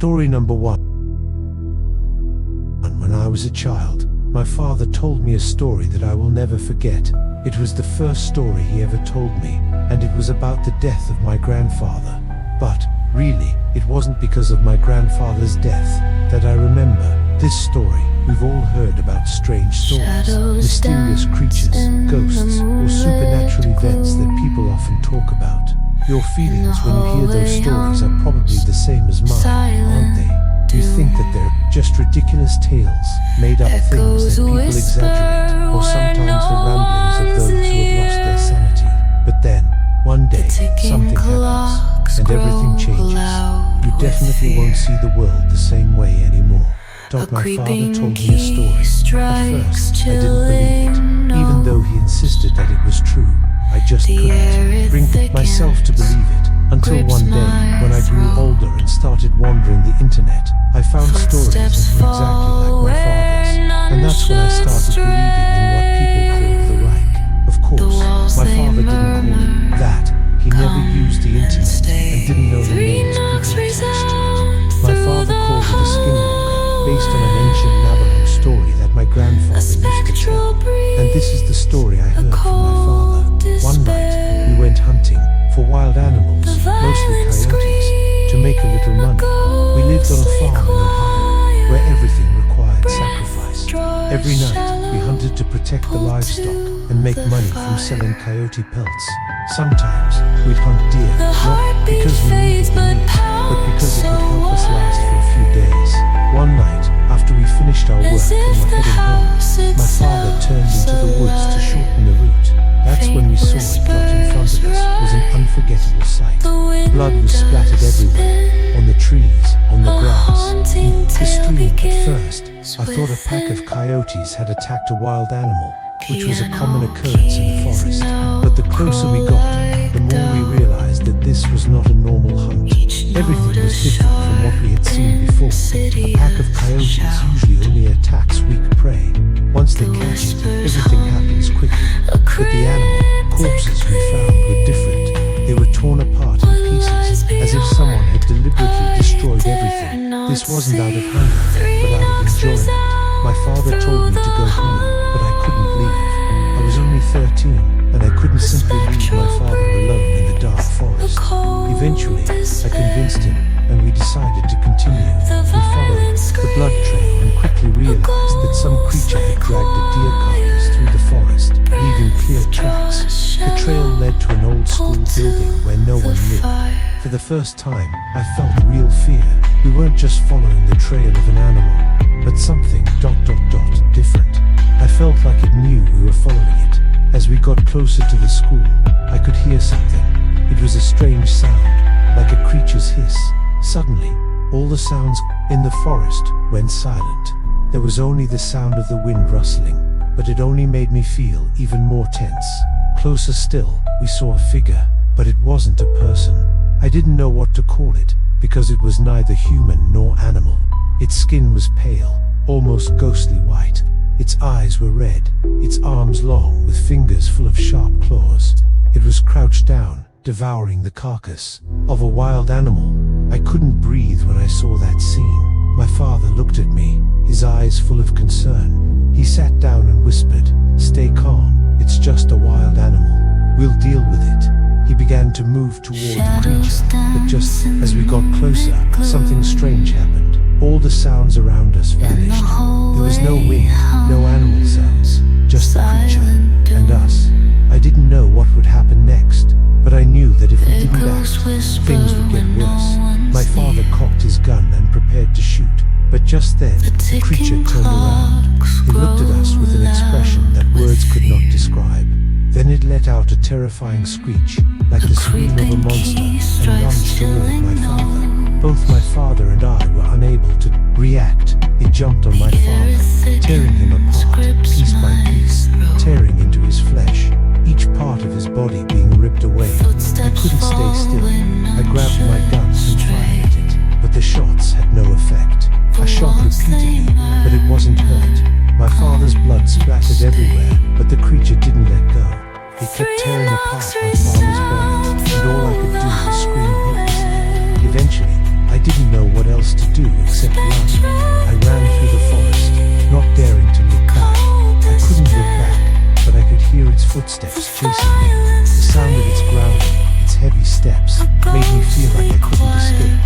Story number 1. When I was a child, my father told me a story that I will never forget. It was the first story he ever told me, and it was about the death of my grandfather. But, really, it wasn't because of my grandfather's death that I remember this story. We've all heard about strange stories, mysterious creatures, ghosts, or supernatural events that people often talk about. Your feelings when you hear those stories are probably the same as mine, aren't they? You think that they're just ridiculous tales, made up things that people exaggerate, or sometimes the ramblings of those who have lost their sanity. But then, one day, something happens, and everything changes. You definitely won't see the world the same way anymore. My father told me a story. At first, I didn't believe it, even though he insisted that it was true. I just couldn't bring myself to believe it, until one day, when I grew older and started wandering the internet, I found stories that were exactly like my father's, and that's when I started believing in what people call the Reich. Of course, my father didn't call it that. He never used the internet and didn't know the names people attached to it. My father called it a skinwalker, based on an ancient Navajo story that my grandfather used to tell. And this is the story I heard from my father. One night, we went hunting for wild animals, mostly coyotes, to make a little money. We lived on a farm in Ohio, where everything required sacrifice. Every night, we hunted to protect the livestock and make money from selling coyote pelts. Sometimes, we'd hunt deer, not because we needed the meat, but because it would help us last for a few days. One night, after we finished our work and were heading home, my father turned into the woods to shorten the route. That's when we saw it drop in front of us. It was an unforgettable sight. Blood was splattered everywhere, on the trees, on the grass, in the stream. At first, I thought a pack of coyotes had attacked a wild animal, which was a common occurrence in the forest. But the closer we got, the more we realized that this was not a normal hunt. Everything was different from what we had seen before. A pack of coyotes usually only attacks weak prey. Once they catch it, everything happens quickly. But the animal corpses we found were different. They were torn apart in pieces, as if someone had deliberately destroyed everything. This wasn't out of hunger, but out of enjoyment. My father told me to go home, but I couldn't leave. I was only 13, and I couldn't simply leave my father alone in the dark forest. Eventually, I convinced him, and we decided to continue. We followed the blood trail and quickly realized that some creature had dragged a deer carcass through the forest, leaving clear tracks. The trail led to an old school building where no one lived. For the first time, I felt real fear. We weren't just following the trail of an animal, but something different. I felt like it knew we were following it. As we got closer to the school, I could hear something. It was a strange sound, like a creature's hiss. Suddenly, all the sounds in the forest went silent. There was only the sound of the wind rustling, but it only made me feel even more tense. Closer still, we saw a figure, but it wasn't a person. I didn't know what to call it, because it was neither human nor animal. Its skin was pale, almost ghostly white. Its eyes were red, its arms long with fingers full of sharp claws. It was crouched down, devouring the carcass of a wild animal. I couldn't breathe when I saw that scene. My father looked at me, his eyes full of concern. He sat down and whispered, "Stay calm, it's just a wild animal. We'll deal with it." He began to move toward the creature, but just as we got closer, something strange happened. All the sounds around us vanished. There was no wind, no animal sounds, just the creature and us. I didn't know what would happen next, but I knew that if we didn't act, things would get worse. My father cocked his gun and prepared to shoot, but just then, the creature turned around. It looked at us with an expression that words could not describe. Then it let out a terrifying screech, like the scream of a monster, and lunged toward my father. Both my father and I were unable to react. It jumped on my father, tearing him apart, piece by piece, tearing into his flesh, each part of his body being ripped away. I couldn't stay still. I grabbed my gun and fired at it, but the shots had no effect. I shot repeatedly, but it wasn't hurt. My father's blood splattered everywhere, but the creature didn't let go. It kept tearing apart my father's body, and all I could do was scream helplessly. Eventually, I didn't know what else else to do except run. I ran through the forest, not daring to look back. I couldn't look back, but I could hear its footsteps chasing me. The sound of its growling, its heavy steps, made me feel like I couldn't escape.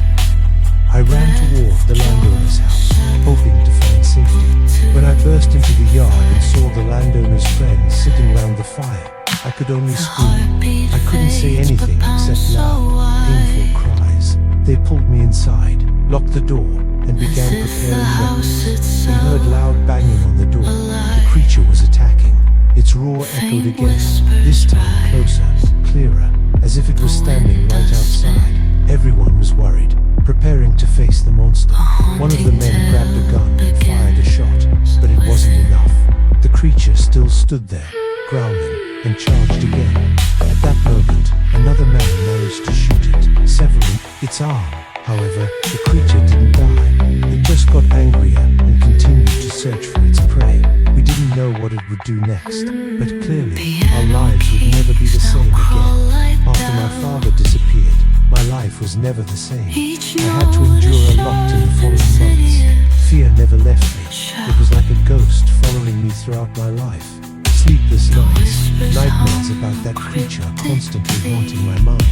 I ran toward the landowner's house, hoping to find safety. When I burst into the yard and saw the landowner's friends sitting round the fire, I could only scream. I couldn't say anything except loud, painful cries. They pulled me inside, locked the door, and began preparing weapons. We heard loud banging on the door. The creature was attacking. Its roar echoed again, this time closer, clearer, as if it was standing right outside. Everyone was worried, preparing to face the monster. One of the men grabbed a gun and fired a shot, but it wasn't enough. The creature still stood there, growling, and charged again. At that moment, another man managed to shoot it, severing its arm. However, the creature didn't die. It just got angrier and continued to search for its prey. We didn't know what it would do next, but clearly, our lives would never be the same again. After my father disappeared, my life was never the same. I had to endure a lot in the following months. Fear never left me. It was like a ghost following me throughout my life. Sleepless nights, nightmares about that creature constantly haunting my mind.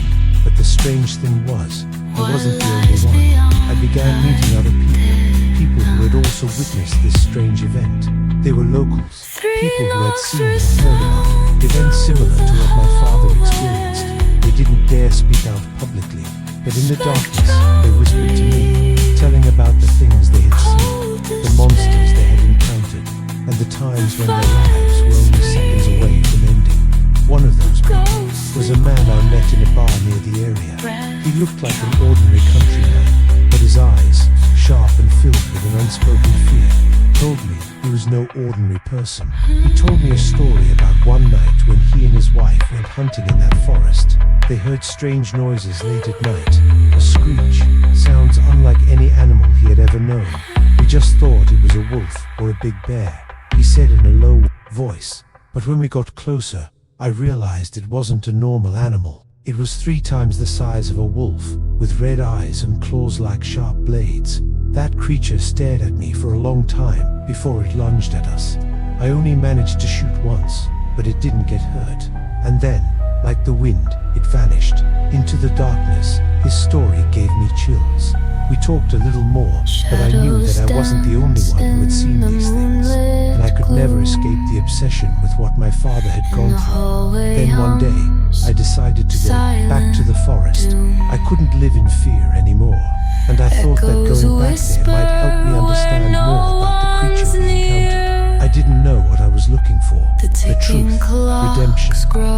But the strange thing was, I wasn't the only one. I began meeting other people who had also witnessed this strange event. They were locals, people who had seen or heard about events similar to what my father experienced. They didn't dare speak out publicly, but in the darkness, they whispered to me, telling about the things they had seen, the monsters they had encountered, and the times when their lives were only seconds away from ending. One of those people was a man I met in a bar near the area. He looked like an ordinary countryman, but his eyes, sharp and filled with an unspoken fear, told me he was no ordinary person. He told me a story about one night when he and his wife went hunting in that forest. They heard strange noises late at night, a screech, sounds unlike any animal he had ever known. We just thought it was a wolf or a big bear, he said in a low voice. But when we got closer, I realized it wasn't a normal animal. It was 3 times the size of a wolf, with red eyes and claws like sharp blades. That creature stared at me for a long time before it lunged at us. I only managed to shoot once, but it didn't get hurt. And then, like the wind, it vanished into the darkness. His story gave me chills. We talked a little more, but I knew that I wasn't the only one who had seen these things, and I could never escape the obsession with what my father had gone through. Then one day, I decided to go back to the forest. I couldn't live in fear anymore, and I thought that going back there might help me understand more about the creature we encountered. I didn't know what I was looking for, the truth, redemption,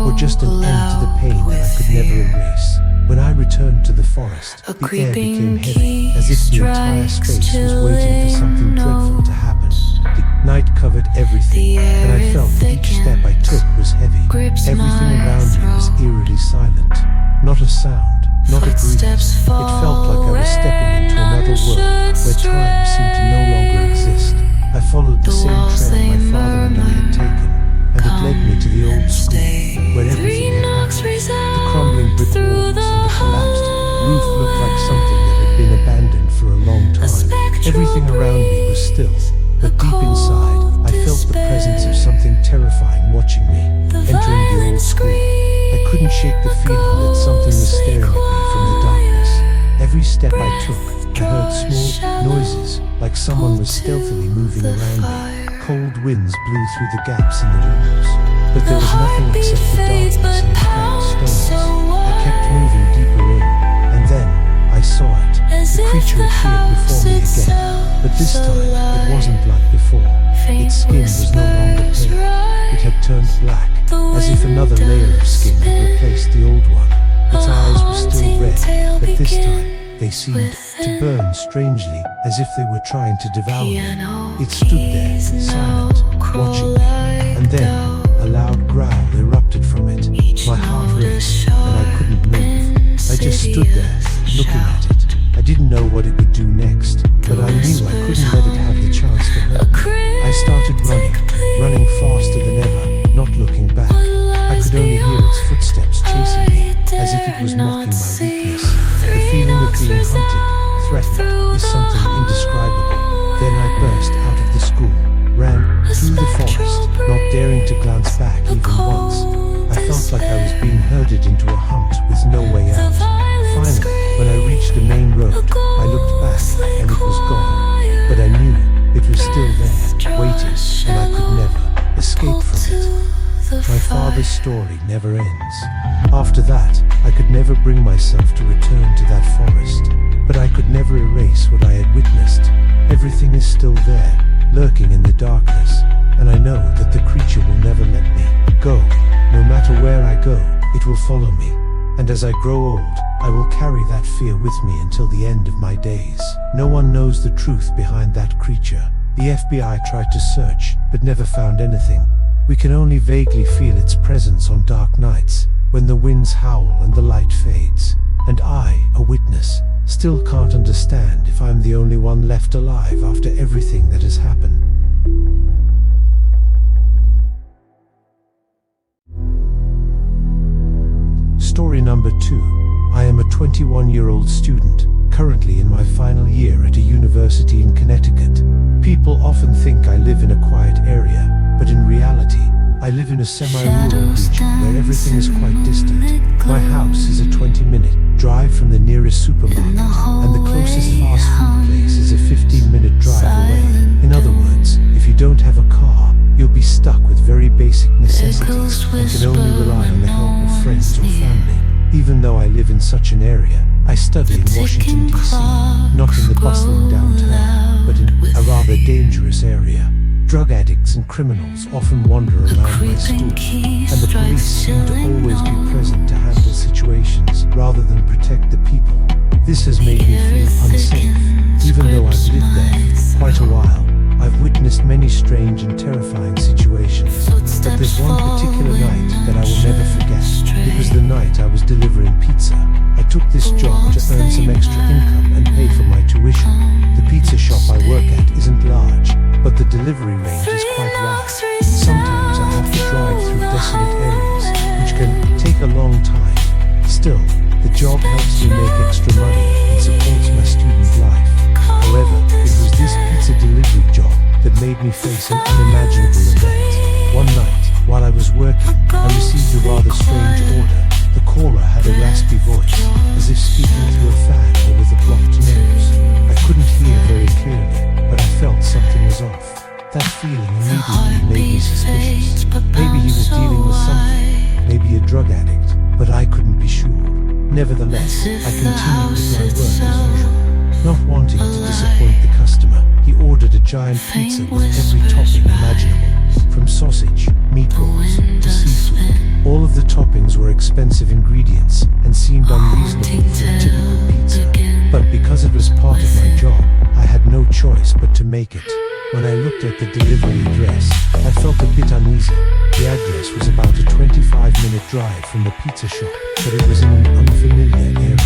or just an end to the pain that I could never erase. When I returned to the forest, the air became heavy, as if the entire space was waiting for something dreadful to happen. The night covered everything, and I felt that each step I took was heavy. Everything around me was eerily silent. Not a sound, not a breeze. It felt like I was stepping into another world, where time seemed to no longer exist. I followed the same trail my father and I had taken, and it led me to the old school, where everything had happened. The crumbling brick walls and the collapsed roof looked like something that had been abandoned for a long time. Everything around me was still, but deep inside, I felt the presence of something terrifying watching me, entering the old school. I couldn't shake the feeling that something was staring at me from the darkness. Every step I took, I heard small noises, like someone was stealthily moving around me. Cold winds blew through the gaps in the walls, but there was nothing except the darkness and the cracked stones. I kept moving deeper in, and then I saw it. The creature appeared before me again, but this time it wasn't like before. Its skin was no longer pale. It had turned black, as if another layer of skin had replaced the old one. Its eyes were still red, but this time they seemed to burn strangely, as if they were trying to devour me. It stood there, silent, watching me, and then a loud growl erupted from it. My heart raced, and I couldn't move. I just stood there, looking at it. I didn't know what it would do next, but I knew I couldn't let it have the chance to hurt me. I started running faster than ever, not looking back. I could only hear its footsteps chasing me, as if it was mocking my weakness. The feeling of being hunted, threatened, is something story never ends. After that, I could never bring myself to return to that forest, but I could never erase what I had witnessed. Everything is still there, lurking in the darkness, and I know that the creature will never let me go. No matter where I go, it will follow me, and as I grow old, I will carry that fear with me until the end of my days. No one knows the truth behind that creature. The FBI tried to search, but never found anything. We can only vaguely feel its presence on dark nights, when the winds howl and the light fades. And I, a witness, still can't understand if I'm the only one left alive after everything that has happened. Story number 2. I am a 21-year-old student, currently in my final year at a university in Connecticut. People often think I live in a quiet area, but in reality, I live in a semi-rural region where everything is quite distant. My house is a 20-minute drive from the nearest supermarket, and the closest fast food place is a 15-minute drive away. In other words, if you don't have a car, you'll be stuck with very basic necessities and can only rely on the help of friends or family. Even though I live in such an area, I study in Washington, D.C., not in the bustling downtown, but in a rather dangerous area. Drug addicts and criminals often wander around my school, and the police seem to always be present to handle situations rather than protect the people. This has made me feel unsafe. Even though I've lived there for quite a while, I've witnessed many strange and terrifying situations. But there's one particular night that I will never forget. It was the night I was delivering pizza. I took this job to earn some extra income and pay for my tuition. The pizza shop I work at isn't large, but the delivery range is quite wide. Sometimes I have to drive through desolate areas, which can take a long time. Still, the job helps me make extra money and supports my student life. However, it was this pizza delivery job that made me face an unimaginable event. One night, while I was working, I received a rather strange order. The caller had a raspy voice, as if speaking through a fan or with a blocked nose. I couldn't hear very clearly, but I felt something was off. That feeling immediately made me suspicious. Maybe he was dealing with something, maybe a drug addict, but I couldn't be sure. Nevertheless, I continued with my work as usual. Not wanting to disappoint the customer, he ordered a giant pizza with every topping imaginable, from sausage, meatballs, to seafood. All of the toppings were expensive ingredients and seemed unreasonable for a typical pizza. But because it was part of my job, I had no choice but to make it. When I looked at the delivery address, I felt a bit uneasy. The address was about a 25-minute drive from the pizza shop, but it was in an unfamiliar area.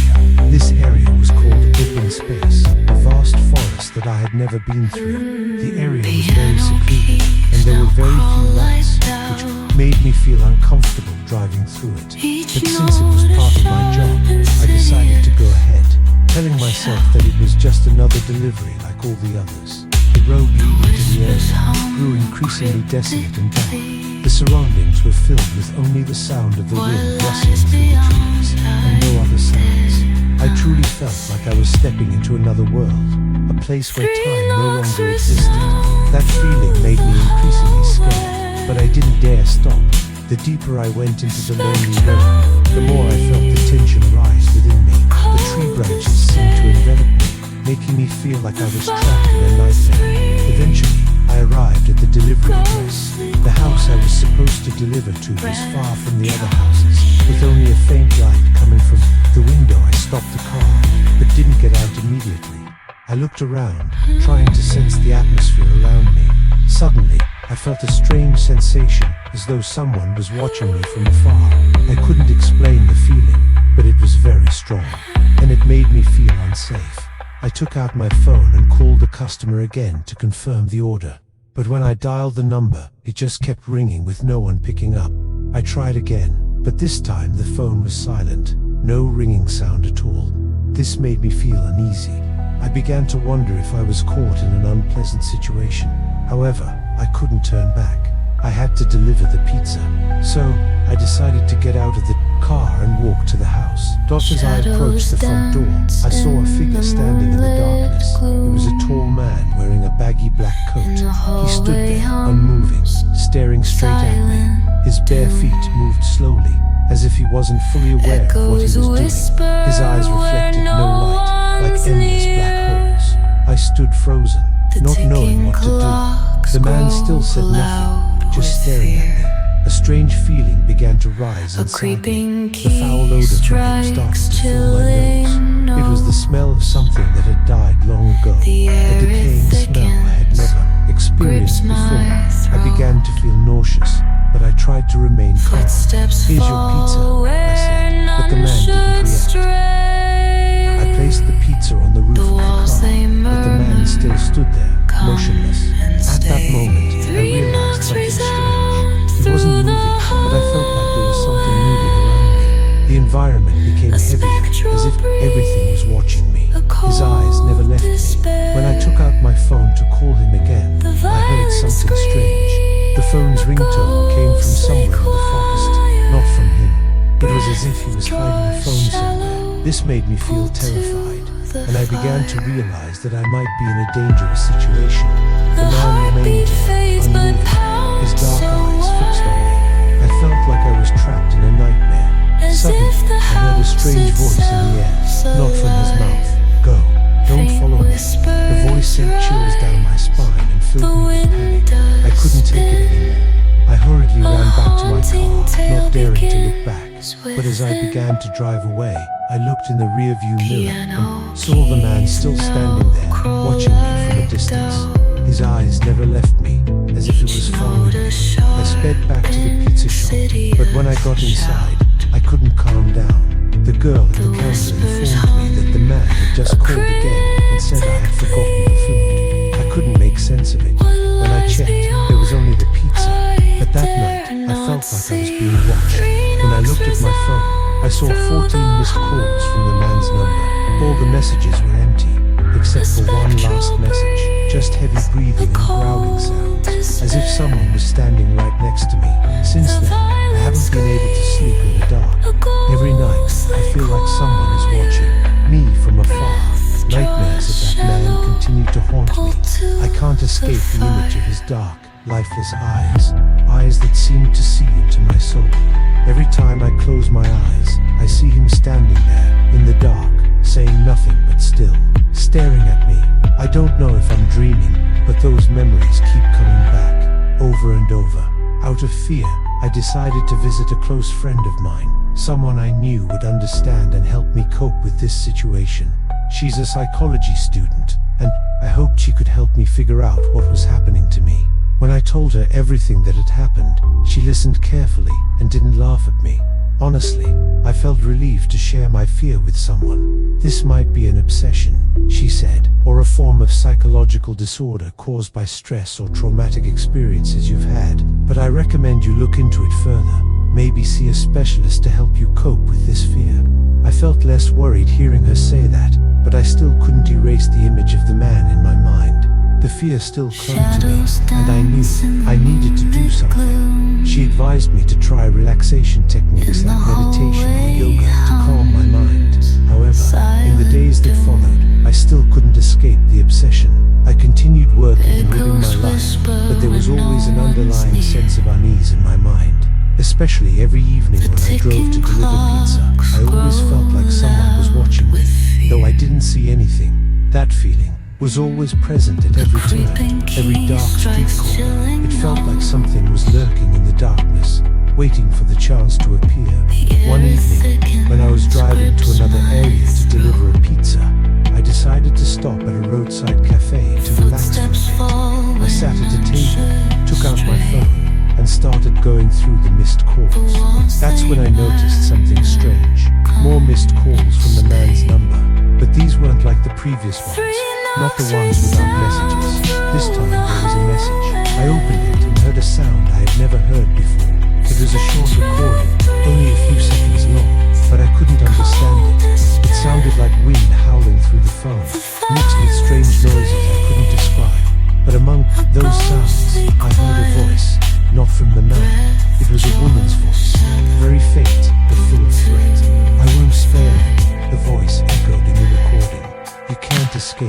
This area was called open space, a vast forest that I had never been through. The area was very secluded, and there were very few lights, which made me feel uncomfortable driving through it. But since it was part of my job, I decided to go ahead, telling myself that it was just another delivery like all the others. The road leading to the area grew increasingly desolate and dark. The surroundings were filled with only the sound of the wind rustling through the trees, and no other sounds. I truly felt like I was stepping into another world, a place where time no longer existed. That feeling made me increasingly scared, but I didn't dare stop. The deeper I went into the lonely road, the more I felt the tension rise within me. The tree branches seemed to envelop me, making me feel like I was trapped in a nightmare. Eventually, I arrived at the delivery address. The house I was supposed to deliver to was far from the other houses, with only a faint light coming from the window. I stopped the car, but didn't get out immediately. I looked around, trying to sense the atmosphere around me. Suddenly, I felt a strange sensation, as though someone was watching me from afar. I couldn't explain the feeling, but it was very strong, and it made me feel unsafe. I took out my phone and called the customer again to confirm the order. But when I dialed the number, it just kept ringing with no one picking up. I tried again, but this time the phone was silent, no ringing sound at all. This made me feel uneasy. I began to wonder if I was caught in an unpleasant situation. However, I couldn't turn back. I had to deliver the pizza. So, I decided to get out of the car and walk to the house. Just as I approached the front door, I saw a figure standing in the darkness. It was a tall man wearing a baggy black coat. He stood there, unmoving, staring straight at me. His bare feet moved slowly, as if he wasn't fully aware of what he was doing. His eyes reflected no light, like endless black holes. I stood frozen, not knowing what to do. The man still said nothing, just staring at me. A strange feeling began to rise inside me. The foul odor from him started to fill my nose. It was the smell of something that had died long ago, a decaying smell I had never experienced before. I began to feel nauseous, but I tried to remain calm. "Here's your pizza," I said, but the man didn't react. I placed the pizza on the roof of the car, but the man still stood there, motionless. At that moment, I realized something strange. He wasn't moving, but I felt like there was something moving around me. The environment became heavier, as if everything was watching me. His eyes never left me. When I took out my phone to call him again, I heard something strange. The phone's ringtone came from somewhere in the forest, not from him. It was as if he was hiding a phone somewhere. This made me feel terrified, and I began to realize that I might be in a dangerous situation. The man remained there, unmoving, his dark eyes fixed on me. I felt like I was trapped in a nightmare. Suddenly, I heard a strange voice in the air, not from his mouth. "Go, don't follow me." The voice sent chills down my spine and filled me with panic. I couldn't take it anymore. I hurriedly ran back to my car, not daring to look back. But as I began to drive away, I looked in the rearview mirror and saw the man still standing there, watching me from a distance. His eyes never left me, as if it was following me. I sped back to the pizza shop, but when I got inside, I couldn't calm down. The girl at the counter informed me that the man had just called again and said I had forgotten the food. I couldn't make sense of it. When I checked, there was only the pizza. But that night, I felt like I was being watched. When I looked at my phone, I saw 14 missed calls from the man's number. All the messages were empty, except for one last message. Just heavy breathing and growling sounds, as if someone was standing right next to me. Since then, I haven't been able to sleep in the dark. Every night, I feel like someone is watching me from afar. Nightmares of that man continue to haunt me. I can't escape the image of his dark, lifeless eyes that seem to see into my soul. Every time I close my eyes, I see him standing there, in the dark, saying nothing but still, staring at me. I don't know if I'm dreaming, but those memories keep coming back, over and over. Out of fear, I decided to visit a close friend of mine, someone I knew would understand and help me cope with this situation. She's a psychology student, and I hoped she could help me figure out what was happening to me. When I told her everything that had happened, she listened carefully and didn't laugh at me. Honestly, I felt relieved to share my fear with someone. "This might be an obsession," she said, "or a form of psychological disorder caused by stress or traumatic experiences you've had. But I recommend you look into it further. Maybe see a specialist to help you cope with this fear." I felt less worried hearing her say that, but I still couldn't erase the image of the man in my mind. The fear still clung to me, and I knew I needed to do something. She advised me to try relaxation techniques like meditation or yoga to calm my mind. However, in the days that followed, I still couldn't escape the obsession. I continued working and living my life, but there was always an underlying sense of unease in my mind. Especially every evening when I drove to deliver pizza, I always felt like someone was watching me. Though I didn't see anything, that feeling was always present at every turn, every dark street corner. It felt like something was lurking in the darkness, waiting for the chance to appear. One evening, when I was driving to another area to deliver a pizza, I decided to stop at a roadside cafe to relax for a bit. I sat at a table, took out my phone, and started going through the missed calls. That's when I noticed something strange. More missed calls from the man's number, but these weren't like the previous ones. Not the ones without messages. This time there was a message. I opened it and heard a sound I had never heard before. It was a short recording, only a few seconds long, but I couldn't understand it. It sounded like wind howling through the phone, mixed with strange noises I couldn't describe. But among those sounds, I heard a voice, not from the man. It was a woman's voice, very faint but full of threat. "I won't spare you," the voice echoed in the recording. "You can't escape."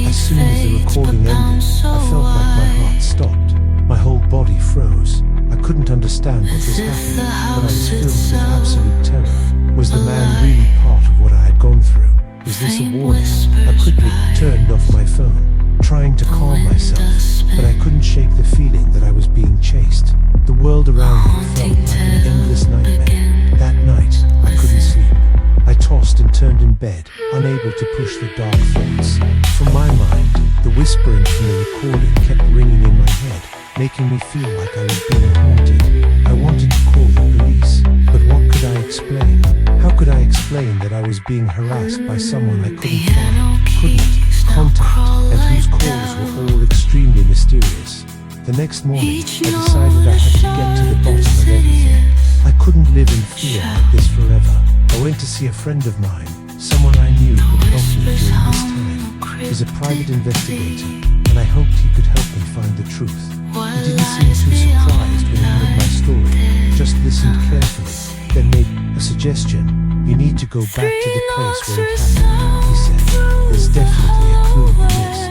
As soon as the recording ended, I felt like my heart stopped. My whole body froze. I couldn't understand what was happening, but I was filled with absolute terror. Was the man really part of what I had gone through? Was this a warning? I quickly turned off my phone, trying to calm myself, but I couldn't shake the feeling that I was being chased. The world around me felt like an endless nightmare. That night, I couldn't sleep. I tossed and turned in bed, unable to push the dark thoughts. From my mind, the whispering from the recording kept ringing in my head, making me feel like I was being haunted. I wanted to call the police, but what could I explain? How could I explain that I was being harassed by someone I couldn't find, couldn't contact, and whose calls were all extremely mysterious? The next morning, I decided I had to get to the bottom of everything. I couldn't live in fear like this forever. I went to see a friend of mine, someone I knew could help me during this time. He's a private investigator, and I hoped he could help me find the truth. He didn't seem too surprised when he heard my story, just listened carefully, then made a suggestion. You need to go back to the place where it happened, he said. There's definitely a clue you missed.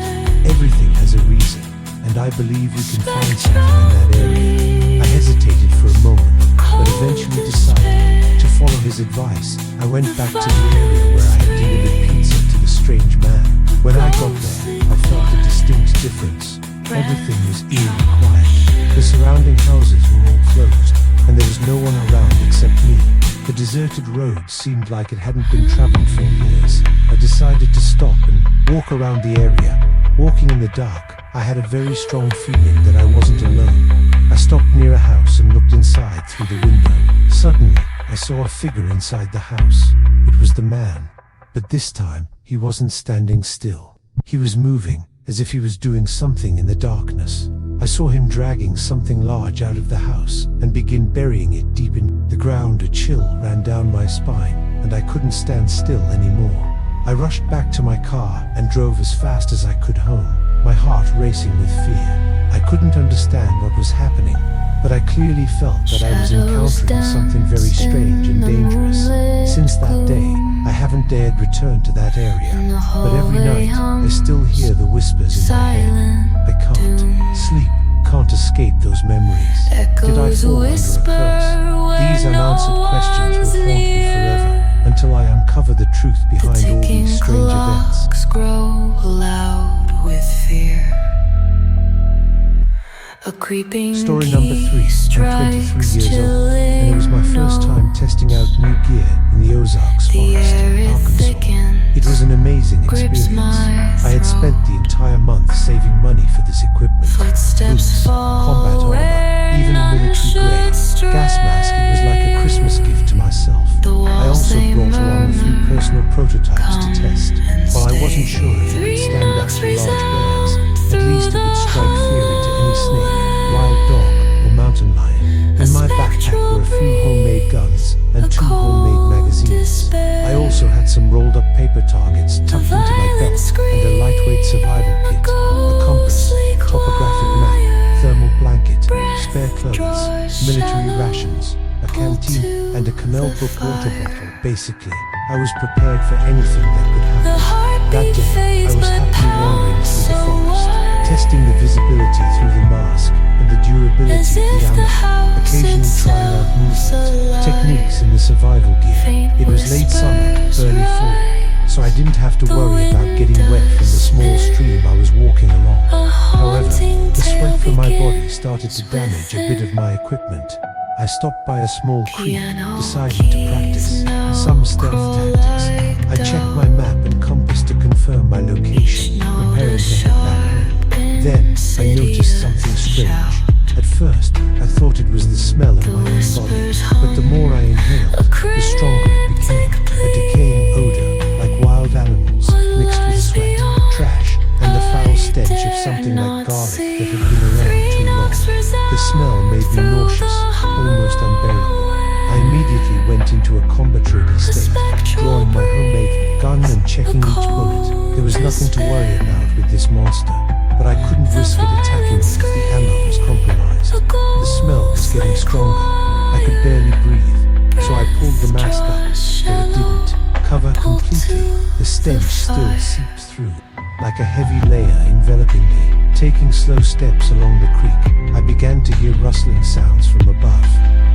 Everything has a reason, and I believe we can find something in that area. I hesitated for a moment, but eventually decided to follow his advice. I went back to the area where I had delivered pizza to the strange man. When I got there, I felt a distinct difference. Everything was eerily quiet. The surrounding houses were all closed, and there was no one around except me. The deserted road seemed like it hadn't been traveled for years. I decided to stop and walk around the area. Walking in the dark, I had a very strong feeling that I wasn't alone. I stopped near a house and looked inside through the window. Suddenly, I saw a figure inside the house. It was the man. But this time, he wasn't standing still. He was moving, as if he was doing something in the darkness. I saw him dragging something large out of the house and begin burying it deep in the ground. A chill ran down my spine, and I couldn't stand still anymore. I rushed back to my car and drove as fast as I could home, my heart racing with fear. I couldn't understand what was happening, but I clearly felt that I was encountering something very strange and dangerous. Since that day, I haven't dared return to that area, but every night I still hear the whispers in my head. I can't sleep, can't escape those memories. Did I fall under a curse? These unanswered questions will haunt me forever, until I uncover the truth behind all these strange events. Grow loud with fear. A creeping Story number 3. I'm 23 years old, and it was my first time testing out new gear in the Ozarks Forest, Arkansas. It was an amazing experience. I had spent the entire month saving money for this equipment. Boots, combat armor, even a military grade gas mask. It was like a Christmas gift to myself. I also brought along a few personal prototypes to test. While I wasn't sure if it would stand up to large bears, at least it would strike fear into any snake, wild dog, or mountain lion. In my backpack were a few homemade guns and 2 homemade magazines. I also had some rolled up paper targets tucked into my belt and a lightweight survival kit, a compass, topographic map, thermal blanket, spare clothes, military rations, a canteen, and a Canal Book water bottle. Basically, I was prepared for anything that could happen. That day, I was happily wandering through the forest, testing the visibility through the mask and the durability of the ammo, occasionally trying out movement techniques in the survival gear. It was late summer, early fall, so I didn't have to worry about getting wet from the small stream I was walking along. However, the sweat from my body started to damage a bit of my equipment. I stopped by a small creek, deciding to practice some stealth tactics. I checked my map and compass to confirm my location, preparing to head back home. Then, I noticed something strange. At first, I thought it was the smell of my own body, but the more I inhaled, the stronger it became. A decaying odor, like wild animals, mixed with sweat, trash, and the foul stench of something like garlic that had been around too long. The smell made me nauseous, almost unbearable. I immediately went into a combat-ready state, drawing my homemade gun and checking each bullet. There was nothing to worry about with this monster, but I couldn't risk it attacking me if the ammo was compromised. The smell was getting stronger. I could barely breathe, so I pulled the mask up, but it didn't cover completely. The stench still seeped through. like a heavy layer enveloping me. Taking slow steps along the creek, I began to hear rustling sounds from above.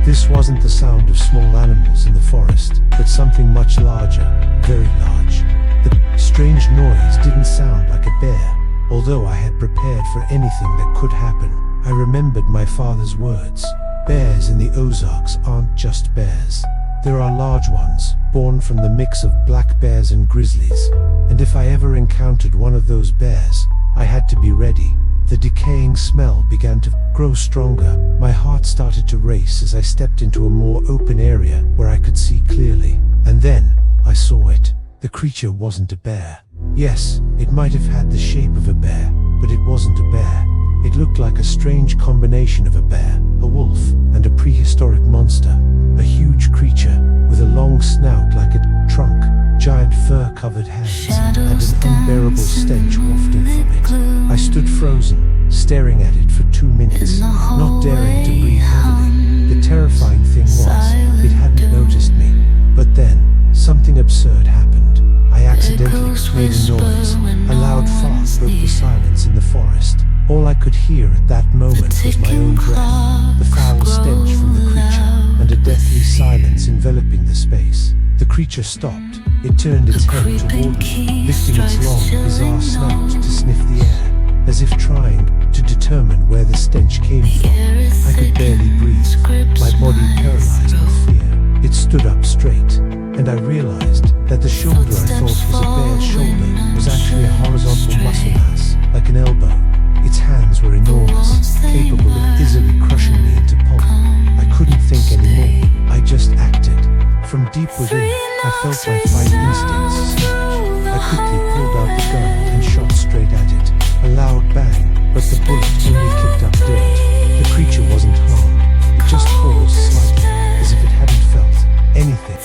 This wasn't the sound of small animals in the forest, but something much larger, very large. The strange noise didn't sound like a bear, although I had prepared for anything that could happen. I remembered my father's words. Bears in the Ozarks aren't just bears. There are large ones, born from the mix of black bears and grizzlies. And if I ever encountered one of those bears, I had to be ready. The decaying smell began to grow stronger. My heart started to race as I stepped into a more open area where I could see clearly. And then, I saw it. The creature wasn't a bear. Yes, it might have had the shape of a bear, but it wasn't a bear. It looked like a strange combination of a bear, a wolf, and a prehistoric monster. A huge creature, with a long snout like a trunk, giant fur-covered hands, and an unbearable stench wafting from it. I stood frozen, staring at it for 2 minutes, not daring to breathe heavily. The terrifying thing was, it hadn't noticed me. But then, something absurd happened. I accidentally made a noise. A loud fart broke the silence in the forest. All I could hear at that moment was my own breath, the foul stench from the creature, and a deathly silence enveloping the space. The creature stopped. It turned its head toward me, lifting its long, bizarre snout to sniff the air, as if trying to determine where the stench came from. I could barely breathe, my body paralyzed with fear. It stood up straight, and I realized that the shoulder I thought was a bear's shoulder was actually a horizontal muscle mass, like an elbow. Its hands were enormous, capable of easily crushing me into pulp. I couldn't think anymore, I just acted. From deep within, I felt my fight instincts surge. I quickly pulled out the gun and shot straight at it. A loud bang, but the bullet only kicked up dirt. The creature wasn't harmed, it just paused slightly, as if it hadn't felt anything.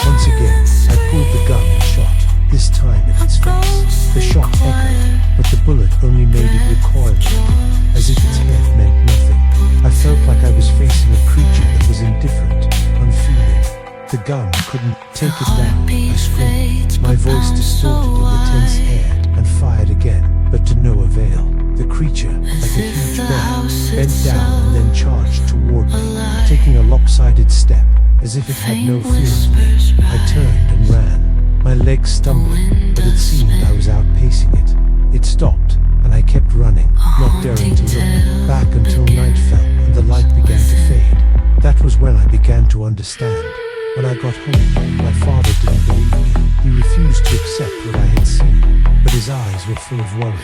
Once again, I pulled the gun and shot, this time at its face. The shot echoed, but the bullet only made it recoil a little, as if its head meant nothing. I felt like I was facing a creature that was indifferent, unfeeling. The gun couldn't take it down. I screamed, my voice distorted in the tense air, and fired again, but to no avail. The creature, like a huge bear, bent down and then charged toward me, taking a lopsided step, as if it had no fear of me. I turned and ran. My legs stumbled, but it seemed I was outpacing it. It stopped, and I kept running, not daring to look, back until night fell and the light began to fade. That was when I began to understand. When I got home, my father didn't believe me. He refused to accept what I had seen, but his eyes were full of worry.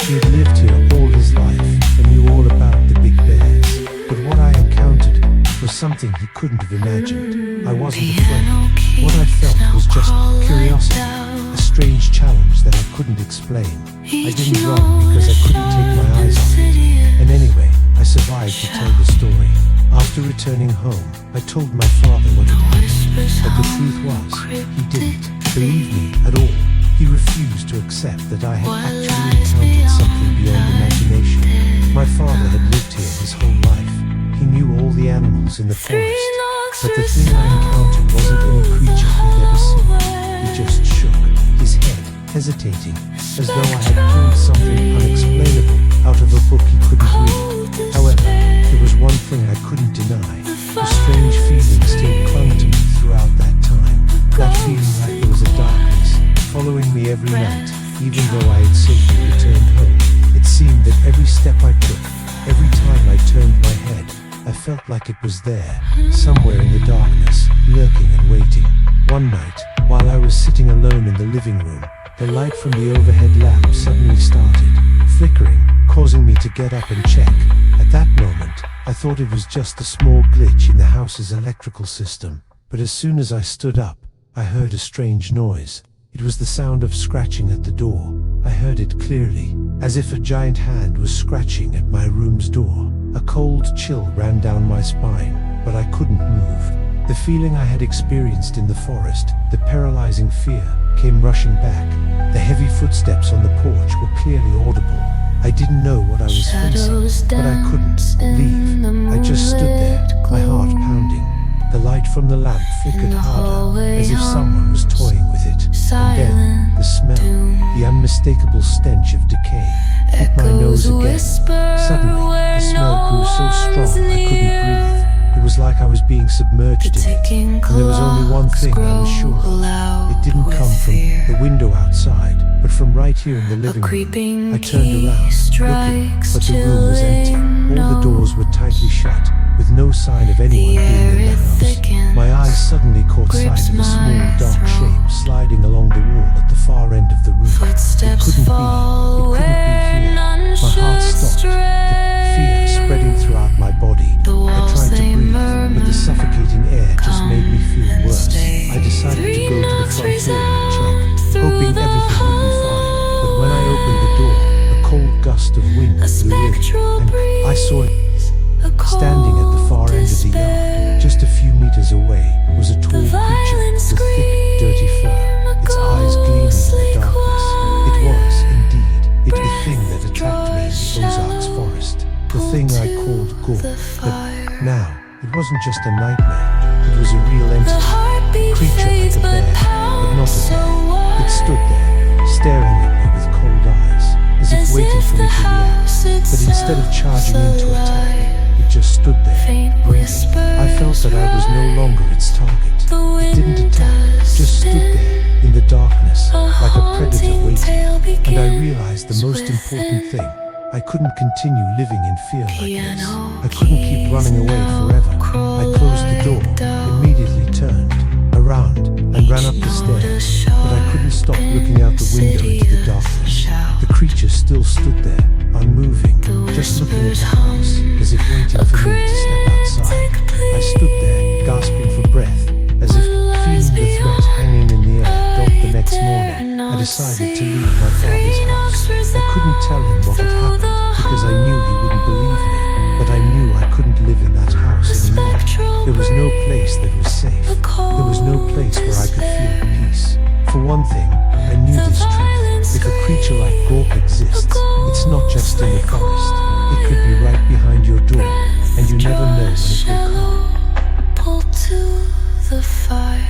He had lived here all his life and knew all about the big bears, but what I encountered was something he couldn't have imagined. I wasn't afraid. What I felt was just curiosity, a strange challenge that I couldn't explain. I didn't run because I couldn't take my eyes off it. And anyway, I survived to tell the story. After returning home, I told my father what had happened, but the truth was, he didn't believe me at all. He refused to accept that I had actually encountered something beyond imagination. My father had lived here his whole life. He knew all the animals in the forest, but the thing I encountered wasn't any creature he'd ever seen. He just shook, his head hesitating, as though I had pulled something unexplainable out of a book he couldn't read. However, there was one thing I couldn't deny. The strange feeling still clung to me throughout that time. That feeling like there was a darkness following me every night, even though I had safely returned home. It seemed that every step I took, every time I turned my head, I felt like it was there, somewhere in the darkness, lurking and waiting. One night, while I was sitting alone in the living room, the light from the overhead lamp suddenly started, flickering, causing me to get up and check. At that moment, I thought it was just a small glitch in the house's electrical system, but as soon as I stood up, I heard a strange noise. It was the sound of scratching at the door. I heard it clearly, as if a giant hand was scratching at my room's door. A cold chill ran down my spine, but I couldn't move. The feeling I had experienced in the forest, the paralyzing fear, came rushing back. The heavy footsteps on the porch were clearly audible. I didn't know what I was facing, but I couldn't leave. I just stood there, my heart pounding. The light from the lamp flickered harder, as if someone was toying with it. And then, the smell, the unmistakable stench of decay, hit my nose again. Suddenly, the smell grew so strong I couldn't breathe. It was like I was being submerged in it, and there was only one thing I was sure of. It didn't come from the window outside, but from right here in the living room. I turned around, looking, but the room was empty. All the doors were tightly shut, with no sign of anyone being in the house. My eyes suddenly caught sight of a small, dark shape sliding along the wall at the far end of the room. It couldn't be here. My heart stopped, the fear spreading throughout my body. I tried to breathe, but the suffocating air just made me feel worse. I decided to go to the front door and check, hoping everything would be fine. But when I opened the door, a cold gust of wind blew in, and I saw it. Standing at the far end of the yard, just a few meters away, was a tall creature with thick, dirty fur, its eyes gleaming in the darkness. It was, indeed, the thing that attacked me in the Ozarks forest, the thing I called Gork. But now, it wasn't just a nightmare, it was a real entity, a creature like a bear, but not a bear. It stood there, staring at me with cold eyes, as if waiting for me to react. But instead of charging in to attack me, it just stood there, breathing. I felt that I was no longer its target. It didn't attack, just stood there, in the darkness, like a predator waiting. And I realized the most important thing. I couldn't continue living in fear like this. I couldn't keep running away forever. I closed the door, immediately turned around, and ran up the stairs. But I couldn't stop looking out the window into the darkness. The creature still stood there, unmoving, just looking at the house, as if waiting for me to step outside. I stood there, gasping for breath, as if feeling the threat hanging in the air. The next morning, I decided to leave my father's house. I couldn't tell him what had happened, because I knew he wouldn't believe me, but I knew I couldn't live in that house anymore. There was no place that was safe. There was no place where I could feel peace. For one thing, I knew this truth. If a creature like Gork exists, it's not just in the forest. It could be right behind your door, and you never know when it will come. Pull to the fire.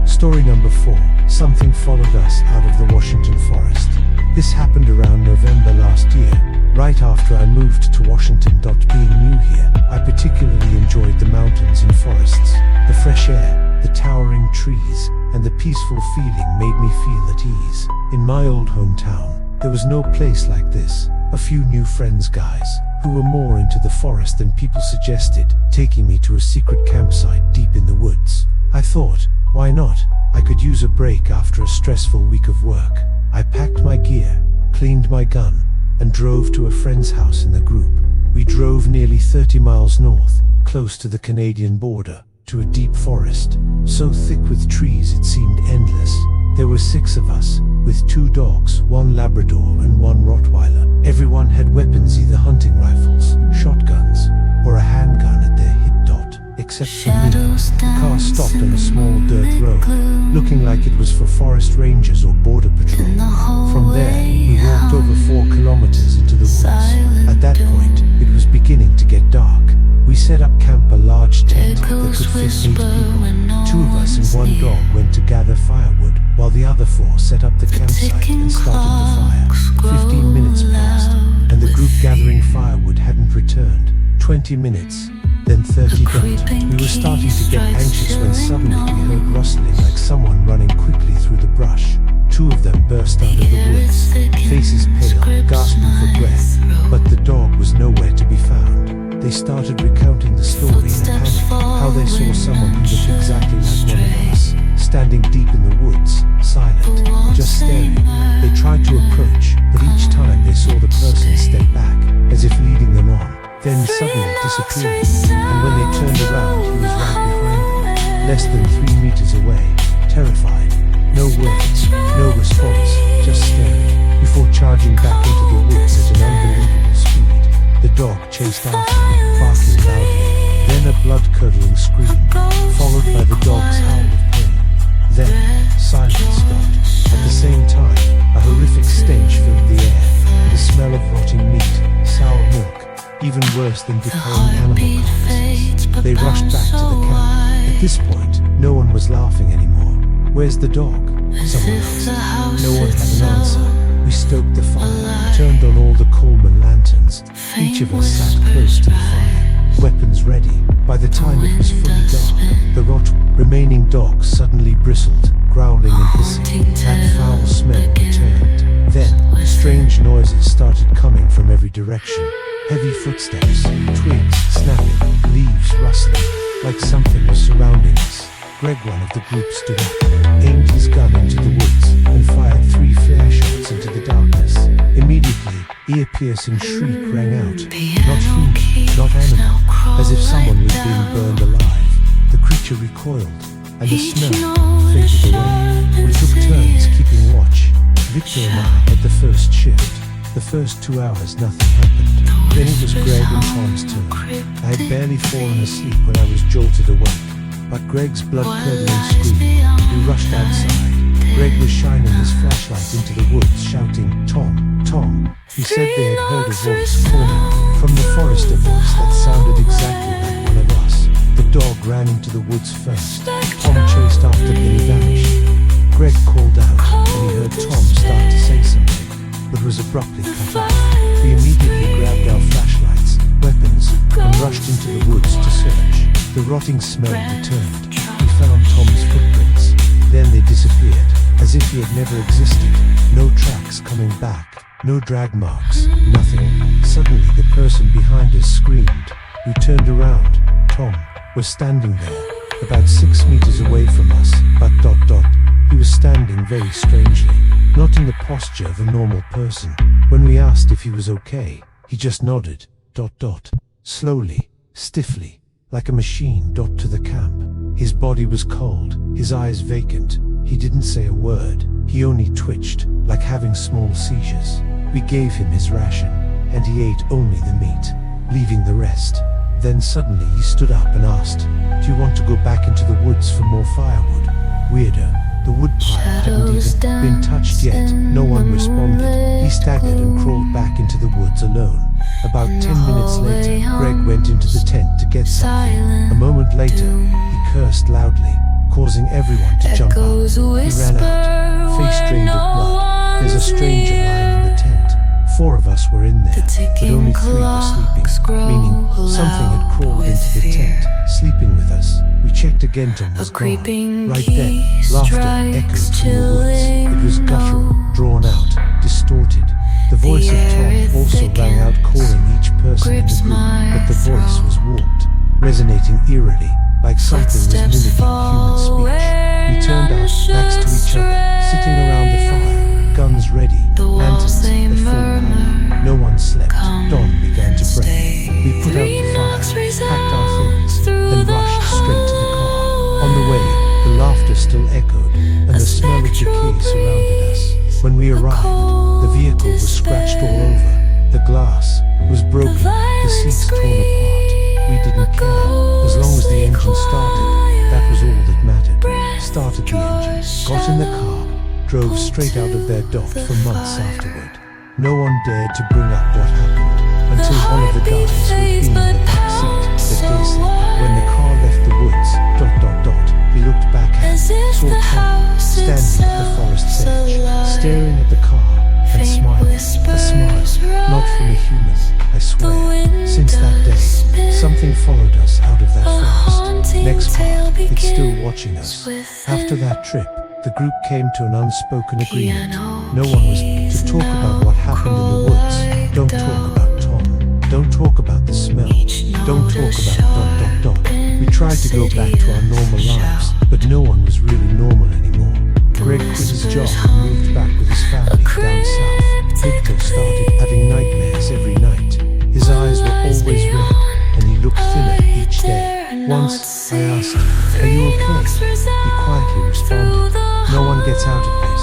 Story number 4. Something followed us out of the Washington forest. This happened around November last year, right after I moved to Washington. Being new here, I particularly enjoyed the mountains and forests. The fresh air, the towering trees, and the peaceful feeling made me feel at ease. In my old hometown, there was no place like this. A few new friends, guys, who were more into the forest than people suggested, taking me to a secret campsite deep in the woods. I thought, why not? I could use a break after a stressful week of work. I packed my gear, cleaned my gun, and drove to a friend's house in the group. We drove nearly 30 miles north, close to the Canadian border, to a deep forest, so thick with trees it seemed endless. There were 6 of us, with 2 dogs, 1 Labrador and 1 Rottweiler. Everyone had weapons, either hunting rifles, shotguns, or a handgun at their hip. Except for me. The car stopped on a small dirt road, looking like it was for forest rangers or border patrol. From there, we walked over 4 kilometers into the woods. At that point, it was beginning to get dark. We set up camp, a large tent that could fit 8 people. 2 of us and 1 dog went to gather firewood, while the other 4 set up the campsite and started the fire. 15 minutes passed, and the group gathering firewood hadn't returned. 20 minutes. Then 30 got. We were starting to get anxious when suddenly we heard rustling, like someone running quickly through the brush. 2 of them burst out of the woods, faces pale, gasping for breath, but the dog was nowhere to be found. They started recounting the story in a panic, how they saw someone who looked exactly like one of us, standing deep in the woods, silent, just staring. They tried to approach, but each time they saw the person step back, as if leading them on, then suddenly disappeared, and when they turned around, he was right behind them, less than 3 meters away, terrified. No words, no response, just staring, before charging back into the woods at an unbelievable speed. The dog chased after him, barking loudly, then a blood-curdling scream, followed by the dog's howl of pain. Then, silence stopped. At the same time, a horrific stench filled the air, the smell of rotting meat, sour milk, even worse than decaying animal carcasses. They rushed back to the camp. At this point, no one was laughing anymore. "Where's the dog?" someone if the asked. house No one had an itself answer. We stoked the fire, turned on all the Coleman lanterns. Each of us sat close to the fire, weapons ready. By the time it was fully dark, the remaining dogs suddenly bristled, growling and hissing. That foul smell returned. Then, strange noises started coming from every direction. Heavy footsteps, twigs snapping, leaves rustling, like something was surrounding us. Greg, one of the group, stood up, aimed his gun into the woods, and fired 3 flare shots into the darkness. Immediately, ear-piercing shriek rang out. Not human, not animal, as if someone was being burned alive. The creature recoiled, and the smell faded away. We took turns keeping watch. Victor and I had the first shift. The first 2 hours nothing happened. Then it was Greg and Tom's turn. I had barely fallen asleep when I was jolted awake. But Greg's blood-curdling scream. We rushed outside. Greg was shining his flashlight into the woods, shouting, "Tom, Tom." He said they had heard a voice calling. From the forest a voice that sounded exactly like one of us. The dog ran into the woods first. Tom chased after him and vanished. Greg called out, and he heard Tom start to say something, but was abruptly cut off. We immediately grabbed our flashlights, weapons, and rushed into the woods to search. The rotting smell returned. We found Tom's footprints. Then they disappeared, as if he had never existed. No tracks coming back, no drag marks, nothing. Suddenly the person behind us screamed. We turned around. Tom was standing there, about 6 meters away from us, but he was standing very strangely, not in the posture of a normal person. When we asked if he was okay, he just nodded, slowly, stiffly, like a machine, to the camp. His body was cold, his eyes vacant. He didn't say a word, he only twitched, like having small seizures. We gave him his ration, and he ate only the meat, leaving the rest. Then suddenly he stood up and asked, "Do you want to go back into the woods for more firewood?" Weirder. The woodpile hadn't even been touched yet. No one responded. He staggered and crawled back into the woods alone. About 10 minutes later, Greg went into the tent to get something. A moment later, he cursed loudly, causing everyone to jump up. He ran out, face drained of blood. There's a stranger lying in the tent. 4 of us were in there, but only 3 were sleeping, meaning something had crawled into the tent, sleeping with us. We checked again, Tom was gone. Right then, laughter echoed from the woods. It was guttural, drawn out, distorted. The voice of Tom also rang out, calling each person in the group, but the voice was warped, resonating eerily, like something was mimicking human speech. We turned our backs to each other, sitting around the fire, guns ready, lanterns at full power. No one slept. Dawn began to break. We put out the fire, packed our things, then rushed straight to the car. On the way, the laughter still echoed, and the smell of decay surrounded us. When we arrived, the vehicle was scratched all over. The glass was broken, the seats torn apart. We didn't care. As long as the engine started, that was all that mattered. Started the engine, got in the car, drove straight out of their dock for months afterward. No one dared to bring up what happened, until one of the guys who'd been in the back seat that day said, when the car left the woods, he looked back and saw Tom standing at the forest's edge, staring at the car and smiling. A smile, not from a human, I swear. Since that day, something followed us out of that forest. Next part, it's still watching us. After that trip, the group came to an unspoken agreement. No one was to talk about what happened in the woods. Don't talk about Tom. Don't talk about the smell. Don't talk about ... We tried to go back to our normal lives, but no one was really normal anymore. Greg quit his job and moved back with his family down south. Victor started having nightmares every night. His eyes were always red, and he looked thinner each day. Once, I asked, "Are you okay?" He quietly responded, "No one gets out of this."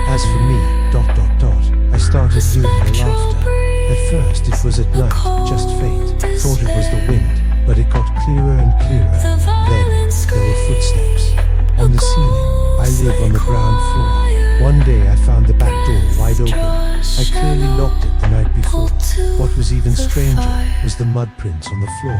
As for me, ... I started hearing the laughter. At first it was at night, just faint. Thought it was the wind, but it got clearer and clearer. Then, there were footsteps. On the ceiling, I live on the ground floor. One day I found the back door wide open. I clearly locked it the night before. What was even stranger was the mud prints on the floor.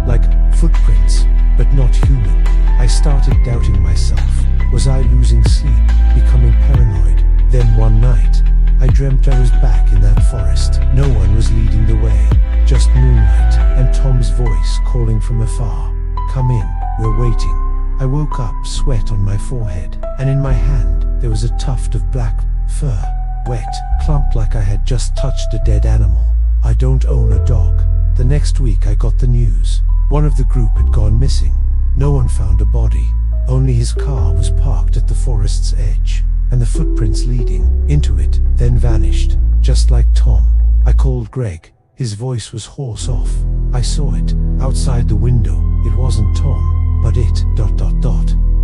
Like footprints, but not human. I started doubting myself. Was I losing sleep, becoming paranoid? Then one night, I dreamt I was back in that forest. No one was leading the way, just moonlight and Tom's voice calling from afar. Come in, we're waiting. I woke up, sweat on my forehead, and in my hand there was a tuft of black fur, wet, clumped like I had just touched a dead animal. I don't own a dog. The next week I got the news. One of the group had gone missing. No one found a body. Only his car was parked at the forest's edge, and the footprints leading into it then vanished, just like Tom. I called Greg. His voice was hoarse off. I saw it, outside the window. It wasn't Tom, but it,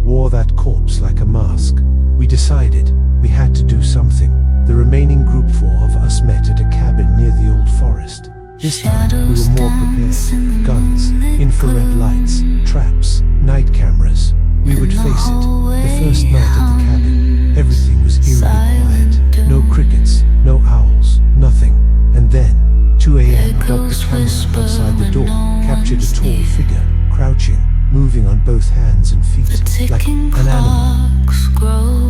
wore that corpse like a mask. We decided we had to do something. The remaining group 4 of us met at a cabin near the old forest. This time we were more prepared. Guns, infrared lights, traps, night cameras. We would face it. The first night at the cabin, everything was eerily quiet. No crickets, no owls, nothing. And then, 2 a.m. the camera outside the door captured a tall figure, crouching, moving on both hands and feet, like an animal.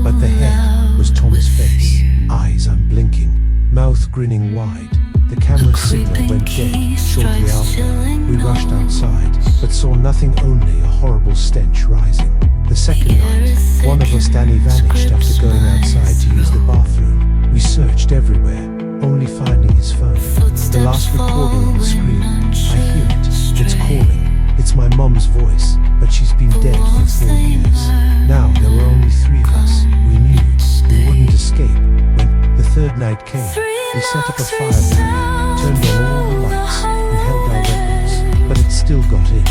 But the head was Tom's face, eyes unblinking, mouth grinning wide. The camera's signal went dead shortly after. We rushed outside, but saw nothing, only a horrible stench rising. The second night, one of us, Danny, vanished after going outside to use the bathroom. We searched everywhere, only finding his phone. The last recording of the screen. I hear it. It's calling. It's my mom's voice, but she's been dead for 4 years. Now there were only 3 of us. We knew we wouldn't escape. When the third night came, we set up a fire pit, turned on all the lights, and held our weapons. But it still got in.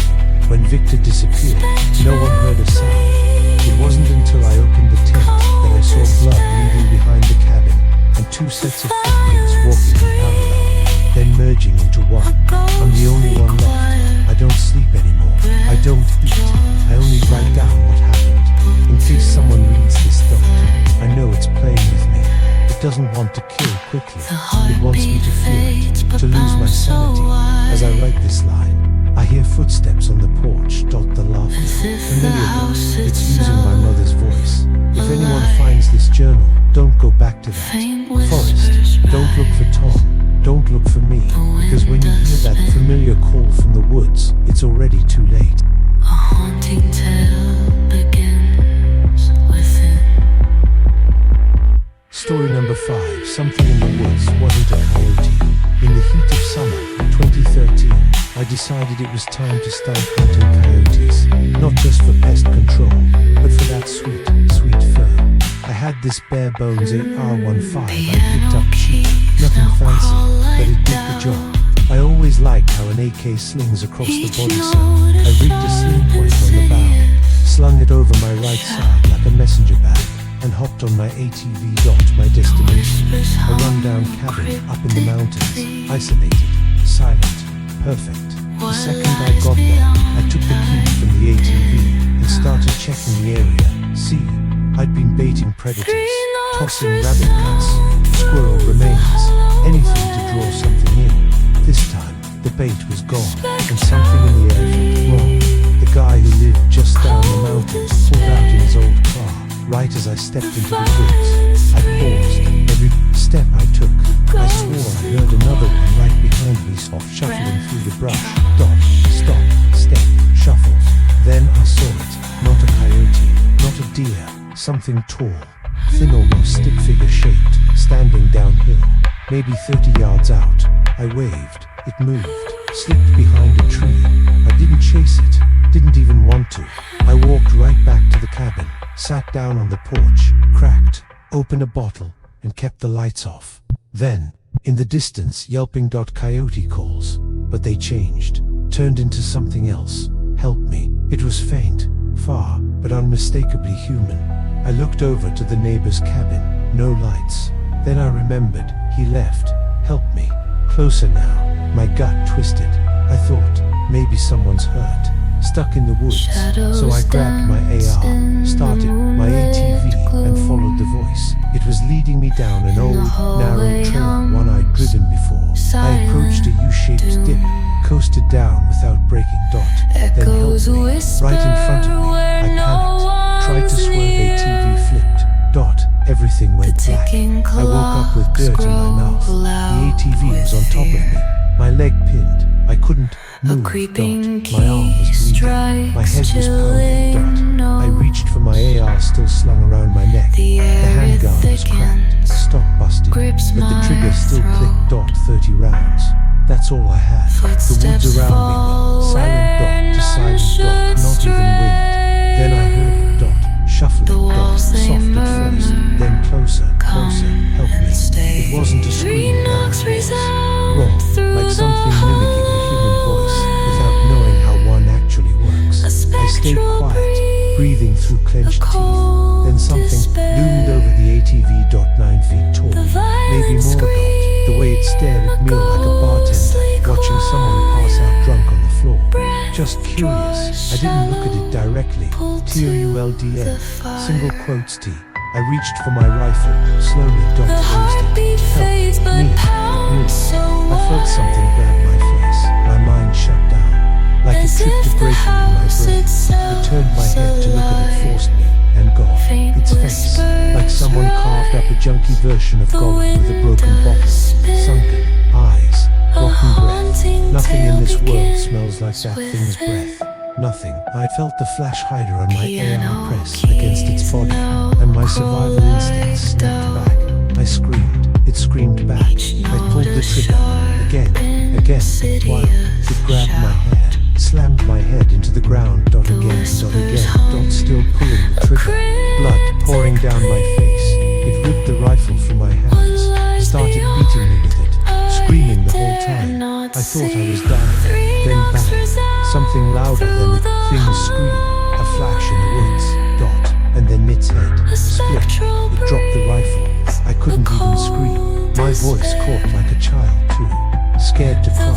When Victor disappeared, no one heard a sound. It wasn't until I opened the tent that I saw blood leaving behind the cabin, and 2 sets of footprints walking in parallel, then merging into one. I'm the only one left. I don't sleep anymore. I don't eat. I only write down what happened, in case someone reads this thought. I know it's playing with me. It doesn't want to kill quickly. It wants me to feel it, to lose my sanity. As I write this line, I hear footsteps on the porch, the laughter. Familiar voice. It's using my mother's voice. If anyone finds this journal, don't go back to that forest. Don't look for Tom. Don't look for me. Because when you hear that familiar call from the woods, it's already too late. A haunting tale begins within. Story number 5. Something in the woods wasn't a coyote. In the heat of summer, 2013, I decided it was time to start hunting coyotes. Not just for pest control, but for that sweet, sweet fur. I had this bare bones AR-15 I picked up cheap. Nothing fancy, but it did the job. I always liked how an AK slings across the body, so I rigged a sling point on the bow, slung it over my right side like a messenger bag, and hopped on my ATV to my destination. A rundown cabin up in the mountains, isolated, silent, perfect. The second I got there, I took the key from the ATV and started checking the area. See, I'd been baiting predators, tossing rabbit cuts, squirrel remains, anything to draw something in. This time, the bait was gone, and something in the air felt wrong. The guy who lived just down the mountains pulled out in his old car, right as I stepped into the woods. I paused. Every step I took, I swore I heard another one right behind me, shuffling through the brush. Dot, stop, step, shuffle. Then I saw it. Not a coyote, not a deer. Something tall, thin, almost stick figure shaped, standing downhill, maybe 30 yards out. I waved. It moved, slipped behind a tree. I didn't chase it, didn't even want to. I walked right back to the cabin, sat down on the porch, cracked, opened a bottle, and kept the lights off. Then, in the distance, yelping coyote calls. But they changed, turned into something else. Help me. It was faint, far, but unmistakably human. I looked over to the neighbor's cabin, no lights. Then I remembered, he left. Help me. Closer now. My gut twisted. I thought, maybe someone's hurt, stuck in the woods. So I grabbed my AR, started my ATV, and followed the voice. It was leading me down an old, narrow trail, one I'd driven before. I approached a U-shaped dip, coasted down without breaking. Then helped me. Right in front of me, I panicked, tried to swerve Everything went black. I woke up with dirt in my mouth. The ATV was on top of me. My leg pinned. I couldn't move. My arm was bleeding. My head was pounding. I reached for my AR still slung around my neck. The handgun was cracked. Stock busted. But the trigger still clicked. 30 rounds. That's all I had. The woods around me were silent. To silent. Not even wind. Then I heard shuffling. Soft at first. Then closer. Help me. It wasn't a scream now. It was raw, like something mimicking a human voice without knowing how one actually works. I stayed quiet, breathing through clenched teeth. Then something loomed over the ATV. 9 feet tall, maybe more. The way it stared at me like a bartender watching someone pass out drunk on the floor. Just curious, I didn't look at it directly. TOULDN, single quotes T. I reached for my rifle, slowly raised it. Help me. I felt something grab my face. My mind shut down, like it tripped a break in my brain. I turned my head to look at it forcefully, and God, its face, like someone carved up a junky version of Gollum with a broken bottle, sunken eyes, rotten breath. Nothing in this world smells like that thing's breath. Nothing. I felt the flash hider on my AR press against its body, and my survival instincts snapped back. I screamed. It screamed back. I pulled the trigger. Again. While it grabbed my hair, slammed my head into the ground. Again. Still pulling the trigger. Blood pouring down my face. It ripped the rifle from my hands. Started beating me with it, screaming the whole time. I thought I was dying. Then bang. Something louder than the thing's scream. A flash in the woods. And then its head split. It dropped the rifle. I couldn't even scream. My voice caught like a child too. Scared to cry.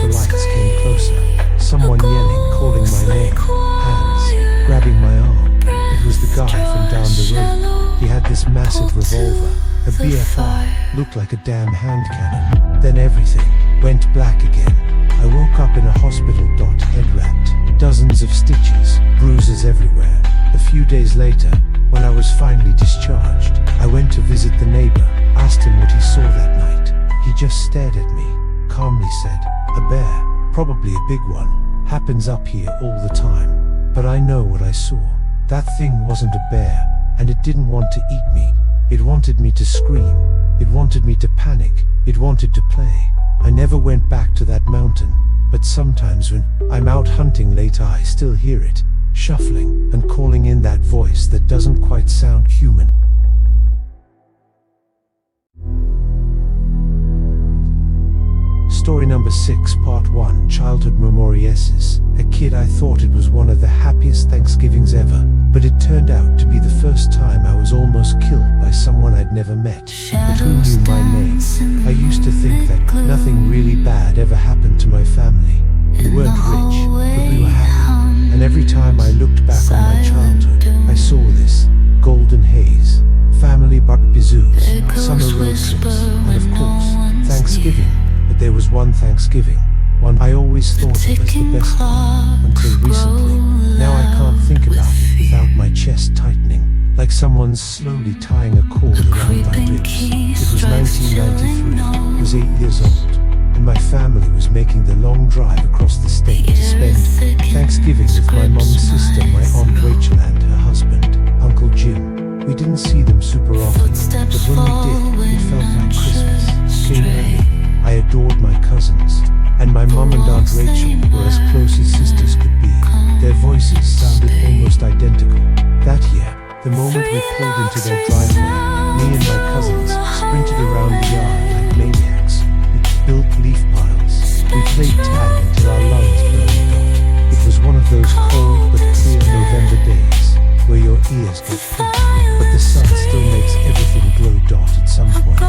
The lights came closer. Someone yelling, calling my name. Hands grabbing my arm. It was the guy from down the road. He had this massive revolver. A BFI. Looked like a damn hand cannon. Then everything went black again. I woke up in a hospital. Head wrapped. Dozens of stitches. Bruises everywhere. A few days later, when I was finally discharged, I went to visit the neighbor, asked him what he saw that night. He just stared at me, calmly said, "A bear, probably a big one, happens up here all the time." But I know what I saw. That thing wasn't a bear, and it didn't want to eat me. It wanted me to scream. It wanted me to panic. It wanted to play. I never went back to that mountain, but sometimes when I'm out hunting later I still hear it, shuffling and calling in that voice that doesn't quite sound human. Story number 6, part 1, Childhood Memories. A kid, I thought it was one of the happiest Thanksgivings ever, but it turned out to be the first time I was almost killed by someone I'd never met, but who knew my name. I used to think that nothing really bad ever happened to my family. We weren't rich, but we were happy. And every time I looked back on my childhood, I saw this golden haze, family barbecues, summer road trips, and of course, Thanksgiving. But there was one Thanksgiving, one I always thought of as the best one, until recently. Now I can't think about it without my chest tightening, like someone's slowly tying a cord around my ribs. It was 1993, I was 8 years old, and my family was making the long drive across the state to spend Thanksgiving with my mom's sister, my Aunt Rachel, and her husband, Uncle Jim. We didn't see them super often, but when we did, it felt like Christmas came early. I adored my cousins, and my mom and Aunt Rachel were as close as sisters could be. Their voices sounded almost identical. That year, the moment we pulled into their driveway, me and my cousins sprinted around the yard like maniacs. We built leaf piles. We played tag until our lungs burned. It was one of those cold but clear November days where your ears get thick, but the sun still makes everything glow. At some point,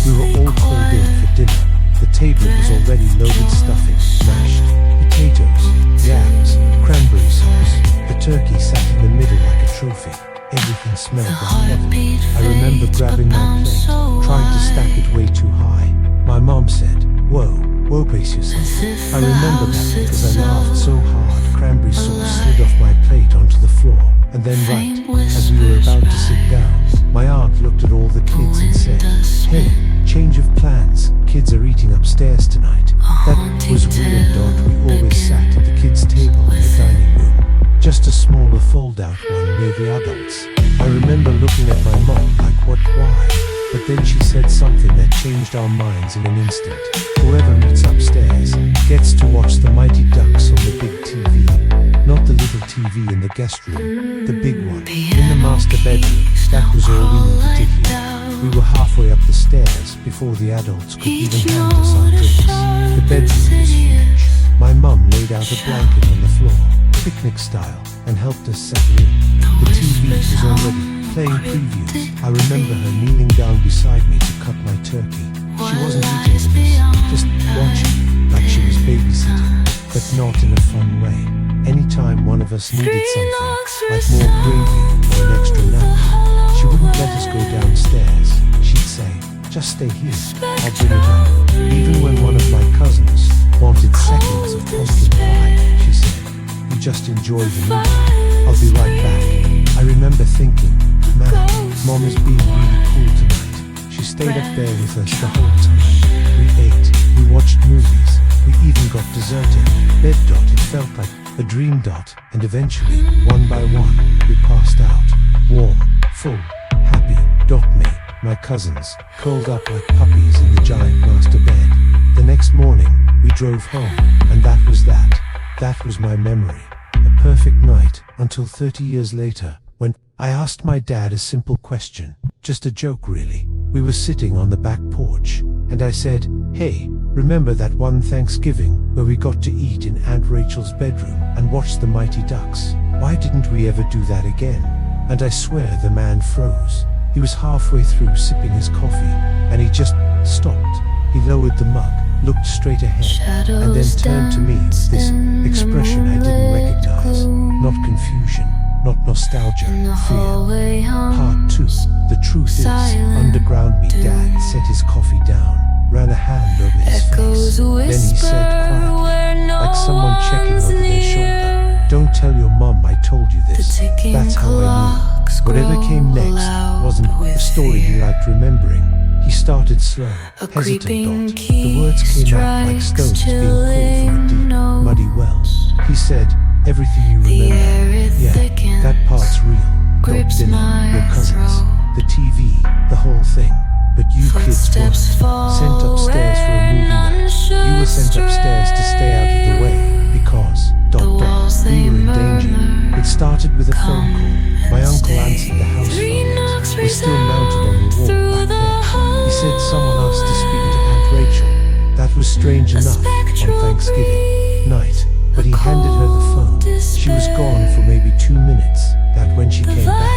we were all called in for dinner. The table was already loaded stuffing, mashed potatoes, yams, cranberry sauce. The turkey sat in the middle like a trophy. Everything smelled like heaven. I remember grabbing my plate, trying to stack it way too high. My mom said, Whoa, pace yourself." I remember that because I laughed so hard, cranberry sauce slid off my plate onto the floor. And then right as we were about to sit down, my aunt looked at all the kids and said, "Hey, change of plans. Kids are eating upstairs tonight." That was weird, Dot. We always sat at the kids' table in the dining room, just a smaller fold-out one near the adults. I remember looking at my mom like, what, why? But then she said something that changed our minds in an instant. Whoever meets upstairs gets to watch the Mighty Ducks on the big TV. Not the little TV in the guest room, the big one, in the master bedroom. That was all we needed to hear. We were halfway up the stairs before the adults could even hand us our drinks. The bedroom was huge. My mum laid out a blanket on the floor, picnic style, and helped us settle in. The TV was already playing previews. I remember her kneeling down beside me to cut my turkey. She wasn't eating with us, just watching, like she was babysitting, but not in a fun way. Anytime one of us needed something, like more gravy or an extra nap, she wouldn't let us go downstairs. She'd say, "Just stay here, I'll bring it up." Even when one of my cousins wanted seconds of pumpkin pie, she said, "You just enjoy the movie, I'll be right back." I remember thinking, man, Mom is being really cool tonight. She stayed up there with us the whole time. We ate, we watched movies, we even got dessert in bed. Dot. It felt like a dream. Dot. And eventually, one by one, we passed out, warm, full, happy. Dot. Me, my cousins, curled up like puppies in the giant master bed. The next morning, we drove home, and that was that. That was my memory. A perfect night, until 30 years later, when I asked my dad a simple question, just a joke really. We were sitting on the back porch, and I said, "Hey, remember that one Thanksgiving where we got to eat in Aunt Rachel's bedroom and watch the Mighty Ducks? Why didn't we ever do that again?" And I swear the man froze. He was halfway through sipping his coffee, and he just stopped. He lowered the mug, looked straight ahead, and then turned to me with this expression I didn't recognize. Not confusion, not nostalgia, fear. Part 2. The truth is, underground me, Dad set his coffee down, ran a hand over his face. Then he said quietly, like someone checking over their shoulder, "Don't tell your mom I told you this." That's how I knew. Whatever came next wasn't a story he liked remembering. He started slow, hesitant. Dot. The words came out like stones being pulled from a deep, muddy well. He said, "Everything you remember, yeah, that part's real. Dot. Dinner, your cousins, the TV, the whole thing. But you kids weren't. Sent upstairs for a movie night. You were sent upstairs to stay out of the way, because, ... we were in danger." It started with a phone call. My uncle answered the house phone. We're still mounted on the wall back there. He said someone asked to speak to Aunt Rachel. That was strange enough on Thanksgiving night, but he handed her the phone. She was gone for maybe 2 minutes. That when she came back,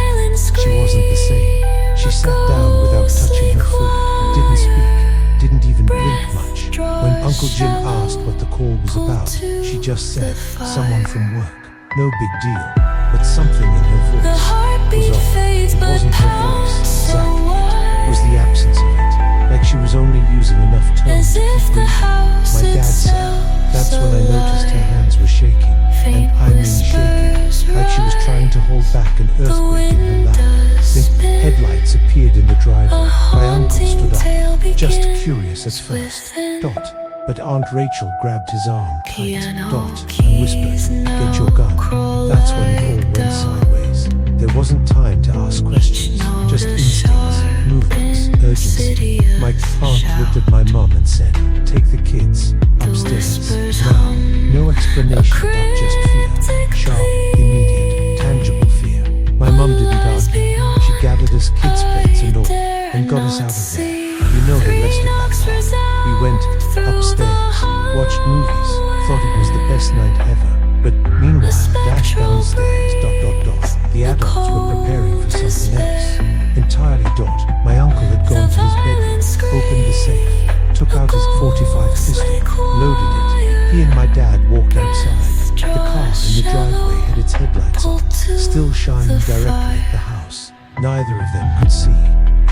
she wasn't the same. She sat down without touching her food, didn't speak, didn't even blink much. When Uncle Jim asked what the call was about, she just said, "Someone from work." No big deal, but something in her voice was off. It wasn't her voice, exactly. It was the absence of it, like she was only using enough tone to keep breathing. My dad said, that's when I noticed her hands were shaking, and I mean shaking, like she was trying to hold back an earthquake in her lap. The headlights appeared in the driveway. My uncle stood up, just curious at first. Dot. But Aunt Rachel grabbed his arm tight, Dot, and whispered, "Get your gun." That's when it all went sideways. There wasn't time to ask questions, just instincts, movements, urgency. My aunt looked at my mum and said, "Take the kids upstairs now." No explanation, but just fear. Sharp, immediate, tangible fear. My mum didn't argue. She gathered us kids' plates and all, and got us out of there. You know the rest of that part. We went upstairs, watched movies, thought it was the best night ever. But meanwhile, dashed downstairs, ... The adults were preparing for something else. Entirely. My uncle had gone to his bedroom, opened the safe, took out his .45 pistol, loaded it. He and my dad walked outside. The car in the driveway had its headlights on, still shining directly at the house. Neither of them could see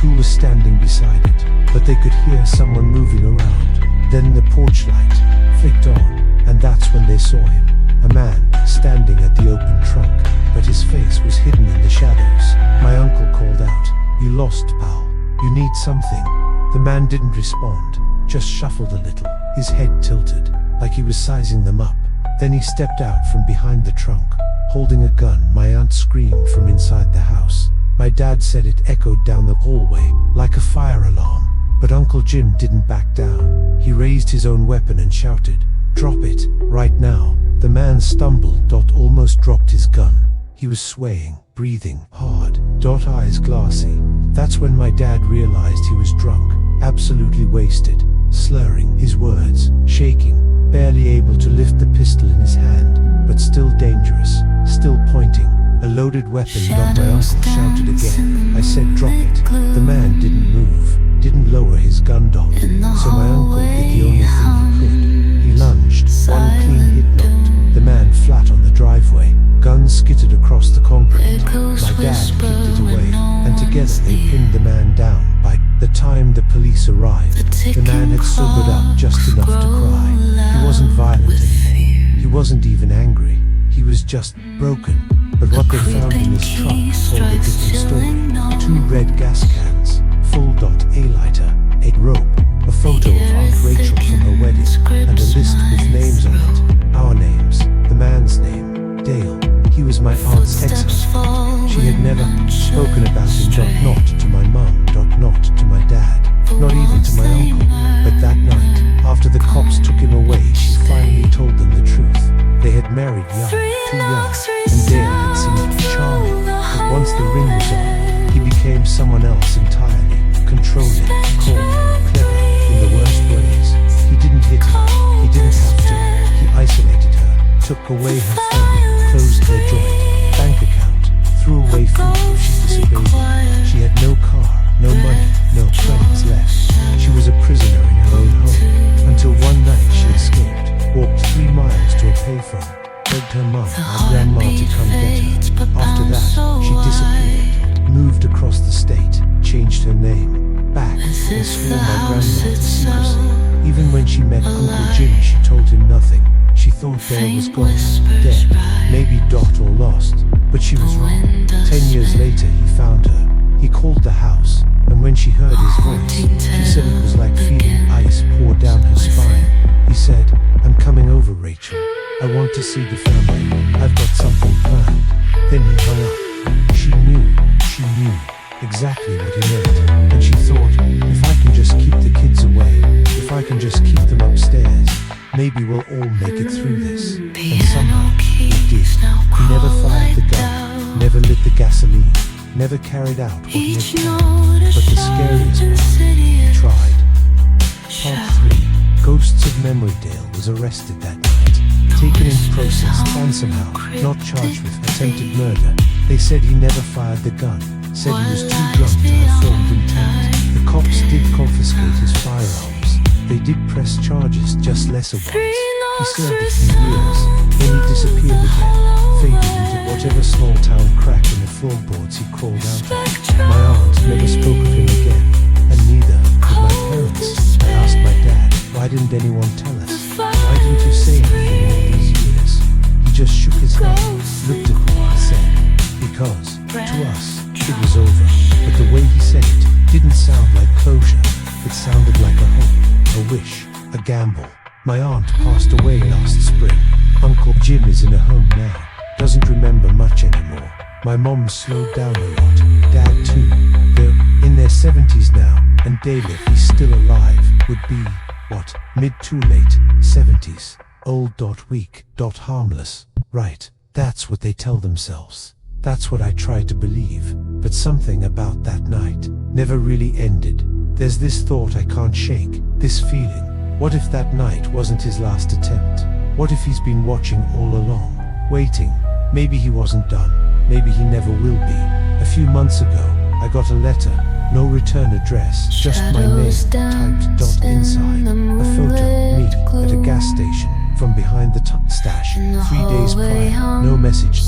who was standing beside it, but they could hear someone moving around. Then the porch light flicked on, and that's when they saw him. A man standing at the open trunk, but his face was hidden in the shadows. My uncle called out, "You lost, pal. You need something." The man didn't respond, just shuffled a little, his head tilted, like he was sizing them up. Then he stepped out from behind the trunk, holding a gun. My aunt screamed from inside the house. My dad said it echoed down the hallway, like a fire alarm. But Uncle Jim didn't back down. He raised his own weapon and shouted, "Drop it, right now." The man stumbled, almost dropped his gun. He was swaying, breathing hard, eyes glassy. That's when my dad realized he was drunk, absolutely wasted, slurring his words, shaking, barely able to lift the pistol in his hand, but still dangerous, still pointing. A loaded weapon. My uncle shouted again. I said, "Drop it." The man didn't move, didn't lower his gun. So my uncle did the only thing he could. He lunged, one clean hit knocked the man flat on the driveway. Gun skittered across the concrete. My dad kicked it away, and together they pinned the man down. By the time the police arrived, the man had sobered up just enough to cry. He wasn't violent anymore. He wasn't even angry. He was just broken. But what they found in his truck told a different story. 2 red gas cans, full. A lighter, a rope, a photo of Aunt Rachel from her wedding, and a list with names on it. Our names, the man's name, Dale. He was my aunt's ex-husband. She had never spoken about him. Not to my mum. Not to my dad. Not even to my uncle. But that night, after the cops took him away, she finally told them the truth. They had married young, too young, and Dale had seemed charming. But once the ring was on, he became someone else entirely. Controlling, cold, clever, in the worst ways. He didn't hit her. He didn't have to. He isolated her, took away her phone, closed her joint, bank account, threw away food if she disobeyed him. She had no car, no money, no friends left. She was a prisoner in her own home, until one night she escaped, walked 3 miles to a payphone, begged her mum, my grandma, to come get her. After that, she disappeared, moved across the state, changed her name, back, and swore my grandma to secrecy. Even when she met Uncle Jim, she told him nothing. She thought Dale was gone, dead, maybe or lost, but she was wrong. 10 years later, he found her. He called the house, and when she heard his voice, she said it was like feeling ice pour down her spine. He said, "I'm coming over, Rachel. I want to see the family. I've got something planned." Then he hung up. She knew exactly what he meant, and she thought, if I can just keep the kids away, if I can just keep them upstairs, maybe we'll all make it through this. And somehow, he did. He never fired the gun, never lit the gasoline, never carried out what he had planned. But the scariest part, he tried. Part 3. Ghosts of Memory. Dale was arrested that night, taken in process, and somehow not charged with attempted murder. They said he never fired the gun, said he was too drunk to have formed intent. The cops did confiscate his firearms. They did press charges, just lesser ones. He served a few years, then he disappeared again, faded into whatever small town crack in the floorboards he crawled out of. My aunt never spoke of him again, and neither did my parents. I asked my dad, why didn't anyone tell us? Why didn't you say anything all these years? He just shook his head, looked at me and said, because, to us, it was over. But the way he said it didn't sound like closure. It sounded like a hope, a wish, a gamble. My aunt passed away last spring. Uncle Jim is in a home now, doesn't remember much anymore. My mom slowed down a lot, Dad too. They're in their 70s now, and Dale, if he's still alive, would be, what, mid to late 70s. Old. Weak. Harmless. Right, that's what they tell themselves. That's what I try to believe. But something about that night never really ended. There's this thought I can't shake, this feeling. What if that night wasn't his last attempt? What if he's been watching all along, waiting? Maybe he wasn't done. Maybe he never will be. A few months ago, I got a letter. No return address, just my name, typed. Inside, a photo of me at a gas station, from behind the stash, 3 days prior. No message.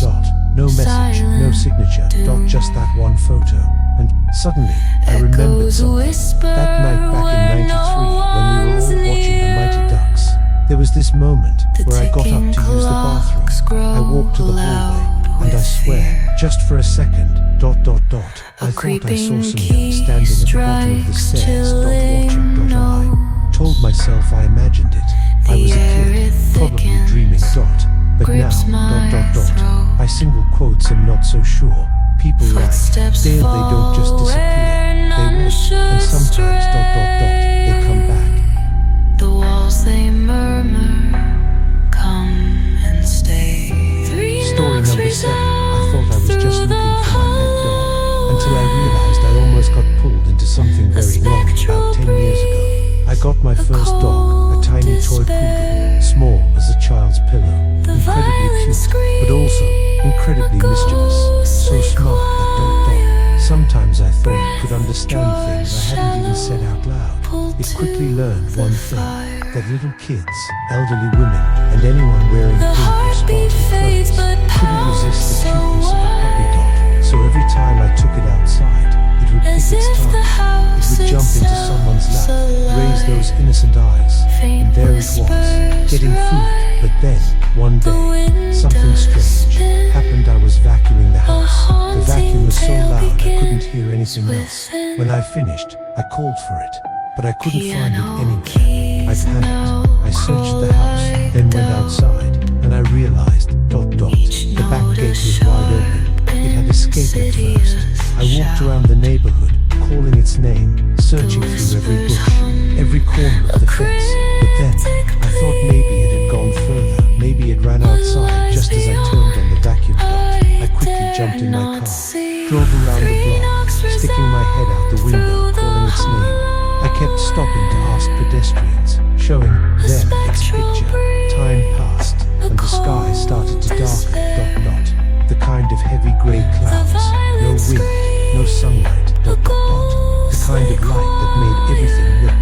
No message, no signature. Just that one photo. And suddenly, I remembered something. That night back in '93, when we were all watching the Mighty Ducks, there was this moment where I got up to use the bathroom. I walked to the hallway, and I swear, just for a second, I thought I saw some young standing at the bottom of the stairs. Watching. I told myself I imagined it. I was a kid, probably dreaming. But now. I single quotes am not so sure. People like they don't just disappear. They wait, and sometimes. They come back. The walls they murmur, come and stay. Story number 7. I thought I was just looking for my pet dog until I realized I almost got pulled into something very wrong about 10 years ago. I got my first dog, a tiny toy poodle, small as a child's pillow, incredibly cute, but also incredibly mischievous, so smart that sometimes I thought it could understand things I hadn't even said out loud. It quickly learned one thing, that little kids, elderly women, and anyone wearing pink or sparkly clothes couldn't resist the cuteness of a puppy dog. So every time I took it outside, it would pick its target. It would jump into someone's lap, raise those innocent eyes, and there it was, getting food. But then, one day, something strange happened. I was vacuuming the house. The vacuum was so loud I couldn't hear anything else. When I finished, I called for it, but I couldn't find it anywhere. I panicked. I searched the house, then went outside, and I realized, the back gate was wide open. It had escaped at first. I walked around the neighborhood, calling its name, searching through every bush, every corner of the fence. But then, I thought maybe it had gone further. Maybe it ran outside just as I turned on the vacuum dot. I quickly jumped in my car, drove around the block, sticking my head out the window, calling its name. I kept stopping to ask pedestrians, showing them its picture. Time passed, and the sky started to darken. The kind of heavy grey clouds, no wind, no sunlight. The kind of light that made everything look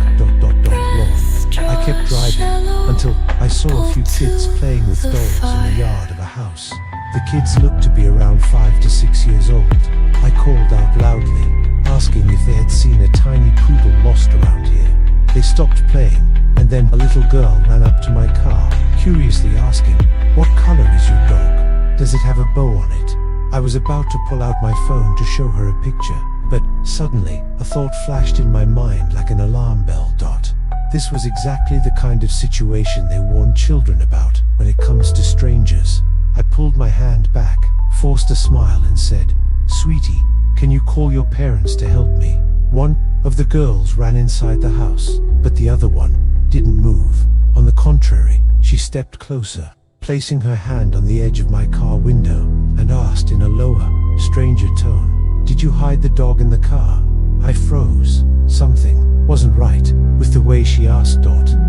wrong. I kept driving until I saw a few kids playing with dolls in the yard of a house. The kids looked to be around 5 to 6 years old. I called out loudly, asking if they had seen a tiny poodle lost around here. They stopped playing, and then a little girl ran up to my car, curiously asking, "What color is your dog? Does it have a bow on it?" I was about to pull out my phone to show her a picture, but suddenly a thought flashed in my mind like an alarm bell. This was exactly the kind of situation they warn children about when it comes to strangers. I pulled my hand back, forced a smile, and said, "Sweetie, can you call your parents to help me?" One of the girls ran inside the house, but the other one didn't move. On the contrary, she stepped closer, placing her hand on the edge of my car window, and asked in a lower, stranger tone, "Did you hide the dog in the car?" I froze. Something wasn't right with the way she asked.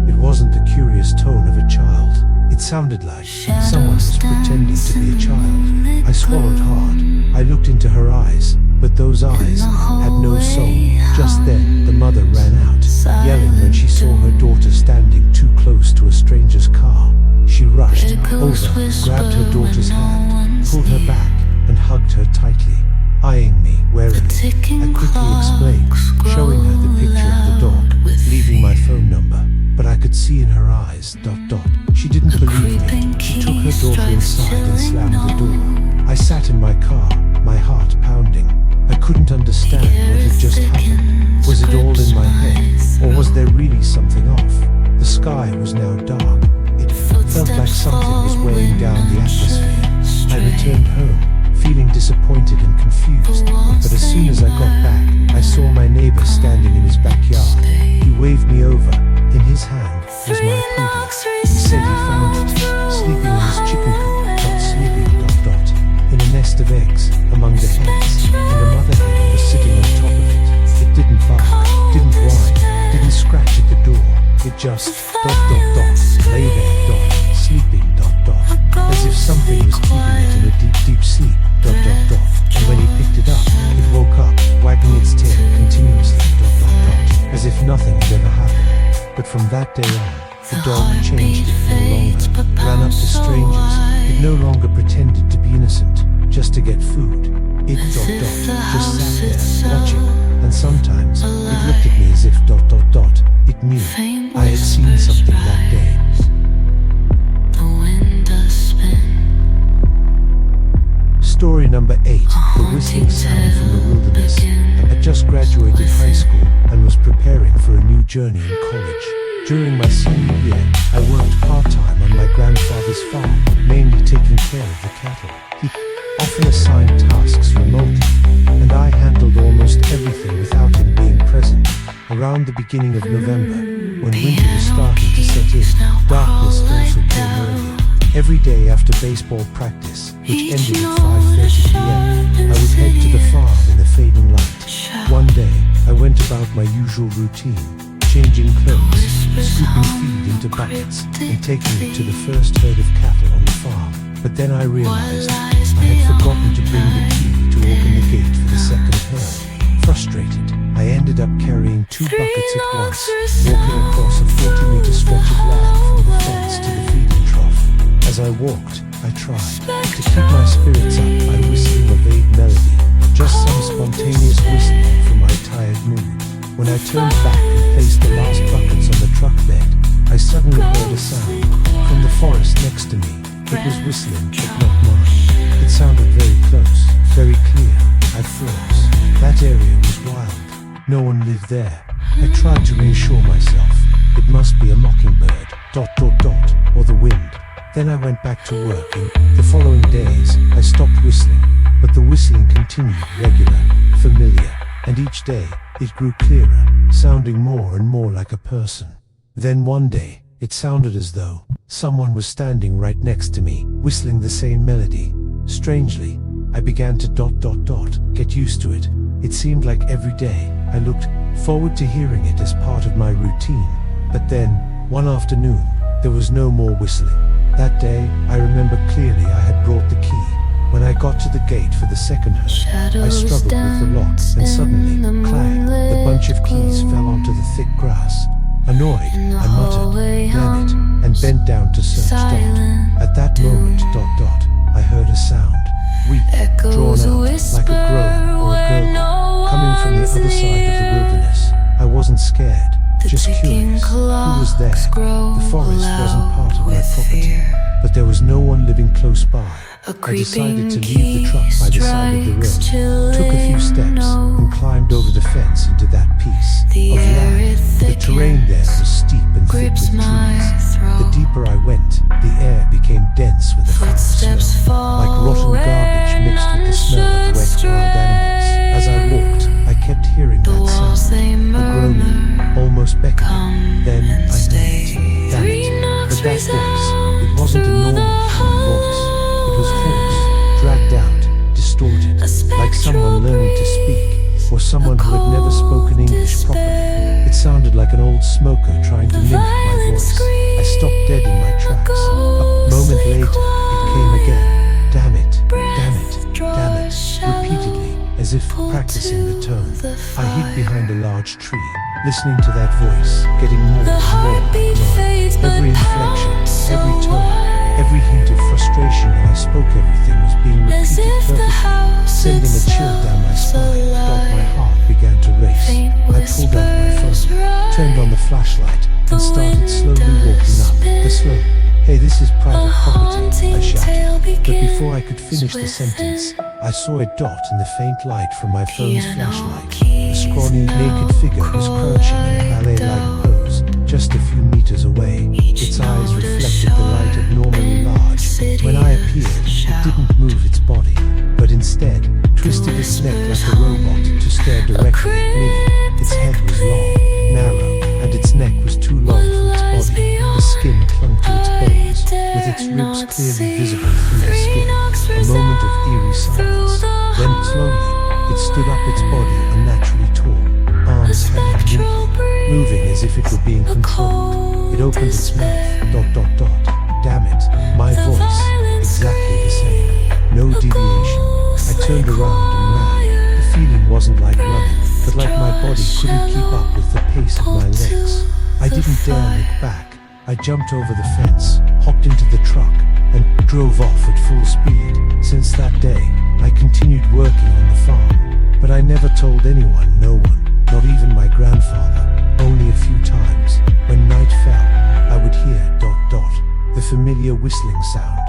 It wasn't the curious tone of a child. It sounded like someone was pretending to be a child. I swallowed hard. I looked into her eyes, but those eyes had no soul. Just then, the mother ran out, yelling when she saw her daughter standing too close to a stranger's car. She rushed over, grabbed her daughter's hand, pulled her back, and hugged her tightly, eyeing me warily. I quickly explained, showing her the picture of the dog, leaving my phone number, but I could see in her eyes, she didn't believe me. She took her daughter inside and slammed the door. I sat in my car, my heart pounding. I couldn't understand what had just happened. Was it all in my head, or was there really something off? The sky was now dark. It felt like something was weighing down the atmosphere. I returned home, feeling disappointed and confused, but as soon as I got back, I saw my neighbor standing in his backyard. He waved me over. In his hand was my poodle. He said he found it, sleeping in his chicken coop, sleeping, in a nest of eggs, among the hens, and a mother hen was sitting on top of it. It didn't bark, didn't whine, didn't scratch at the door. It just, lay there, sleeping, as if something was keeping it in a deep, deep sleep, and when he picked it up, it woke up, wagging its tail continuously, as if nothing had ever happened. But from that day on, the dog changed it no longer, ran up to strangers. It no longer pretended to be innocent, just to get food. It, just sat there, watching, and sometimes it looked at me as if, it knew I had seen something that day. Story number 8, The Whistling Sound journey in college. During my senior year, I worked part-time on my grandfather's farm, mainly taking care of the cattle. He often assigned tasks remotely, and I handled almost everything without him being present. Around the beginning of November, when winter was starting to set in, darkness also came early. Every day after baseball practice, which ended at 5:30 p.m., I would head to the farm in the fading light. One day, I went about my usual routine, changing clothes, scooping feed into buckets, and taking it to the first herd of cattle on the farm. But then I realized I had forgotten to bring the key to open the gate for the second herd. Frustrated, I ended up carrying 2 buckets at once, walking across a 40-meter stretch of land from the fence to the feeding trough. As I walked, I tried to keep my spirits up by whistling a vague melody, just some spontaneous whistling from my tired mood. When I turned back and placed the last buckets on the truck bed, I suddenly heard a sound from the forest next to me. It was whistling, but not mine. It sounded very close, very clear. I froze. That area was wild. No one lived there. I tried to reassure myself. It must be a mockingbird, ... or the wind. Then I went back to work. In the following days, I stopped whistling, but the whistling continued, regular, familiar, and each day, it grew clearer, sounding more and more like a person. Then one day, it sounded as though someone was standing right next to me, whistling the same melody. Strangely, I began to ... get used to it. It seemed like every day, I looked forward to hearing it as part of my routine. But then, one afternoon, there was no more whistling. That day, I remember clearly I had brought the key. When I got to the gate for the second herd, I struggled with the lock, and suddenly, clang, the bunch of keys fell onto the thick grass. Annoyed, I muttered, "Damn it," and bent down to search . At that moment, ... I heard a sound, weak, drawn out, like a groan or a gurgle, coming from the other side of the wilderness. I wasn't scared, just curious. Who was there? The forest wasn't part of my property, but there was no one living close by. I decided to leave the truck by the side of the road, took a few steps, and climbed over the fence into that piece of land. The terrain there was steep and thick with trees. The deeper I went, the air became dense with a foul smell, like rotten garbage mixed with the smell of wet wild animals. As I walked, I kept hearing that sound, a groaning, almost beckoning. Then I heard it. Damn it. But that voice, it wasn't a normal human voice. It was hoarse, dragged out, distorted, like someone learning to speak, or someone who had never spoken English properly. It sounded like an old smoker trying to mimic my voice. I stopped dead in my tracks. A moment later, it came again. Damn it, damn it, damn it, repeatedly, as if practicing the tone. I hid behind a large tree, listening to that voice, getting more and more annoyed. Every inflection, every tone, every hint of frustration when I spoke everything was being repeated perfectly, sending a chill down my spine. My heart began to race. I pulled out my phone, turned on the flashlight, and started slowly walking up the slope. "Hey, this is private property," I shouted. But before I could finish the sentence, I saw a dot in the faint light from my phone's flashlight. A scrawny, naked figure was crouching in a ballet-like pose, just a few meters away. Its eyes reflected the light abnormally large. When I appeared, it didn't move its body, but instead twisted its neck like a robot to stare directly at me. Its head was long, narrow, and its neck was too long for its body. The skin clung to its bones, with its ribs clearly visible through the skin. A moment of eerie silence. Then slowly, it stood up, its body unnaturally tall, arms hanging limply, moving as if it were being controlled. It opened its mouth, ... Damn it, my voice, exactly the same. No deviation. I turned around and ran. The feeling wasn't like running, but like my body couldn't keep up with the pace of my legs. I didn't dare look back. I jumped over the fence, hopped into the truck, and drove off at full speed. Since that day, I continued working on the farm, but I never told anyone, no one, not even my grandfather. Only a few times, when night fell, I would hear ... the familiar whistling sound.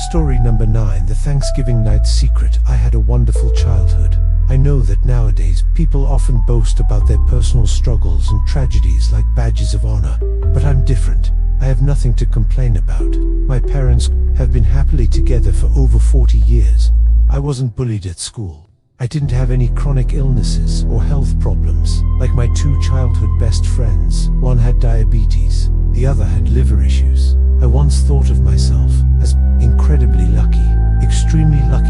Story number 9. 9, the Thanksgiving night secret. I had a wonderful childhood. I know that nowadays people often boast about their personal struggles and tragedies like badges of honor, but I'm different. I have nothing to complain about. My parents have been happily together for over 40 years. I wasn't bullied at school. I didn't have any chronic illnesses or health problems like my 2 childhood best friends. One had diabetes, the other had liver issues. I once thought of myself as incredibly lucky, extremely lucky.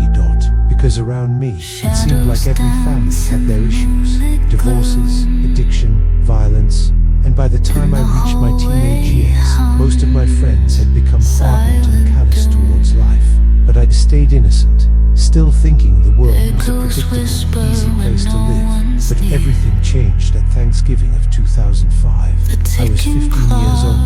Because around me, it seemed like every family had their issues, divorces, addiction, violence, and by the time I reached my teenage years, most of my friends had become hardened and callous towards life. But I stayed innocent, still thinking the world was a predictable, easy place to live. But everything changed at Thanksgiving of 2005. I was 15 years old,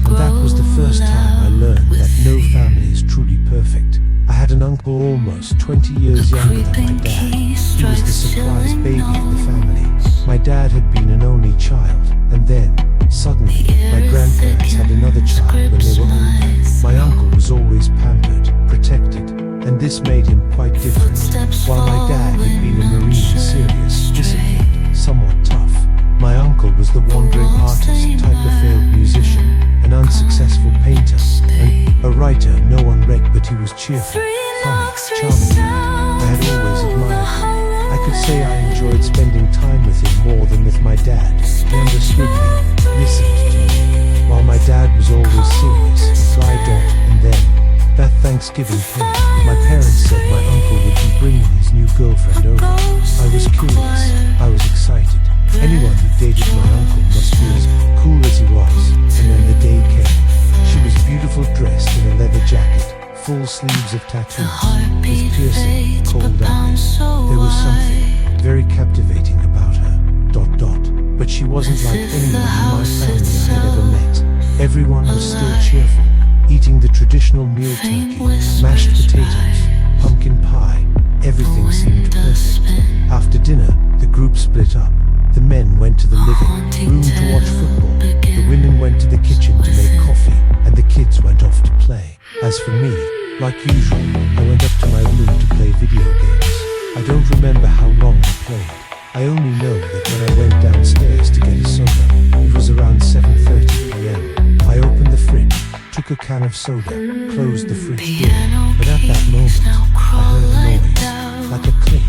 and that was the first time I learned that no family is truly perfect. I had an uncle almost 20 years younger than my dad. He was the surprise baby of the family. My dad had been an only child, and then, suddenly, my grandparents had another child when they were older. My uncle was always pampered, protected, and this made him quite different. While my dad had been a Marine, serious, disciplined, somewhat tough, my uncle was the wandering artist type of failed musician, an unsuccessful painter, and a writer no one read, but he was cheerful, funny, charming. I had always admired him. I could say I enjoyed spending time with him more than with my dad. He understood me, listened to me. While my dad was always serious, dry. And then, that Thanksgiving came. My parents said my uncle would be bringing his new girlfriend over. I was curious, I was excited. Anyone who dated my uncle must be as cool as he was. And then the day came. She was beautiful, dressed in a leather jacket, full sleeves of tattoos, with piercing, cold eyes. There was something very captivating about her. But she wasn't like anyone in my family I had ever met. Everyone was still cheerful, eating the traditional meal turkey, mashed potatoes, pumpkin pie. Everything seemed perfect. After dinner, the group split up. The men went to the living room to watch football. The women went to the kitchen to make coffee, and the kids went off to play. As for me, like usual, I went up to my room to play video games. I don't remember how long I played. I only know that when I went downstairs to get a soda, it was around 7:30 p.m. I opened the fridge, took a can of soda, closed the fridge door, but at that moment, I heard a noise, like a click,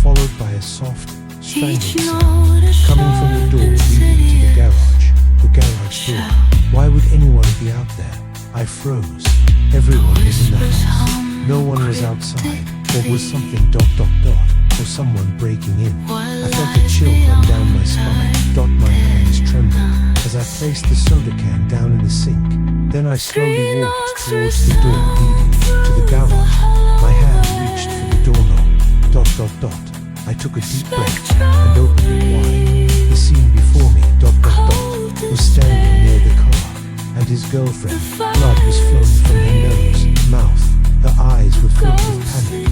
followed by a soft, strangled sound, coming from the door leading to the garage door. Why would anyone be out there? I froze. Everyone was in the house. No one was outside, or was something ... or someone breaking in. I felt a chill run down my spine. My hands trembled as I placed the soda can down in the sink. Then I slowly walked towards the door leading to the garage. My hand reached for the doorknob. I took a deep breath and opened it wide. The scene before me ... was standing near the car, and his girlfriend. Blood was flowing from her nose, mouth. Her eyes were filled with panic.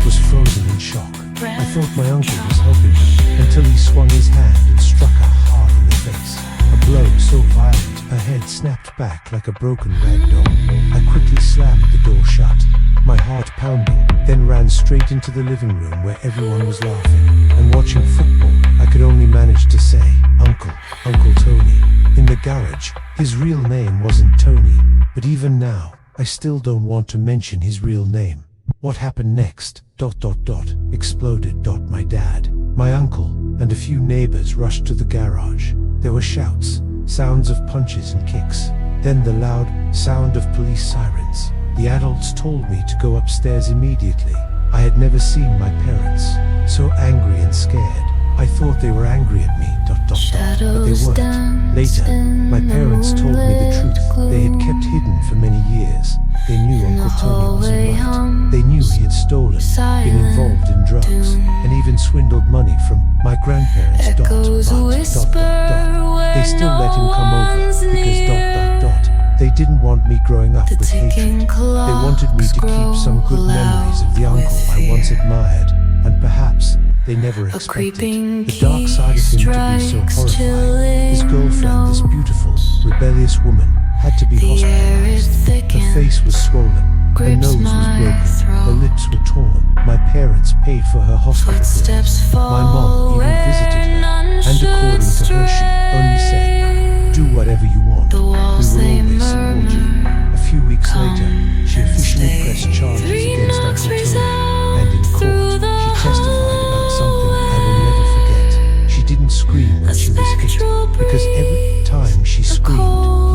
I was frozen in shock. I thought my uncle was helping her until he swung his hand and struck her hard in the face. A blow so violent, her head snapped back like a broken rag doll. I quickly slammed the door shut, my heart pounding, then ran straight into the living room where everyone was laughing and watching football. I could only manage to say, Uncle Tony. In the garage, his real name wasn't Tony, but even now, I still don't want to mention his real name. What happened next? Exploded. My dad, my uncle, and a few neighbors rushed to the garage. There were shouts, sounds of punches and kicks, then the loud sound of police sirens. The adults told me to go upstairs immediately. I had never seen my parents so angry and scared. I thought they were angry at me, but they weren't. Later, my parents told me the truth. They had kept hidden for many years. They knew Uncle Tony wasn't right. They knew he had stolen, been involved in drugs, and even swindled money from my grandparents. They still let him come over because ... They didn't want me growing up with hatred. They wanted me to keep some good memories of the uncle I once admired, and perhaps they never expected the dark side of him to be so horrifying. His girlfriend, this beautiful, rebellious woman, had to be hospitalized. Her face was swollen, Her grips nose was my broken, her throat. lips were torn. My parents paid for her hospital bills. Footsteps My mom even visited her, and according to her, she only said, "Do whatever you want. The We walls will they always support you." A few weeks later, she officially pressed charges against Uncle Tony, and in court, she testified about something I will never forget. She didn't scream when she was hit, because every time she screamed,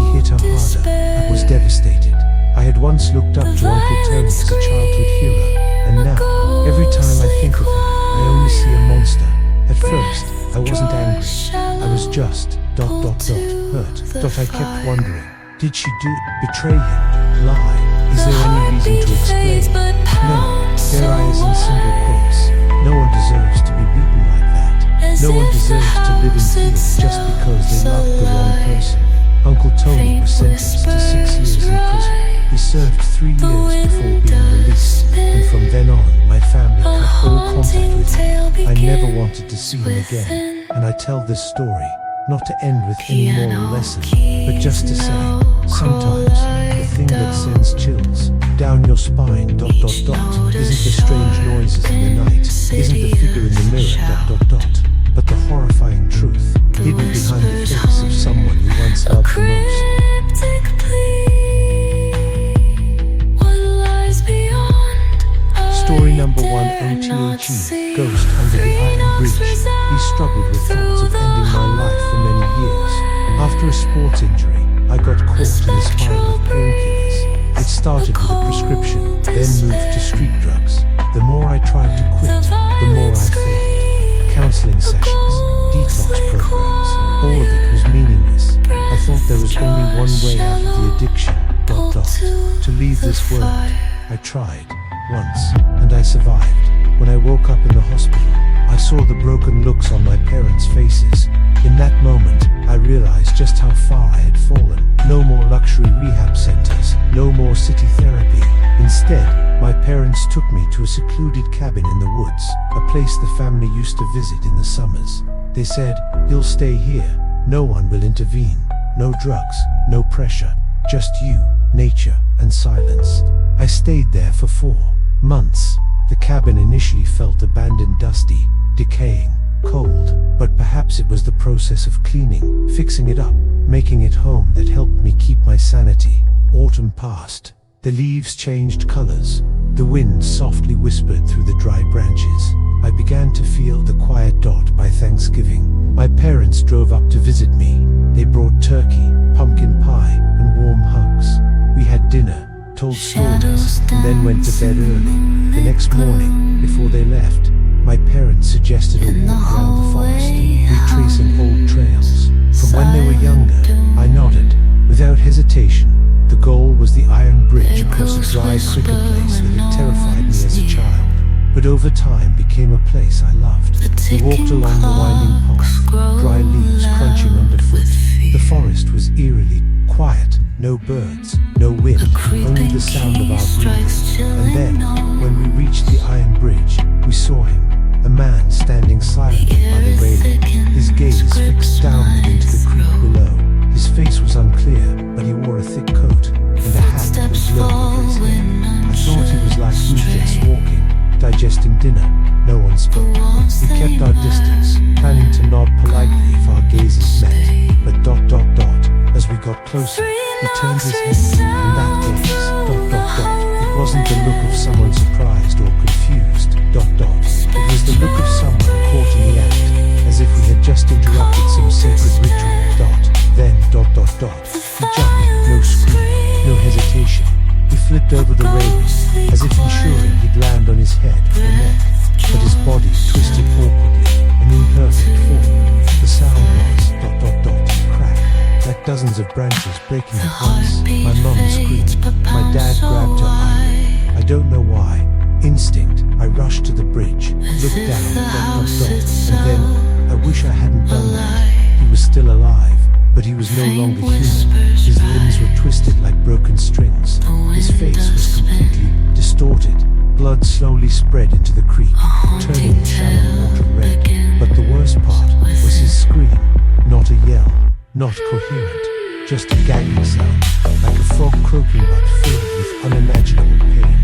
he hit her harder. I was devastated. I had once looked up to Uncle Tony as a childhood hero, and now, every time I think of him, I only see a monster. At first, I wasn't angry. I was just ... hurt. I kept wondering, did she betray him? Lie? Is there any reason to explain? No. There I is in single quotes. No one deserves to be beaten like that. No one deserves to live in fear just because they loved the wrong person. Uncle Tony was sentenced to 6 years in prison. He served 3 years before being released, and from then on, my family cut all contact with him. I never wanted to see him again, and I tell this story not to end with any moral lesson, but just to say, sometimes the thing that sends chills down your spine ... isn't the strange noises in the night, isn't the figure in the mirror ... but the horrifying truth hidden behind the face of someone you once loved the most. Story number 1, OTHE, Ghost Under the Iron Bridge. He struggled with thoughts of ending my life for many years. After a sports injury, I got caught in a spiral of painkillers. It started with a prescription, then moved to street drugs. The more I tried to quit, the more I failed. Counseling sessions, detox programs, all of it was meaningless. I thought there was only one way out of the addiction ... To leave this world. I tried. Once, and I survived. When I woke up in the hospital, I saw the broken looks on my parents' faces. In that moment, I realized just how far I had fallen. No more luxury rehab centers, no more city therapy. Instead, my parents took me to a secluded cabin in the woods, a place the family used to visit in the summers. They said, "You'll stay here. No one will intervene. No drugs, no pressure. Just you, nature, and silence." I stayed there for 4 months. The cabin initially felt abandoned, dusty, decaying, cold, but perhaps it was the process of cleaning, fixing it up, making it home that helped me keep my sanity. Autumn passed. The leaves changed colors. The wind softly whispered through the dry branches. I began to feel the quiet ... By Thanksgiving, my parents drove up to visit me. They brought turkey, pumpkin pie, and warm hugs. We had dinner, told stories, and then went to bed early. The next morning, before they left, my parents suggested a walk around the forest, retracing old trails. From when they were younger, I nodded. Without hesitation, the goal was the Iron Bridge across a dry cricket place that had terrified me as a child, but over time became a place I loved. We walked along the winding path, dry leaves crunching underfoot. The forest was eerily quiet. No birds, no wind, only the sound of our breathing. And then, when we reached the Iron Bridge, we saw him, a man standing silently by the railing, his gaze fixed downward into the creek below. His face was unclear, but he wore a thick coat, and a hat that was low over his head. I thought he was like we, just walking, digesting dinner. No one spoke. We kept our distance, planning to nod politely if our gazes met, but ... As we got closer, he turned his head, and that gaze ... It wasn't the look of someone surprised or confused ... It was the look of someone caught in the act, as if we had just interrupted some sacred ritual ... Then ... He jumped, no scream, no hesitation. He flipped over the railing, as if ensuring he'd land on his head or neck, but his body twisted awkwardly, an imperfect form. The sound was ... crack, like dozens of branches breaking at once. My mum screamed. My dad grabbed her arm. I don't know why. Instinct, I rushed to the bridge, looked down ... And then, I wish I hadn't done that. He was still alive, but he was no longer human. His limbs were twisted like broken strings. His face was completely distorted. Blood slowly spread into the creek, turning the shallow water red. But the worst part was his scream. Not a yell, not coherent, just a gagging sound, like a frog croaking but filled with unimaginable pain.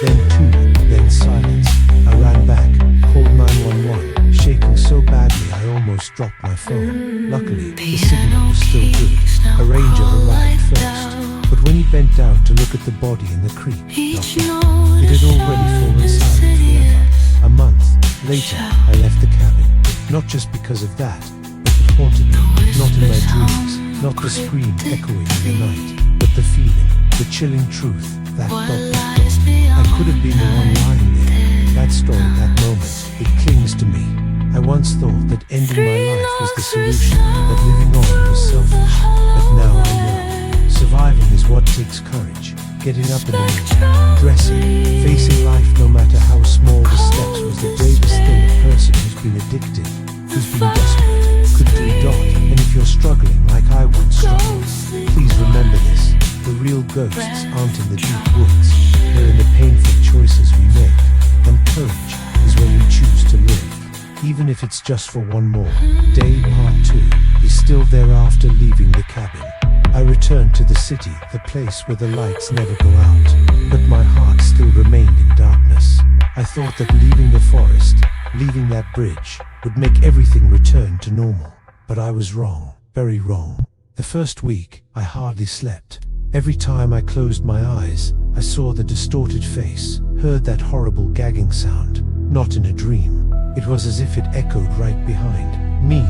Then two, then silence. I ran back, called 911, shaking so badly I almost dropped my phone. Luckily, the signal was still good. A ranger arrived first, but when he bent down to look at the body in the creek, it had already fallen silent forever. A month later, I left the cabin, not just because of that, but it haunted me, not in my dreams, not the scream echoing in the night, but the feeling, the chilling truth, that I could have been the one lying there. That story, that moment, it clings to me. I once thought that ending my life was the solution, that living on was selfish, but now I know. Surviving is what takes courage. Getting up in the morning, dressing, facing life no matter how small the steps was the bravest thing a person who's been addicted, who's been desperate, could do. And if you're struggling like I once struggled, please remember this. The real ghosts aren't in the deep woods, they're in the painful choices we make. And courage is when we choose to live, even if it's just for one more day. Part 2 is still there after leaving the cabin. I returned to the city, the place where the lights never go out, but my heart still remained in darkness. I thought that leaving the forest, leaving that bridge, would make everything return to normal. But I was wrong, very wrong. The first week, I hardly slept. Every time I closed my eyes, I saw the distorted face, heard that horrible gagging sound. Not in a dream. It was as if it echoed right behind me,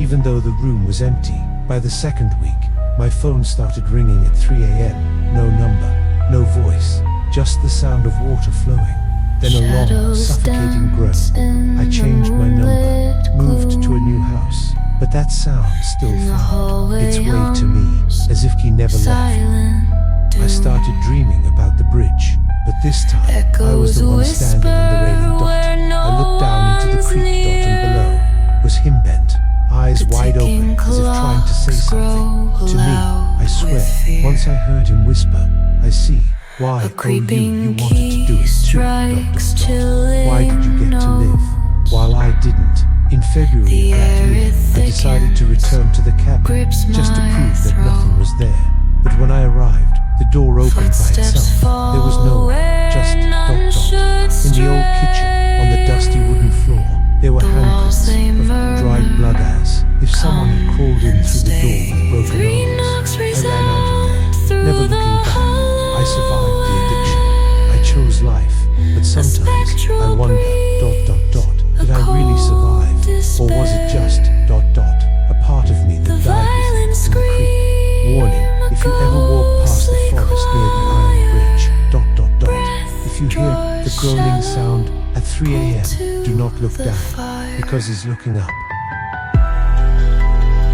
even though the room was empty. By the second week, my phone started ringing at 3 a.m. No number, no voice, just the sound of water flowing. Then a long, suffocating groan. I changed my number, moved to a new house, but that sound still found its way to me, as if he never left. I started dreaming about the bridge, but this time I was the one standing on the railing dot. I looked down into the creek dot, and below was him bent, eyes wide open, as if trying to say something to me. I swear, once I heard him whisper, I see. Why, oh you wanted to do it too, ... Why did you get to live, while I didn't? In February of that year, I decided to return to the cabin, just to prove that nothing was there. But when I arrived, the door opened by itself. There was no one, just ... In the old kitchen, on the dusty wooden floor, there were handprints of dried blood, as if someone had crawled in through the door with broken arms. I ran out of there, never looking back. I survived the addiction. I chose life, but sometimes I wonder, did I really survive? Or was it just ... a part of me that died with it in the creek? Warning, if you ever walk past the forest near the iron bridge, ... If you hear the groaning sound at 3 a.m., do not look down, because he's looking up.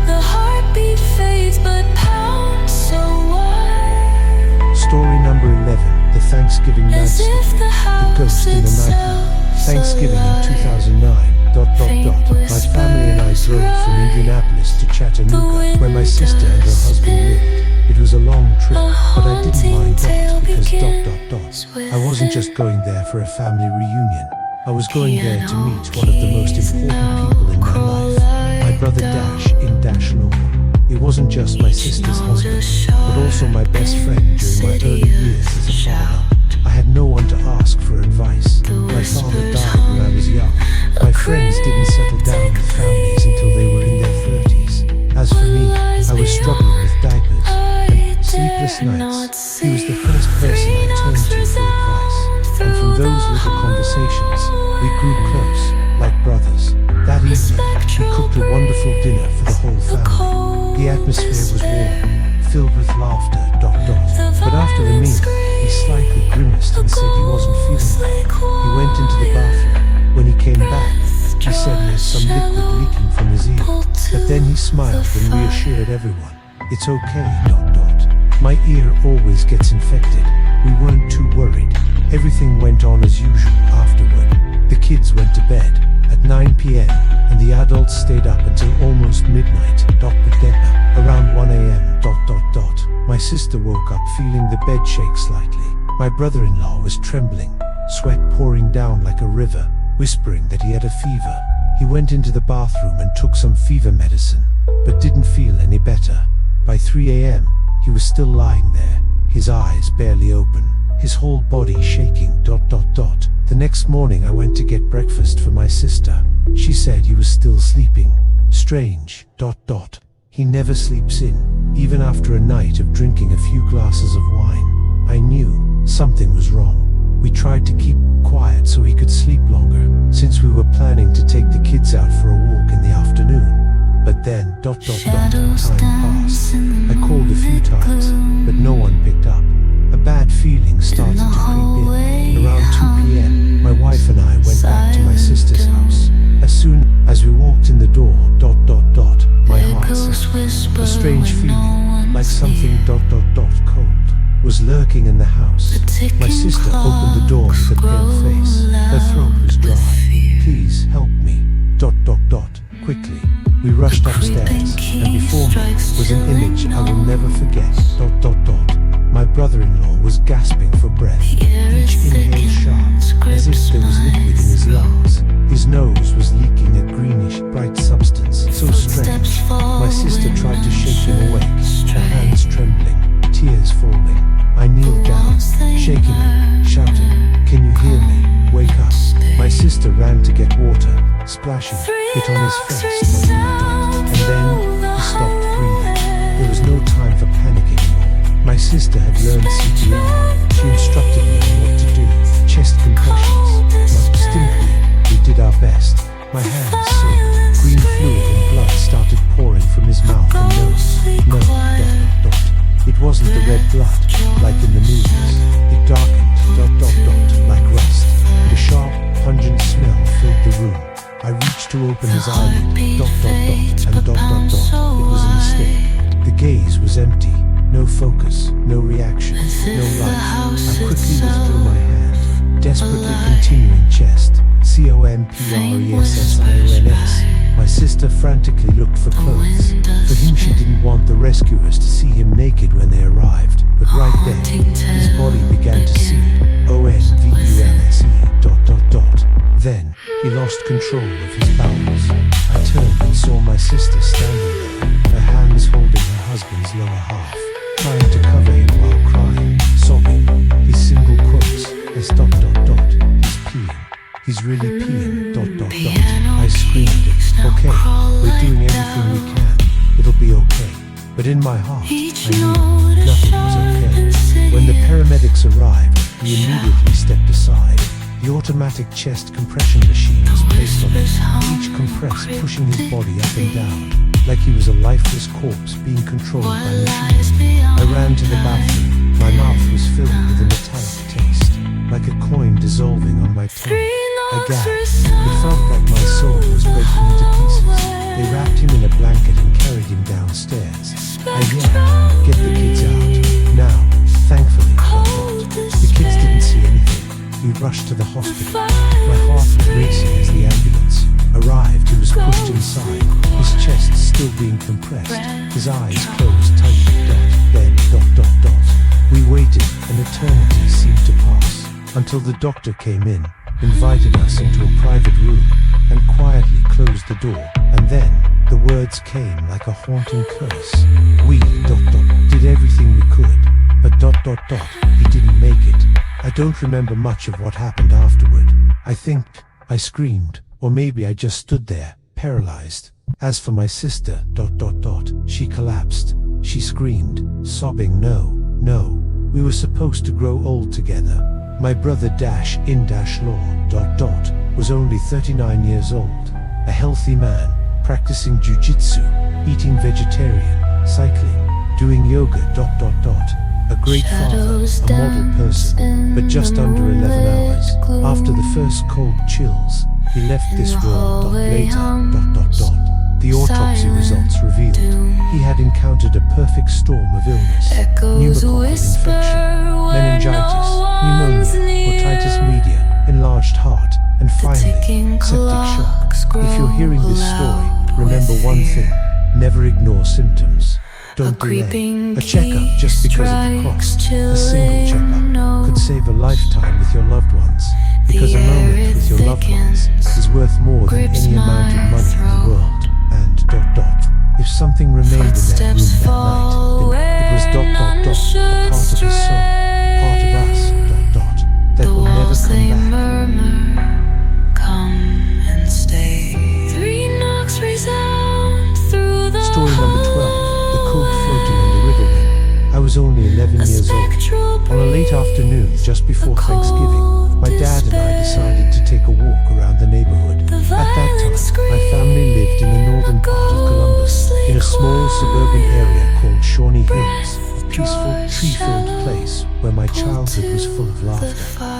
The heartbeat fades but pounds so wide. Story number 11, The Thanksgiving Night Story, The Ghost in the Night. Thanksgiving in 2009, ... My family and I drove from Indianapolis to Chattanooga, where my sister and her husband lived. It was a long trip, but I didn't mind that because ... I wasn't just going there for a family reunion. I was going there to meet one of the most important people in my life, my brother Dash in Dash Local. It wasn't just my sister's husband, but also my best friend during my early years as a father. I had no one to ask for advice. My father died when I was young. My friends didn't settle down with families until they were in their 30s. As for me, I was struggling with diapers and sleepless nights. He was the first person I turned to for advice. And from those little conversations, we grew close, like brothers. That evening, he cooked a wonderful dinner for the whole family. The atmosphere was warm, filled with laughter, ... But after the meal, he slightly grimaced and said he wasn't feeling well. He went into the bathroom. When he came back, he said he had some liquid leaking from his ear. But then he smiled and reassured everyone. It's okay, ... My ear always gets infected. We weren't too worried. Everything went on as usual afterward. The kids went to bed at 9 p.m. and the adults stayed up until almost midnight. But then, around 1 a.m. ... My sister woke up feeling the bed shake slightly. My brother-in-law was trembling, sweat pouring down like a river, whispering that he had a fever. He went into the bathroom and took some fever medicine. but didn't feel any better. By 3 a.m., he was still lying there, his eyes barely open, his whole body shaking. The next morning I went to get breakfast for my sister. She said he was still sleeping. Strange. He never sleeps in, even after a night of drinking a few glasses of wine. I knew something was wrong. We tried to keep quiet so he could sleep longer, since we were planning to take the kids out for a walk in the afternoon. But then, time passed. I called a few times, but no one picked up. A bad feeling started to creep in. Around 2 p.m., my wife and I went back to my sister's house. As soon as we walked in the door, my heart sank. A strange feeling, like something cold, was lurking in the house. My sister opened the door with a pale face. Her throat was dry. Please help me. Quickly, we rushed upstairs, and before me was an image I will never forget. My brother-in-law was gasping for breath, each inhale sharp, as if there was liquid in his lungs. His nose was leaking a greenish, bright substance, so strange. My sister tried to shake him awake, her hands trembling, tears falling. I kneeled down, shaking him, shouting, "Can you hear me? Wake up." My sister ran to get water, splashing it on his face, and then he stopped breathing. There was no time for panic anymore. My sister had learned CPR. She instructed me on what to do. Chest compressions. Instinctively, we did our best. My hands soaked. Green fluid and blood started pouring from his mouth and nose. No. It wasn't the red blood, like in the movies. It darkened, like rust. And a sharp, pungent smell filled the room. I reached to open his eyelid, and It was a mistake. The gaze was empty. No focus, no reaction, no light. I quickly withdrew my hand, desperately continuing chest. COMPRESSIONS. My sister frantically looked for clothes. For him, she didn't want the rescuers to see him naked when they arrived. But right then, his body began to see. ONVUMSE. Then, he lost control of his bowels. I turned and saw my sister standing there, her hands holding her husband's lower half, trying to cover him while crying, sobbing. His single quotes, as He's peeing. He's really peeing, I screamed it. Okay, we're doing everything we can. It'll be okay. But in my heart, I knew nothing was okay. When the paramedics arrived, we immediately stepped aside. The automatic chest compression machine was placed on him, each compress pushing his body up and down, like he was a lifeless corpse being controlled by machines. I ran to the bathroom. My mouth was filled with a metallic taste, like a coin dissolving on my tongue. I gasped. It felt like my soul was breaking into pieces. They wrapped him in a blanket and carried him downstairs. I yelled, "Get the kids out, now." Thankfully, the kids didn't see anything. We rushed to the hospital. My heart was racing as the ambulance arrived. He was pushed inside, his chest still being compressed, his eyes closed tightly. Then, we waited. An eternity seemed to pass, until the doctor came in, invited us into a private room, and quietly closed the door. And then, the words came like a haunting curse. We, did everything we could, but he didn't make it. I don't remember much of what happened afterward. I think I screamed, or maybe I just stood there, paralyzed. As for my sister, she collapsed. She screamed, sobbing, "No, no, we were supposed to grow old together." My brother Law, was only 39 years old, a healthy man, practicing jiu-jitsu, eating vegetarian, cycling, doing yoga, a great father, a model person, but just under 11 hours, after the first cold chills, he left this world. Later, the autopsy results revealed he had encountered a perfect storm of illness, pneumococcal infection, meningitis, pneumonia, otitis media, enlarged heart, and finally, septic shock. If you're hearing this story, remember one thing: never ignore symptoms. Don't delay a checkup just because of the cost. A single checkup could save a lifetime with your loved ones, because a moment with your loved ones is worth more than any amount of money in the world. And if something was only 11 years old. On a late afternoon, just before Thanksgiving, my dad and I decided to take a walk around the neighborhood. At that time, my family lived in the northern part of Columbus, in a small suburban area called Shawnee Hills, a peaceful, tree-filled place where my childhood was full of laughter.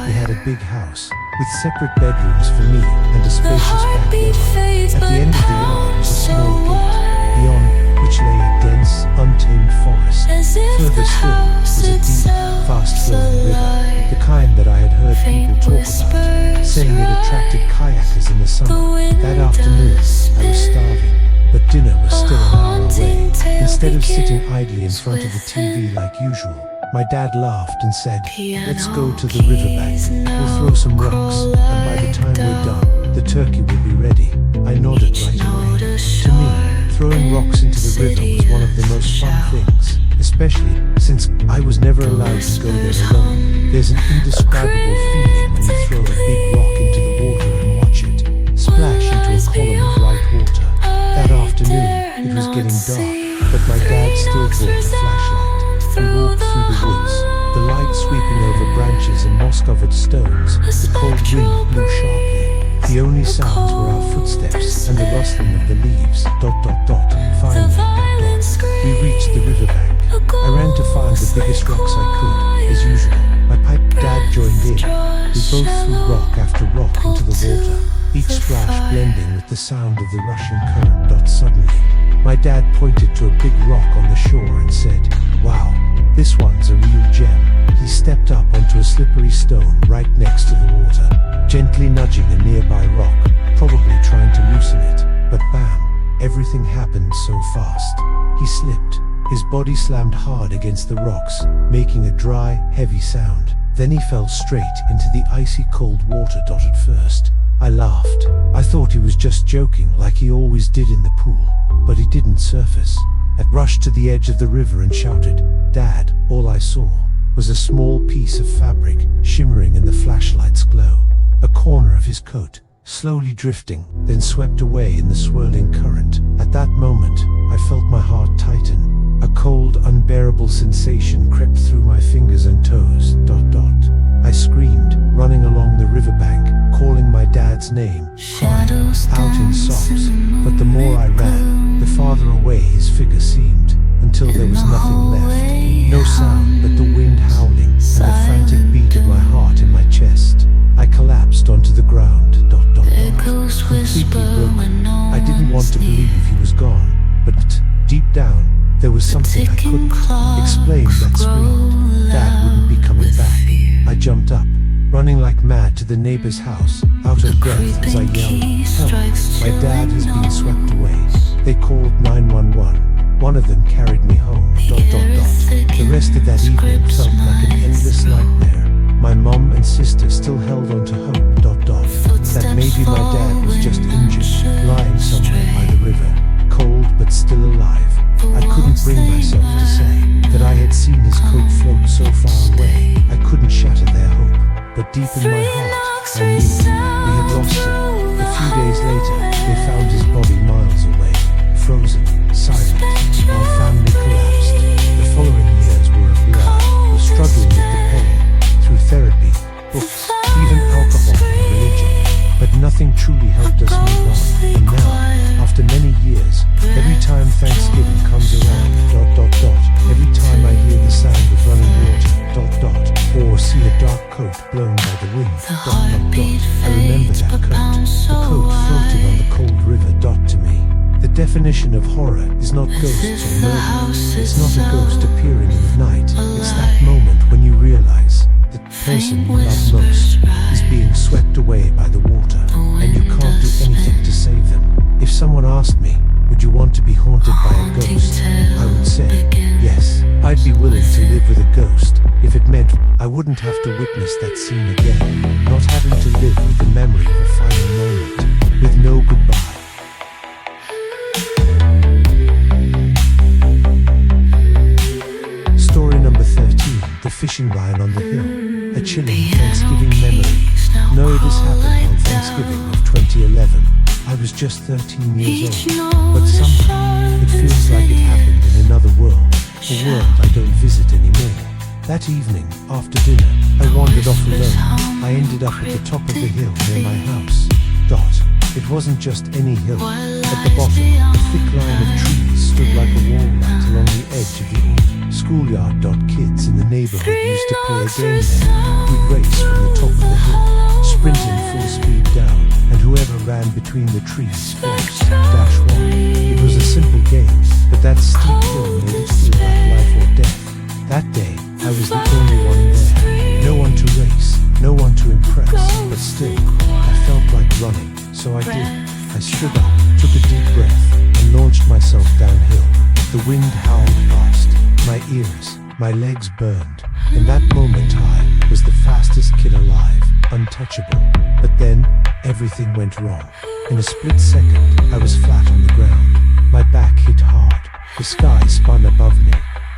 We had a big house, with separate bedrooms for me and a spacious backyard. At the end of the yard was a small gate, beyond which lay a dense, untamed forest. Further still was a deep, fast-flowing river, the kind that I had heard people talk about, saying it attracted kayakers in the summer. That afternoon, I was starving, but dinner was still an hour away. Instead of sitting idly in front of the TV like usual, my dad laughed and said, "Let's go to the riverbank. We'll throw some rocks, and by the time we're done, the turkey will be ready." I nodded right away. To me, throwing rocks into the river was one of the most fun things, especially since I was never allowed to go there alone. There's an indescribable feeling when you throw a big rock into the water and watch it splash into a column of white water. That afternoon, it was getting dark, but my dad still brought a flashlight. We walked through the woods, the light sweeping over branches and moss-covered stones. The cold wind blew sharply. The only sounds were our footsteps and the rustling of the leaves. ... Finally, ... we reached the riverbank. I ran to find the biggest rocks I could, as usual. My dad joined in. We both threw rock after rock into the water, each splash blending with the sound of the rushing current. Suddenly, my dad pointed to a big rock on the shore and said, "Wow, this one's a real gem." He stepped up onto a slippery stone right next to the water, gently nudging a nearby rock, probably trying to loosen it. But bam, everything happened so fast. He slipped. His body slammed hard against the rocks, making a dry, heavy sound. Then he fell straight into the icy cold water. At first, I laughed. I thought he was just joking like he always did in the pool, but he didn't surface. I rushed to the edge of the river and shouted, "Dad!" All I saw was a small piece of fabric shimmering in the flashlight's glow. A corner of his coat, slowly drifting, then swept away in the swirling current. At that moment, I felt my heart tighten. A cold, unbearable sensation crept through my fingers and toes. ... I screamed, running along the riverbank, calling my dad's name, crying out in sobs. But the more I ran, the farther away his figure seemed, until there was nothing left. No sound but the wind howling and the frantic beat of my heart in my chest. I collapsed onto the ground. ... Completely broken. I didn't want to believe he was gone, but deep down, there was something I couldn't explain that screamed Dad wouldn't be coming back. I jumped up, running like mad to the neighbor's house, out of breath as I yelled, "Help! My dad has been swept away." They called 911. One of them carried me home. ... The rest of that evening felt like an endless nightmare. My mom and sister still held on to hope. ... That maybe my dad was just injured, lying somewhere by the river, cold but still alive. I couldn't bring myself to say that I had seen his coat float so far away. I couldn't shatter their hope, but deep in my heart, I knew we had lost him. A few days later, they found his body miles away, frozen, silent. Our family collapsed. The following years were a blur, struggling with the pain, through therapy, books, even alcohol and religion. But nothing truly helped us move on. And now, after many years, every time Thanksgiving comes around, ... every time I hear the sound of running water, ... or see a dark coat blown by the wind, ... I remember that coat, the coat floating on the cold river. To me, the definition of horror is not ghosts or murder. It's not a ghost appearing in the night. It's that moment when you realize the person you love most is being swept away by the water, and you can't do anything to save them. If someone asked me, would you want to be haunted by a ghost, I would say, yes. I'd be willing to live with a ghost if it meant I wouldn't have to witness that scene again, not having to live with the memory of a final moment, with no goodbye. Story number 13, The Fishing Line on the Hill. A chilling Thanksgiving memory. No, this happened on Thanksgiving of 2011. I was just 13 years old, but somehow it feels like it happened in another world. a world I don't visit anymore. That evening, after dinner, I wandered off alone. I ended up at the top of the hill near my house. It wasn't just any hill. At the bottom, a thick line of trees stood like a wall right along the edge of the old schoolyard. Kids in the neighborhood used to play a game there. We'd race from the top of the hill, sprinting full speed down, and whoever ran between the trees first, dash one. It was a simple game, but that steep hill made it feel like life or death. That day, I was the only one there. No one to race, no one to impress, but still, I felt like running, so I did. I stood up, took a deep breath, and launched myself downhill. The wind howled past, my ears, my legs burned. In that moment I was the fastest kid alive, untouchable. But then, everything went wrong. In a split second, I was flat on the ground. My back hit hard. The sky spun above me.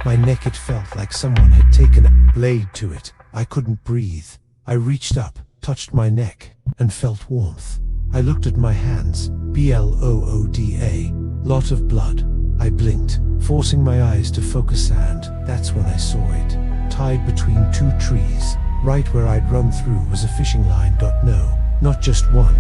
My neck, it felt like someone had taken a blade to it. I couldn't breathe. I reached up, touched my neck, and felt warmth. I looked at my hands, blooda, lot of blood. I blinked, forcing my eyes to focus, and that's when I saw it. Tied between two trees, right where I'd run through, was a fishing line. No, not just one.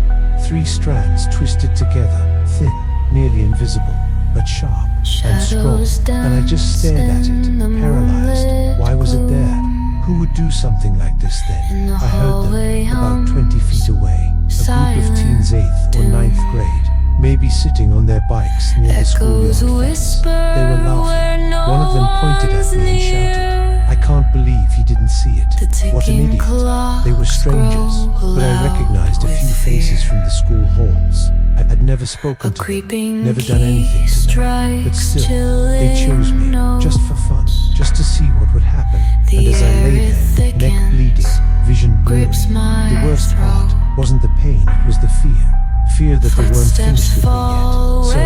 3 strands twisted together, thin, nearly invisible, but sharp and strong. And I just stared at it, paralyzed. Why was it there? Who would do something like this then? I heard them, about 20 feet away. A group of teens, 8th or 9th grade, maybe sitting on their bikes near the schoolyard fence. They were laughing. One of them pointed at me and shouted, "I can't believe he didn't see it. What an idiot." They were strangers, but I recognized a few faces from the school halls. I had never spoken to them, never done anything to them, but still, they chose me, just for fun, just to see what would happen. And as I lay there, neck bleeding, vision blurry, the worst part wasn't the pain, it was the fear that they weren't finished with me yet. So, I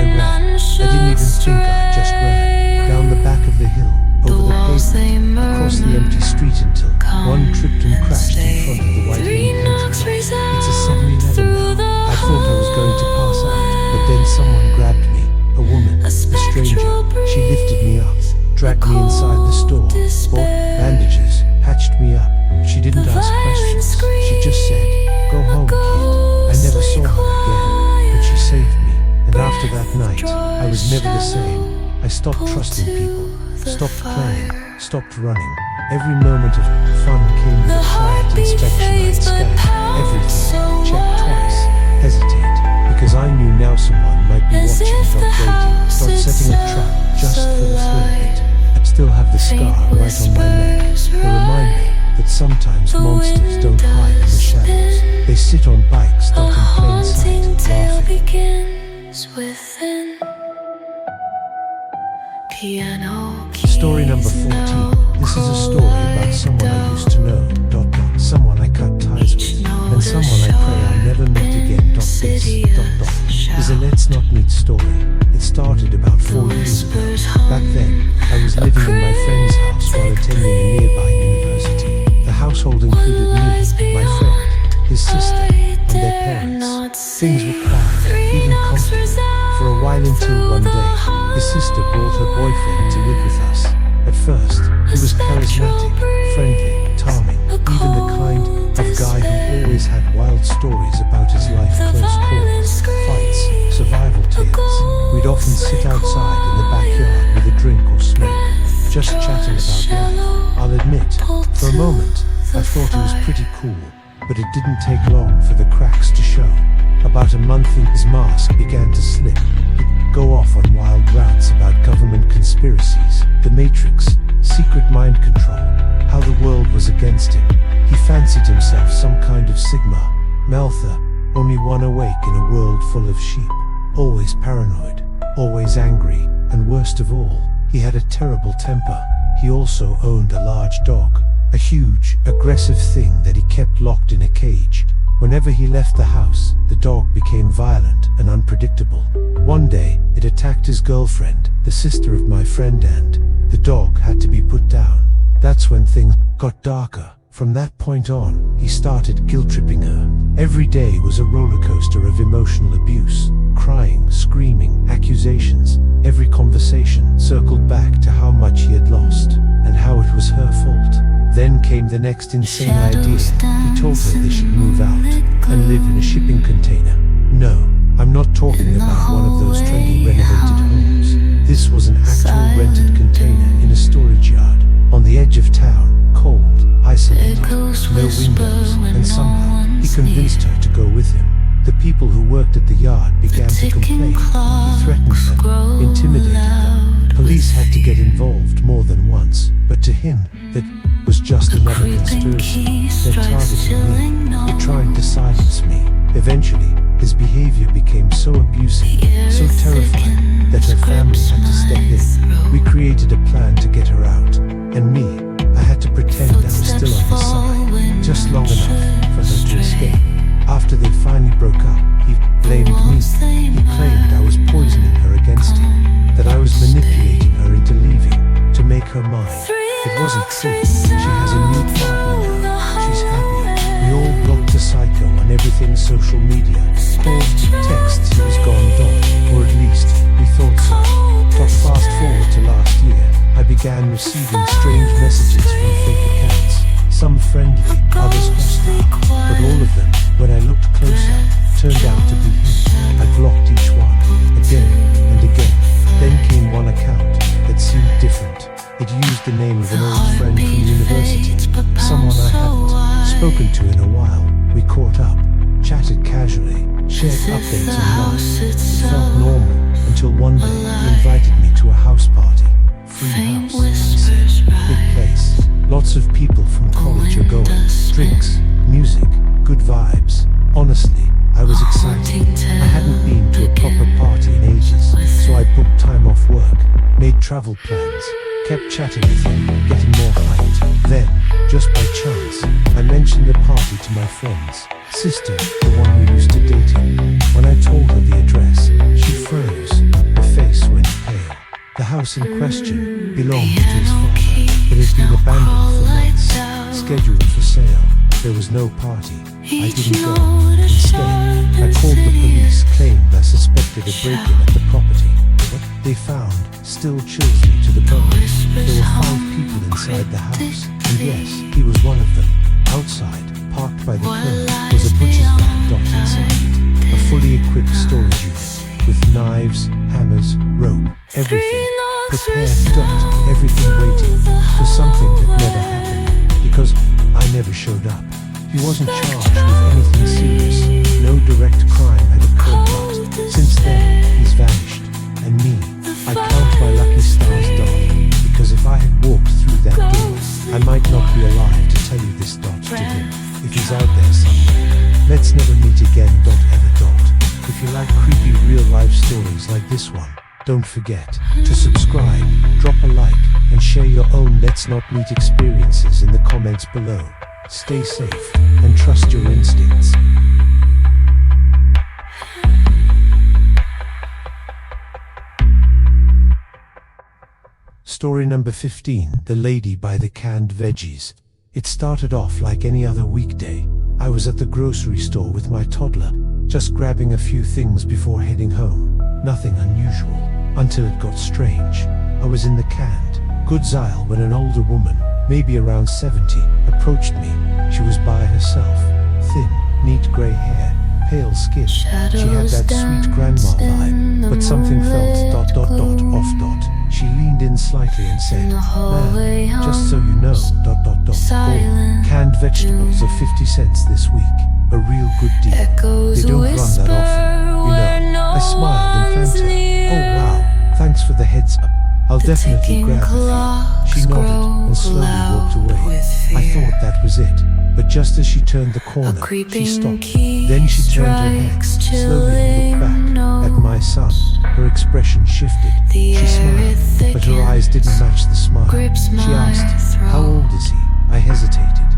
ran. I didn't even think, I just ran. Down the back of the hill, over the pavement, across the empty street until one tripped and crashed in front of the white entryway. It's a 7-Eleven now. I thought I was going to pass out, but then someone grabbed me. A woman, a stranger. She lifted me up, dragged me inside the store, bought bandages, patched me up. She didn't ask questions. She just said, "Go home, kid." I never saw her again, but she saved me. And after that night, I was never the same. I stopped trusting people, stopped playing, stopped running. Every moment of fun came with a quiet inspection. I'd scan everything, check twice, hesitate, because I knew now someone might be watching, waiting, setting a trap just for the thrill of it. I still have the scar right on my neck, a reminder that sometimes monsters don't hide in the shadows. They sit on bikes stuck in plain sight, laughing. Story number 14. This is a story about someone I used to know, someone I cut ties with, and someone I pray I'll never meet again, This, is a let's not meet story. It started about 4 years ago. Back then, I was living in my friend's house while attending a nearby university. The household included me, my friend, his sister, and their parents. Things were quiet, even comfortable, for a while until one day, his sister brought her boyfriend to live with us. At first, he was charismatic, friendly, charming, even the kind of guy who always had wild stories about his life, close calls, fights, survival tales. We'd often sit outside in the backyard with a drink or smoke, just chatting about life. I'll admit, for a moment, I thought he was pretty cool, but it didn't take long for the cracks to show. About a month in, his mask began to slip. He'd go off on wild rants about government conspiracies, the Matrix, secret mind control, how the world was against him. He fancied himself some kind of Sigma, Maltha, only one awake in a world full of sheep. Always paranoid, always angry, and worst of all, he had a terrible temper. He also owned a large dog, a huge, aggressive thing that he kept locked in a cage. Whenever he left the house, the dog became violent and unpredictable. One day, it attacked his girlfriend, the sister of my friend, and the dog had to be put down. That's when things got darker. From that point on, he started guilt-tripping her. Every day was a roller coaster of emotional abuse, crying, screaming, accusations. Every conversation circled back to how much Then came the next insane idea. He told her they should move out and live in a shipping container. No, I'm not talking about one of those trendy renovated homes. This was an actual rented container in a storage yard on the edge of town, cold, isolated, no windows, and somehow he convinced her to go with him. The people who worked at the yard began to complain. He threatened them, intimidated them. Police had to get involved more than once, but to him, that was just another conspiracy. They're targeting me. They tried to silence me. Eventually, his behavior became so abusive, so terrifying, that her family had to step in. We created a plan to get her out, and me, I had to pretend I was still on his side, just long enough for her to escape. After they finally broke up, he blamed me. He claimed I was poisoning her against him, that I was manipulating her into leaving, to make her mine. It wasn't true. She has a new partner now. She's happy. We all blocked the psycho on everything social media. Calls, texts, he was gone dot, or at least, we thought so. Fast forward to last year, I began receiving strange messages from fake accounts. Some friendly, others hostile, but all of them, when I looked closer, turned out to be him. I blocked each one, again and again. Then came one account that seemed different. It used the name of an old friend from university, someone I hadn't spoken to in a while. We caught up, chatted casually, shared updates online. It felt normal until one day he invited me to a house party. Free house, he said. Big place. Lots of people from college are going. Drinks, music, good vibes. Honestly, I was excited. I hadn't been to a proper party in ages, so I booked time off work, made travel plans, kept chatting with him, getting more hyped. Then, just by chance, I mentioned the party to my friend's sister, the one who used to date him. When I told her the address, she froze. Her face went pale. The house in question belonged to his father. It had been abandoned for months, scheduled for sale. There was no party. I didn't go. Instead, I called the police, claimed I suspected a break-in at the property. What they found still chills me to the bone. There were 5 people inside the house, and yes, he was one of them. Outside, parked by the curb, was a butcher's van docked inside. A fully equipped storage unit, with knives, hammers, rope, everything. Prepared, docked, everything waiting for something that never happened, because I never showed up. He wasn't charged with anything serious. No direct crime had occurred, but since then, he's vanished. And me, I count my lucky stars, darling, because if I had walked through that gate, I might not be alive to tell you this dot to him, if he's out there somewhere. Let's never meet again, dot ever dot. If you like creepy real-life stories like this one, don't forget to subscribe, drop a like, and share your own Let's Not Meet experiences in the comments below. Stay safe, and trust your instincts. Story number 15, The Lady by the Canned Veggies. It started off like any other weekday. I was at the grocery store with my toddler, just grabbing a few things before heading home. Nothing unusual, until it got strange. I was in the canned goods aisle when an older woman, maybe around 70, approached me. She was by herself, thin, neat grey hair, pale skin. She had that sweet grandma vibe, but something felt off. She leaned in slightly and said, "Ma'am, just so you know, all canned vegetables are 50 cents this week. A real good deal. They don't run that often, you know." I smiled and thanked her. "Oh wow, thanks for the heads up. I'll definitely grab a few." She nodded and slowly walked away. I thought that was it, but just as she turned the corner, she stopped. Then she turned her head, slowly looked back at my son. Her expression shifted. She smiled, but her eyes didn't match the smile. She asked, "How old is he?" I hesitated.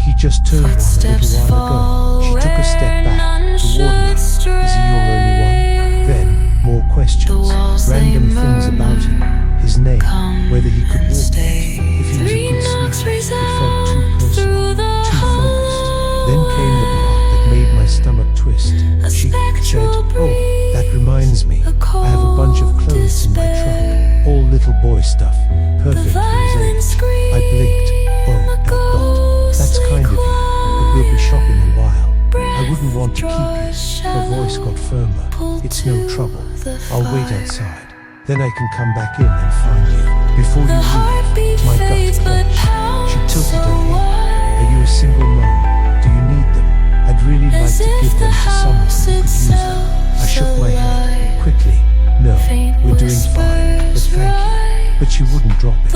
"He just turned one a little while ago." She took a step back toward me. "Is he your only one?" Then, more questions, random things about him. His name, whether he could walk, if he was a good sleeper. It felt too personal, too focused. Then came the part that made my stomach twist. She said, "Oh, that reminds me, I have a bunch of clothes in my trunk, all little boy stuff, perfect for his age." I blinked. "Oh, firmer. It's no trouble. I'll wait outside. Then I can come back in and find you. Before you leave, my gut clenched. She tilted her head. Are you a single mom? Do you need them? I'd really like to give them to someone who could use them. I shook my head. Quickly. No, we're doing fine, but thank you. But she wouldn't drop it.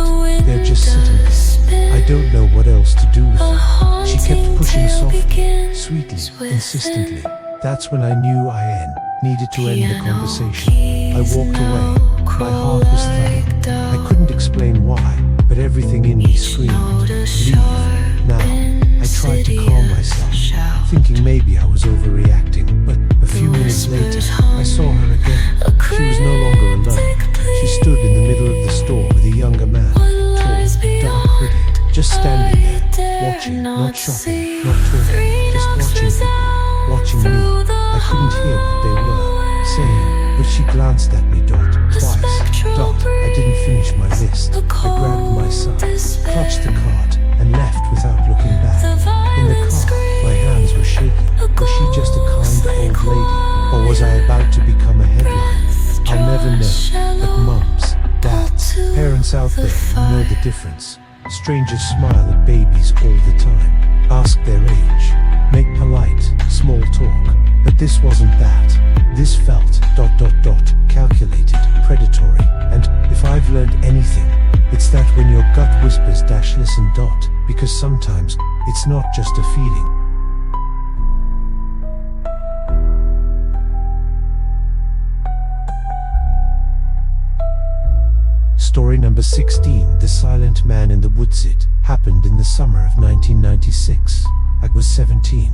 They're just sitting there. I don't know what else to do with them. She kept pushing softly, sweetly, insistently. That's when I knew I needed to end the conversation. I walked away. My heart was thudding. I couldn't explain why, but everything in me screamed, leave. Now, I tried to calm myself, thinking maybe I was overreacting, but a few minutes later, I saw her again. She was no longer alone. She stood in the middle of the store with a younger man, tall, dark hooded, just standing there, watching, not shopping, not talking, just watching people, watching me. I couldn't hear what they were saying, but she glanced at me, twice. I didn't finish my list. I grabbed my son, clutched the cart, and left without looking back. In the car, my hands were shaking. Was she just a kind old lady, or was I about to become a headline? I'll never know, but mums, dads, parents out there who know the difference. Strangers smile at babies all the time, ask their age, make polite, small talk. But this wasn't that. This felt ... calculated, predatory. And if I've learned anything, it's that when your gut whispers -listen ... because sometimes it's not just a feeling. Story number 16, The Silent Man in the Woods. It happened in the summer of 1996. I was 17.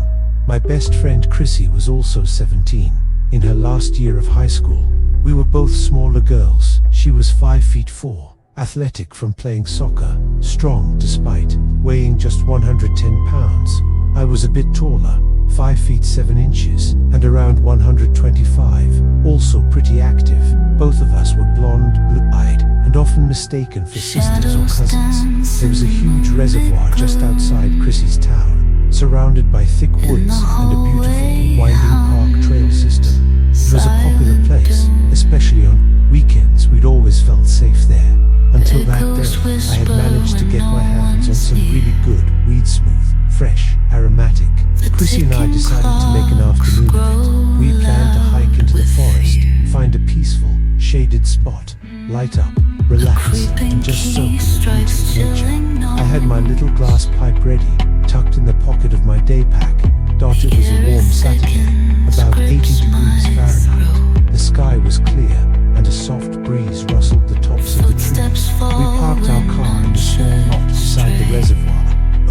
My best friend Chrissy was also 17, in her last year of high school. We were both smaller girls. She was 5'4", athletic from playing soccer, strong despite weighing just 110 pounds. I was a bit taller, 5'7", and around 125, also pretty active. Both of us were blonde, blue-eyed, and often mistaken for sisters or cousins. There was a huge reservoir just outside Chrissy's town, surrounded by thick woods and a beautiful, winding park trail system. It was a popular place, especially on weekends. We'd always felt safe there. Until that day, I had managed to get my hands on some really good, weed-smooth, fresh, aromatic. Chrissy and I decided to make an afternoon of it. We planned to hike into the forest, find a peaceful, shaded spot, light up, relax, and just soak in the beauty of nature. I had my little glass pipe ready, tucked in the pocket of my day pack. It was a warm Saturday, about 80 degrees Fahrenheit. The sky was clear, and a soft breeze rustled the tops of the trees. We parked our car in a small lot beside the reservoir.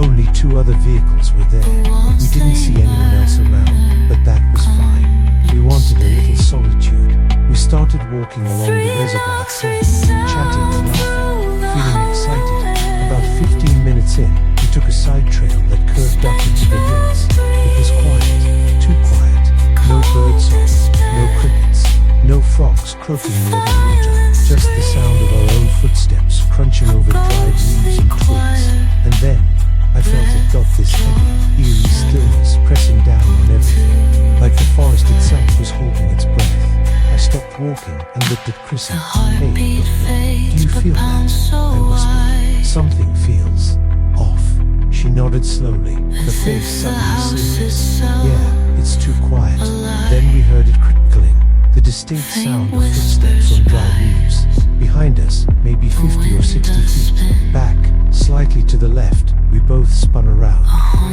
Only 2 other vehicles were there. We didn't see anyone else around, but that was fine. We wanted a little solitude. We started walking along the reservoir trail, chatting and laughing, feeling excited. About 15 minutes in, we took a side trail that curved up into the hills. It was quiet, too quiet. No birdsong, no crickets, no frogs croaking near the water. Just the sound of our own footsteps crunching over dried leaves and twigs. And then, I felt it got this heavy, eerie stillness pressing down on everything, like the forest itself was holding its breath. I stopped walking and looked at Chrissy. Hey, do you feel that? I whispered. Something feels off. She nodded slowly, her face suddenly serious. Yeah, it's too quiet. Then we heard it crickling, the distinct sound of footsteps on dry leaves. Behind us, maybe 50 or 60 feet. Back, slightly to the left, we both spun around.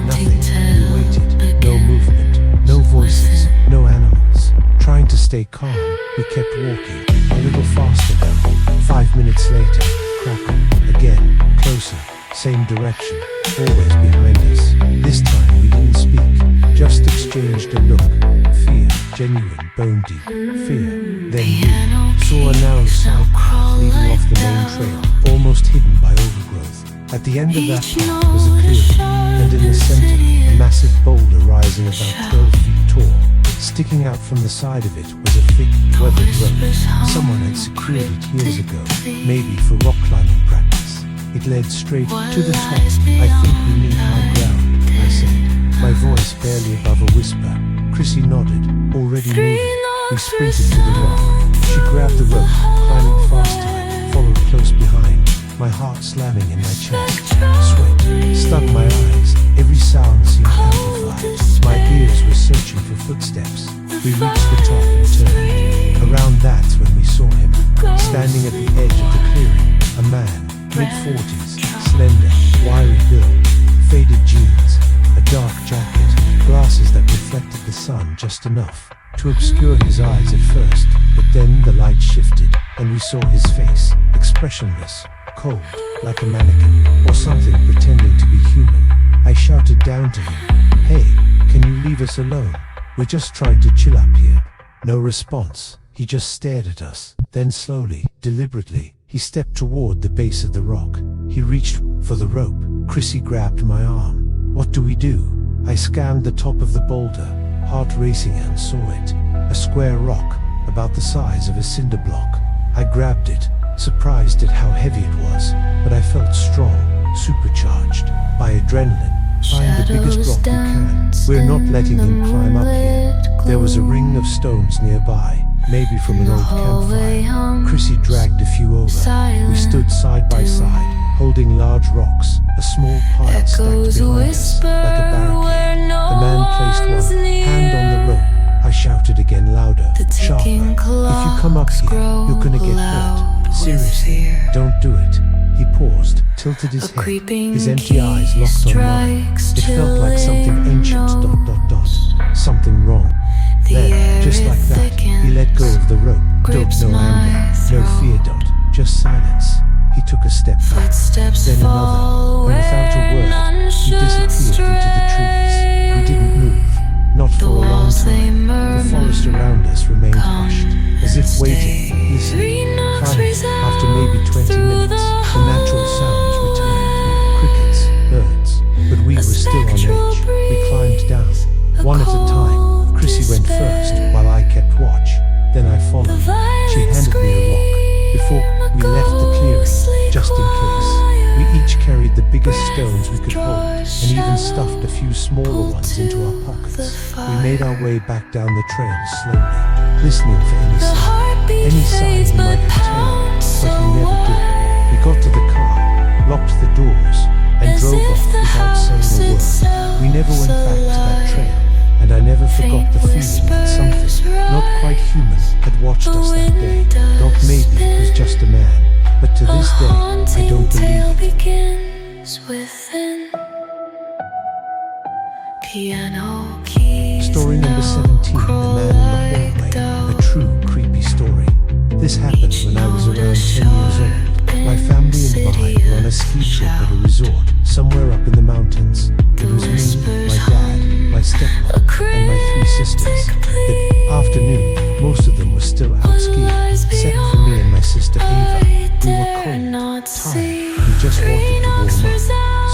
Nothing. We waited. No movement. No voices. No animals. Trying to stay calm, we kept walking. A little faster now. 5 minutes later, crackle. Again. Closer. Same direction. Always behind us. This time we didn't speak. Just exchanged a look. Fear. Genuine, bone deep. Fear. Then we saw a narrow side path leading off the main trail, almost hidden by overgrowth. At the end of that path was a clearing, and in the center, a massive boulder rising about 12 feet tall. Sticking out from the side of it was a thick, weathered rope. Someone had secured it years ago, maybe for rock climbing practice. It led straight to the top. I think we need high ground, I said, my voice barely above a whisper. Chrissy nodded, already moving. We sprinted to the rock. She grabbed the rope, climbing fast to it, followed close behind, my heart slamming in my chest. Sweat stung my eyes, every sound seemed amplified. My ears were searching for footsteps. We reached the top and turned. Around that's when we saw him, standing at the edge of the clearing. A man, mid-40s, slender, wiry build, faded jeans, a dark jacket, glasses that reflected the sun just enough to obscure his eyes at first, but then the light shifted, and we saw his face, expressionless, cold, like a mannequin, or something pretending to be human. I shouted down to him, "Hey, can you leave us alone? We're just trying to chill up here." No response. He just stared at us. Then slowly, deliberately, he stepped toward the base of the rock. He reached for the rope. Chrissy grabbed my arm. "What do we do?" I scanned the top of the boulder, heart racing, and saw it. A square rock, about the size of a cinder block. I grabbed it, surprised at how heavy it was, but I felt strong, supercharged by adrenaline. "Find the biggest rock you can. We're not letting him climb up here." There was a ring of stones nearby, maybe from an old campfire. Chrissy dragged a few over. We stood side by side, holding large rocks, a small pile stacked behind us, like a barricade. The man placed one hand on the rope. I shouted again, louder, sharper. "If you come up here, you're gonna get hurt. Seriously, don't do it." He paused, tilted his head, his empty eyes locked on mine. It felt like something ancient, ... something wrong. Then, just like that, he let go of the rope. No anger, no fear, just silence. He took a step back, then another, and without a word, he disappeared into the trees. We didn't move, not for a long time. The forest around us remained hushed, as if waiting, listening. Finally, after maybe 20 minutes, the natural sounds returned. Crickets, birds, but we were still on edge. We climbed down, one at a time. Chrissy went first, while I kept watch. Then I followed. She handed me a rock before we left the clearing, just in case. We each carried the biggest stones we could hold, and even stuffed a few smaller ones into our pockets. We made our way back down the trail slowly, listening for any sign he might have taken, but he never did. We got to the car, locked the doors, and drove off without saying a word. We never went back to that trail, and I never forgot the feeling that something, not quite human, had watched us that day. Not maybe it was just a man, but to this day, I don't believe it. Story number 17, The Man in the Hallway. A true creepy story. This happened when I was around 10 years old. My family and I were on a ski trip at a resort, somewhere up in the mountains. It was me, my dad, my stepmom, and my 3 sisters. That afternoon, most of them were still out skiing, except for me and my sister Ava. We were cold, tired, and just wanted to warm up.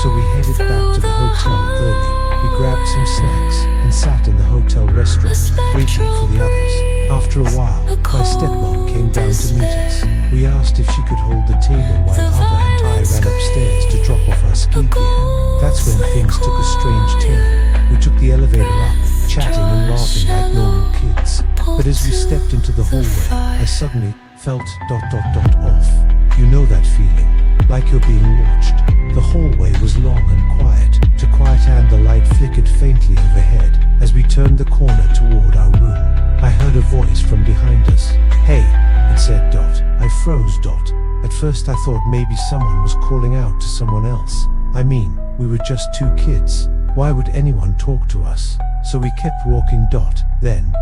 So we headed back to the hotel early. We grabbed some snacks and sat in the hotel restaurant, waiting for the others. After a while, my stepmom came down to meet us. We asked if she could hold the table while Ava and I ran upstairs to drop off our ski gear. That's when things took a strange turn. We took the elevator up, chatting and laughing like normal kids. But as we stepped into the hallway, I suddenly felt ... off. You know that feeling, like you're being watched. The hallway was long and quiet. To quiet and the light flickered faintly overhead. As we turned the corner toward our room, I heard a voice from behind us. "Hey," it said. I froze. At first I thought maybe someone was calling out to someone else. I mean, we were just 2 kids. Why would anyone talk to us? So we kept walking. Then ...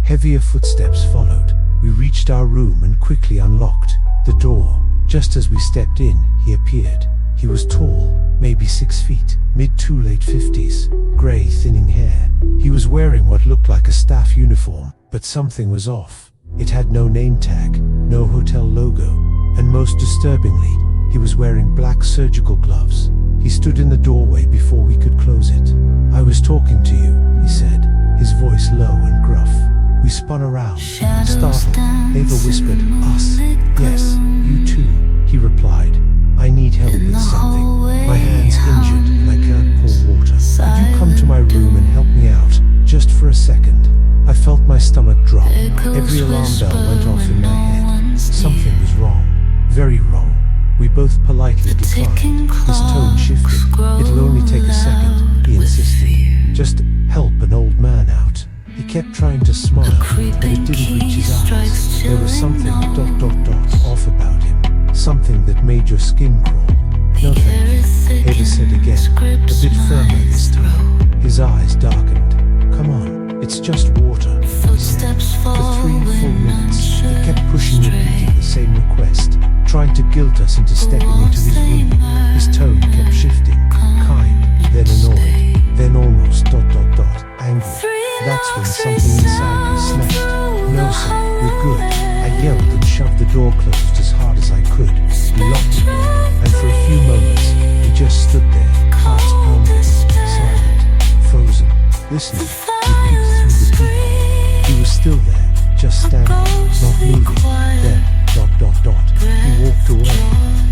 Heavier footsteps followed. We reached our room and quickly unlocked the door. Just as we stepped in, he appeared. He was tall, maybe 6 feet, mid to late 50s, grey thinning hair. He was wearing what looked like a staff uniform, but something was off. It had no name tag, no hotel logo, and most disturbingly, he was wearing black surgical gloves. He stood in the doorway before we could close it. "I was talking to you," he said, his voice low and gruff. We spun around, startled. Ava whispered, "Us?" "Yes, you too," he replied. "I need help with something. My hand's injured and I can't pour water. Could you come to my room and help me out, just for a second?" I felt my stomach drop. Every alarm bell went off in my head. Something was wrong. Very wrong. We both politely declined. His tone shifted. It'll only take a second, he insisted. Just help an old man out. He kept trying to smile, but it didn't reach his eyes. There was something off about him. Something that made your skin crawl. No thank you, Ava said again, a bit firmer this time. His eyes darkened. Come on, it's just water, he said. For 3 full minutes, he kept pushing, repeating the same request, trying to guilt us into stepping into his room. His tone kept shifting, kind, then annoyed, then almost angry. That's when something inside me snapped. No sir, we're good. I yelled and shoved the door closed as hard as I could. He locked it there, and for a few moments, he just stood there, heart pounding, silent, frozen, listening. We peeked through the peephole. He was still there, just standing, not moving. Then, he walked away.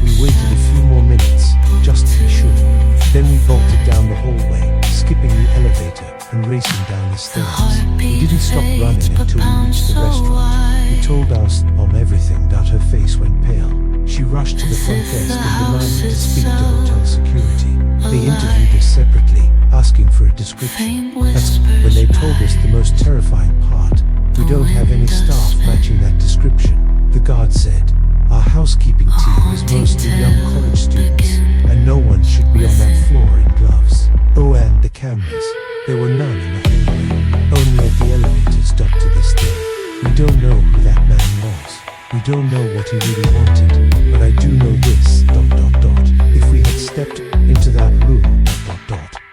We waited a few more minutes, just to be sure. Then we bolted down the hallway, skipping the elevator and racing down the stairs. We didn't stop running until we reached the restaurant. We told our mom everything, but her face went pale. She rushed to the front desk and demanded to speak to hotel security. They interviewed us separately, asking for a description. That's when they told us the most terrifying part. We don't have any staff matching that description. The guard said, our housekeeping team is mostly young college students, and no one should be on that floor in gloves. Oh, and the cameras. There were none in the hallway, only at the elevators. To this day, we don't know who that man was. We don't know what he really wanted, but I do know this. If we had stepped into that room.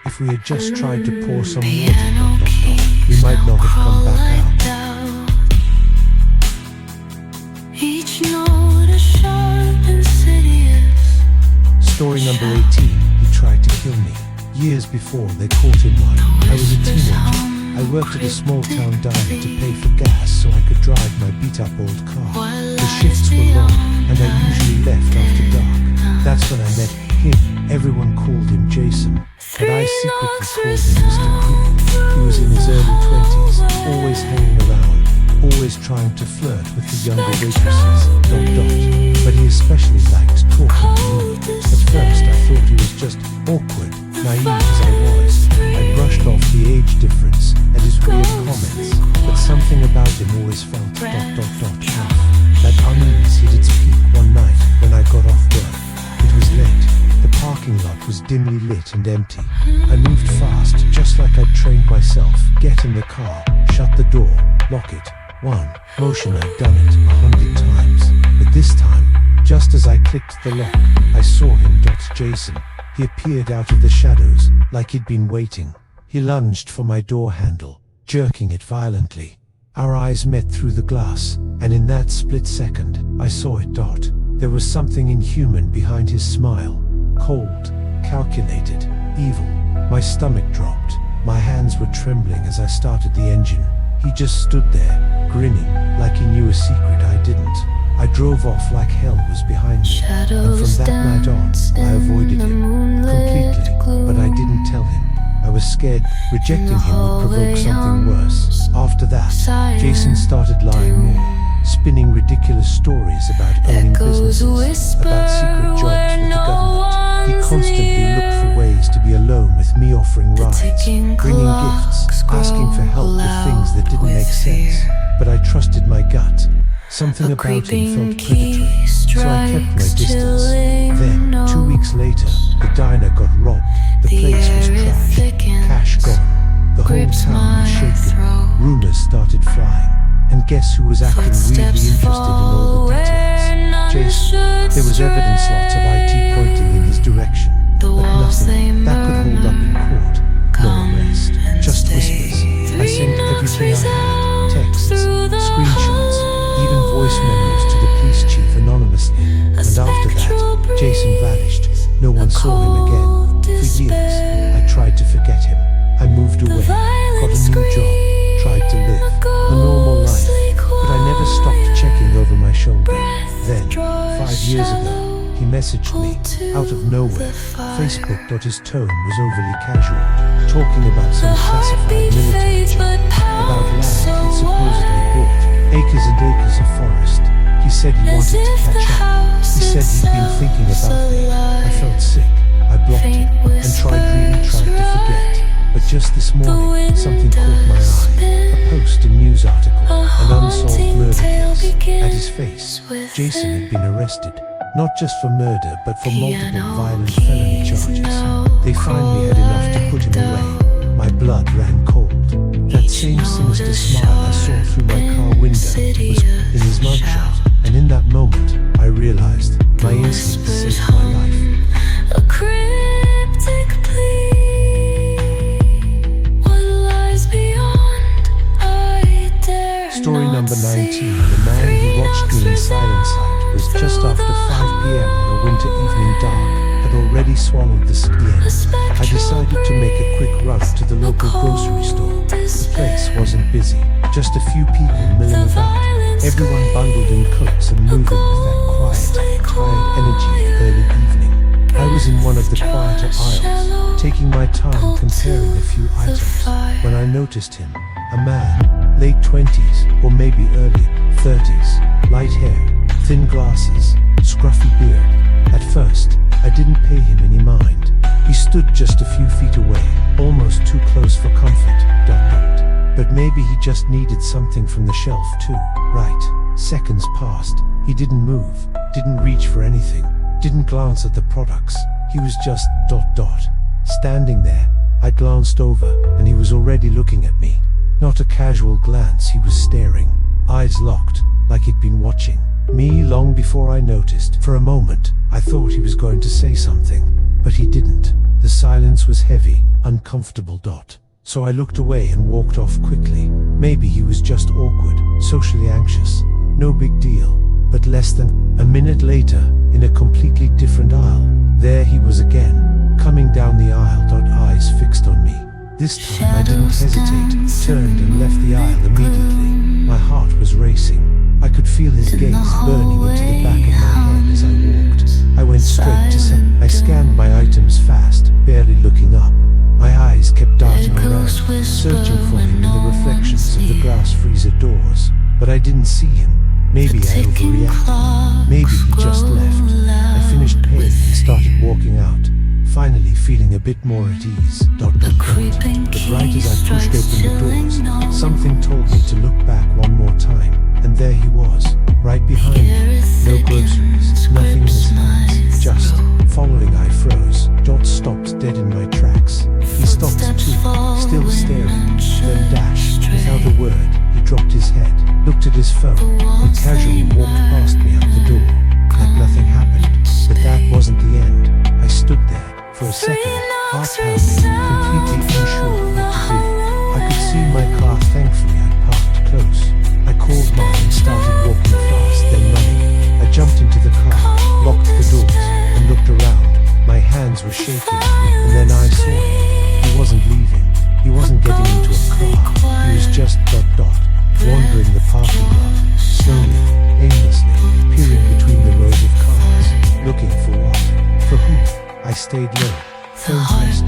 If we had just tried to pour some water. We might not have come back out. Each note is sharp, insidious. Story number 18. He tried to kill me. Years before they caught him one, I was a teenager. I worked at a small town diner to pay for gas so I could drive my beat-up old car. The shifts were long, and I usually left after dark. That's when I met him. Everyone called him Jason, but I secretly called him Mr. Cool. He was in his early 20s, always hanging around, always trying to flirt with the younger waitresses. But he especially liked talking to me. At first I thought he was just awkward, naive as I was. I brushed off the age difference and his weird comments, but something about him always felt off. That unease hit its peak one night when I got off work. It was late. The parking lot was dimly lit and empty. I moved fast, just like I'd trained myself. Get in the car, shut the door, lock it. One motion, I'd done it 100 times. But this time, just as I clicked the lock, I saw him. Jason. He appeared out of the shadows, like he'd been waiting. He lunged for my door handle, jerking it violently. Our eyes met through the glass, and in that split second, I saw it. There was something inhuman behind his smile. Cold, calculated, evil. My stomach dropped. My hands were trembling as I started the engine. He just stood there, grinning, like he knew a secret I didn't. I drove off like hell was behind me, and from that night on, I avoided him completely, but I didn't tell him. I was scared rejecting him would provoke something worse. After that, Jason started lying more, spinning ridiculous stories about owning businesses, about secret jobs with the government. He constantly looked for ways to be alone with me, offering rides, bringing gifts, asking for help with things that didn't make sense. But I trusted my gut. Something about him felt predatory, so I kept my distance. Then, 2 weeks later, the diner got robbed. The place was trashed, cash gone. The whole town was shaken. Rumors started flying. And guess who was acting weirdly interested in all the details? Jason. There was evidence, lots of IT pointing in his direction, but nothing that could hold up in court. No arrest, just whispers. I sent everything I had, texts, screenshots, even voice memos to the police chief anonymously. And after that, Jason vanished. No one saw him again. For years, I tried to forget him. I moved away, got a new job, tried to live a normal life, but I never stopped checking over my shoulder. Then, 5 years ago, he messaged me, out of nowhere. Facebook. His tone was overly casual, talking about some classified military job, about land he'd supposedly bought, acres and acres of forest. He said he wanted to catch up. He said he'd been thinking about me. I felt sick. I blocked him and tried to forget. But just this morning, something caught my eye. A post, a news article, an unsolved murder case. At his face, Jason had been arrested. Not just for murder, but for multiple violent felony charges. They finally had enough to put him away. My blood ran cold. That same sinister smile I saw through my car window was in his mugshot. And in that moment, I realized my instinct saved my life. A cryptic plea. What lies beyond? I dare Story not number 19. see. The man who watched me in silent sight was just after 5 p.m. on a winter evening dark, had already swallowed the ski end. I decided to make a quick run to the local grocery store. The place wasn't busy, just a few people milling about. Everyone bundled in coats and moving with that quiet, tired energy of early evening. I was in one of the quieter aisles, taking my time comparing a few items, when I noticed him. A man, late 20s, or maybe early 30s, light hair, thin glasses, scruffy beard. At first, I didn't pay him any mind. He stood just a few feet away, almost too close for comfort. But maybe he just needed something from the shelf too, right? Seconds passed. He didn't move, didn't reach for anything, didn't glance at the products. He was just ... Standing there, I glanced over, and he was already looking at me. Not a casual glance, he was staring, eyes locked, like he'd been watching me long before I noticed. For a moment, I thought he was going to say something, but he didn't. The silence was heavy, uncomfortable. So I looked away and walked off quickly. Maybe he was just awkward, socially anxious. No big deal. But less than a minute later, in a completely different aisle, there he was again, coming down the aisle. Eyes fixed on me. This time I didn't hesitate, turned and left the aisle immediately. My heart was racing. I could feel his gaze burning into the back of my head as I walked. I went straight to I scanned my items fast, barely looking up. My eyes kept darting around, searching for him in the reflections of the glass freezer doors. But I didn't see him. Maybe I overreacted. Maybe he just left. I finished paying and started walking out, finally feeling a bit more at ease. But right as I pushed open the doors, something told me to look back one more time. And there he was, right behind me. No groceries, nothing in his hands, just following. I froze. Stopped dead in my tracks. He stopped too, still staring, then dashed. Without a word, he dropped his head, looked at his phone, and casually walked past me out the door, like nothing happened. But that wasn't the end. I stood there for a second, half-pounding, completely unsure of what to do. I could see my car. Thankfully, I'd parked close. I called mine and started walking fast, then running. I jumped into the car, locked the doors, and looked around. My hands were shaking, and then I saw him. He wasn't leaving. He wasn't getting into a car. He was just ... wandering the parking lot, slowly, aimlessly, peering between the rows of cars, looking for what? For who? I stayed low, phone close to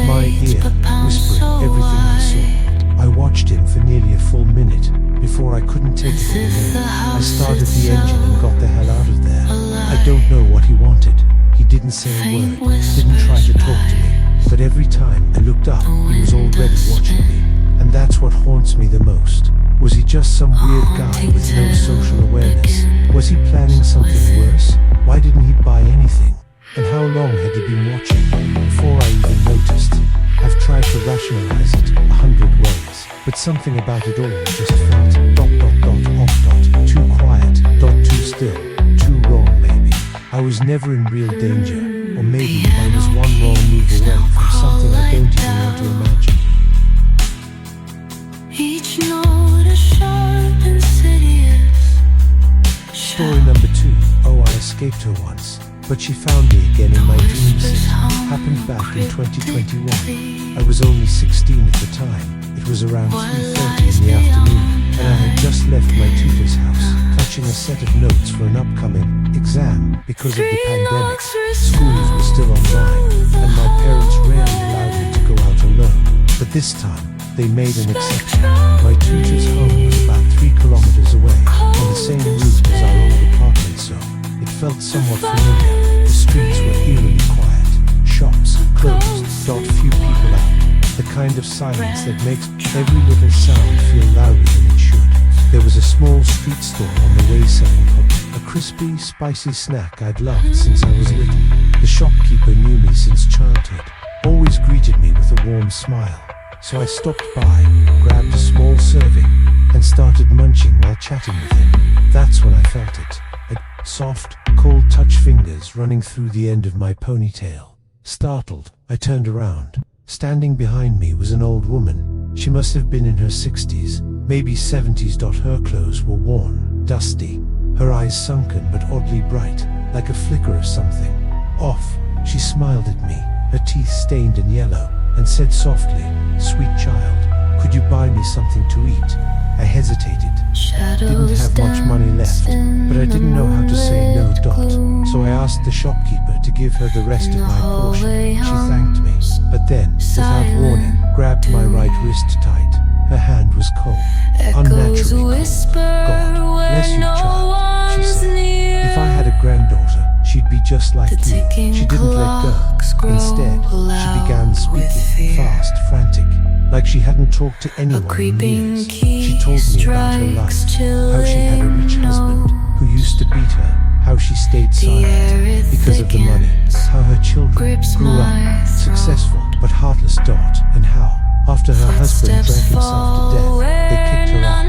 my ear, whispering everything I saw. I watched him for nearly a full minute, before I couldn't take it anymore. I started the engine and got the hell out of there. I don't know what he wanted. He didn't say a word, didn't try to talk to me, but every time I looked up, he was already watching me. And that's what haunts me the most. Was he just some weird guy with no social awareness? Was he planning something worse? Why didn't he buy anything? And how long had he been watching? Before I even noticed. I've tried to rationalize it 100 ways, but something about it all just felt ... off ... too quiet, too still, too wrong maybe. I was never in real danger, or maybe I was one wrong move away from something I don't even want to imagine. Each note is sharp, insidious. Story number 2. Oh, I escaped her once, but she found me again in my dream city. Happened back in 2021. I was only 16 at the time. It was around 3:30 in the afternoon, and I had just left my tutor's house, clutching a set of notes for an upcoming exam. exam because of the pandemic. Schools were still online, and my parents rarely allowed me to go out alone. But this time, they made an exception. My tutor's home was about 3 kilometers away, on the same route as our old apartment, so it felt somewhat familiar. The streets were eerily quiet. Shops closed, few people out. The kind of silence that makes every little sound feel louder than it should. There was a small street store on the way selling a crispy, spicy snack I'd loved since I was little. The shopkeeper knew me since childhood, always greeted me with a warm smile. So I stopped by, grabbed a small serving, and started munching while chatting with him. That's when I felt it. Soft, cold touch fingers running through the end of my ponytail. Startled, I turned around. Standing behind me was an old woman. She must have been in her 60s, maybe 70s. Her clothes were worn, dusty, her eyes sunken but oddly bright, like a flicker of something. Off, she smiled at me, her teeth stained and yellow, and said softly, "Sweet child, could you buy me something to eat?" I hesitated. Didn't have much money left, but I didn't know how to say no. So I asked the shopkeeper to give her the rest of my portion. She thanked me, but then, without warning, grabbed my right wrist tight. Her hand was cold, unnaturally cold. "God bless you, child," she said. "If I had a granddaughter, she'd be just like you." She didn't let go. Instead, she began speaking, fast, frantic, like she hadn't talked to anyone in years. She told me about her life, how she had a rich husband who used to beat her, how she stayed silent because of the money, how her children grew up successful but heartless. And how, after her husband drank himself to death, they kicked her out,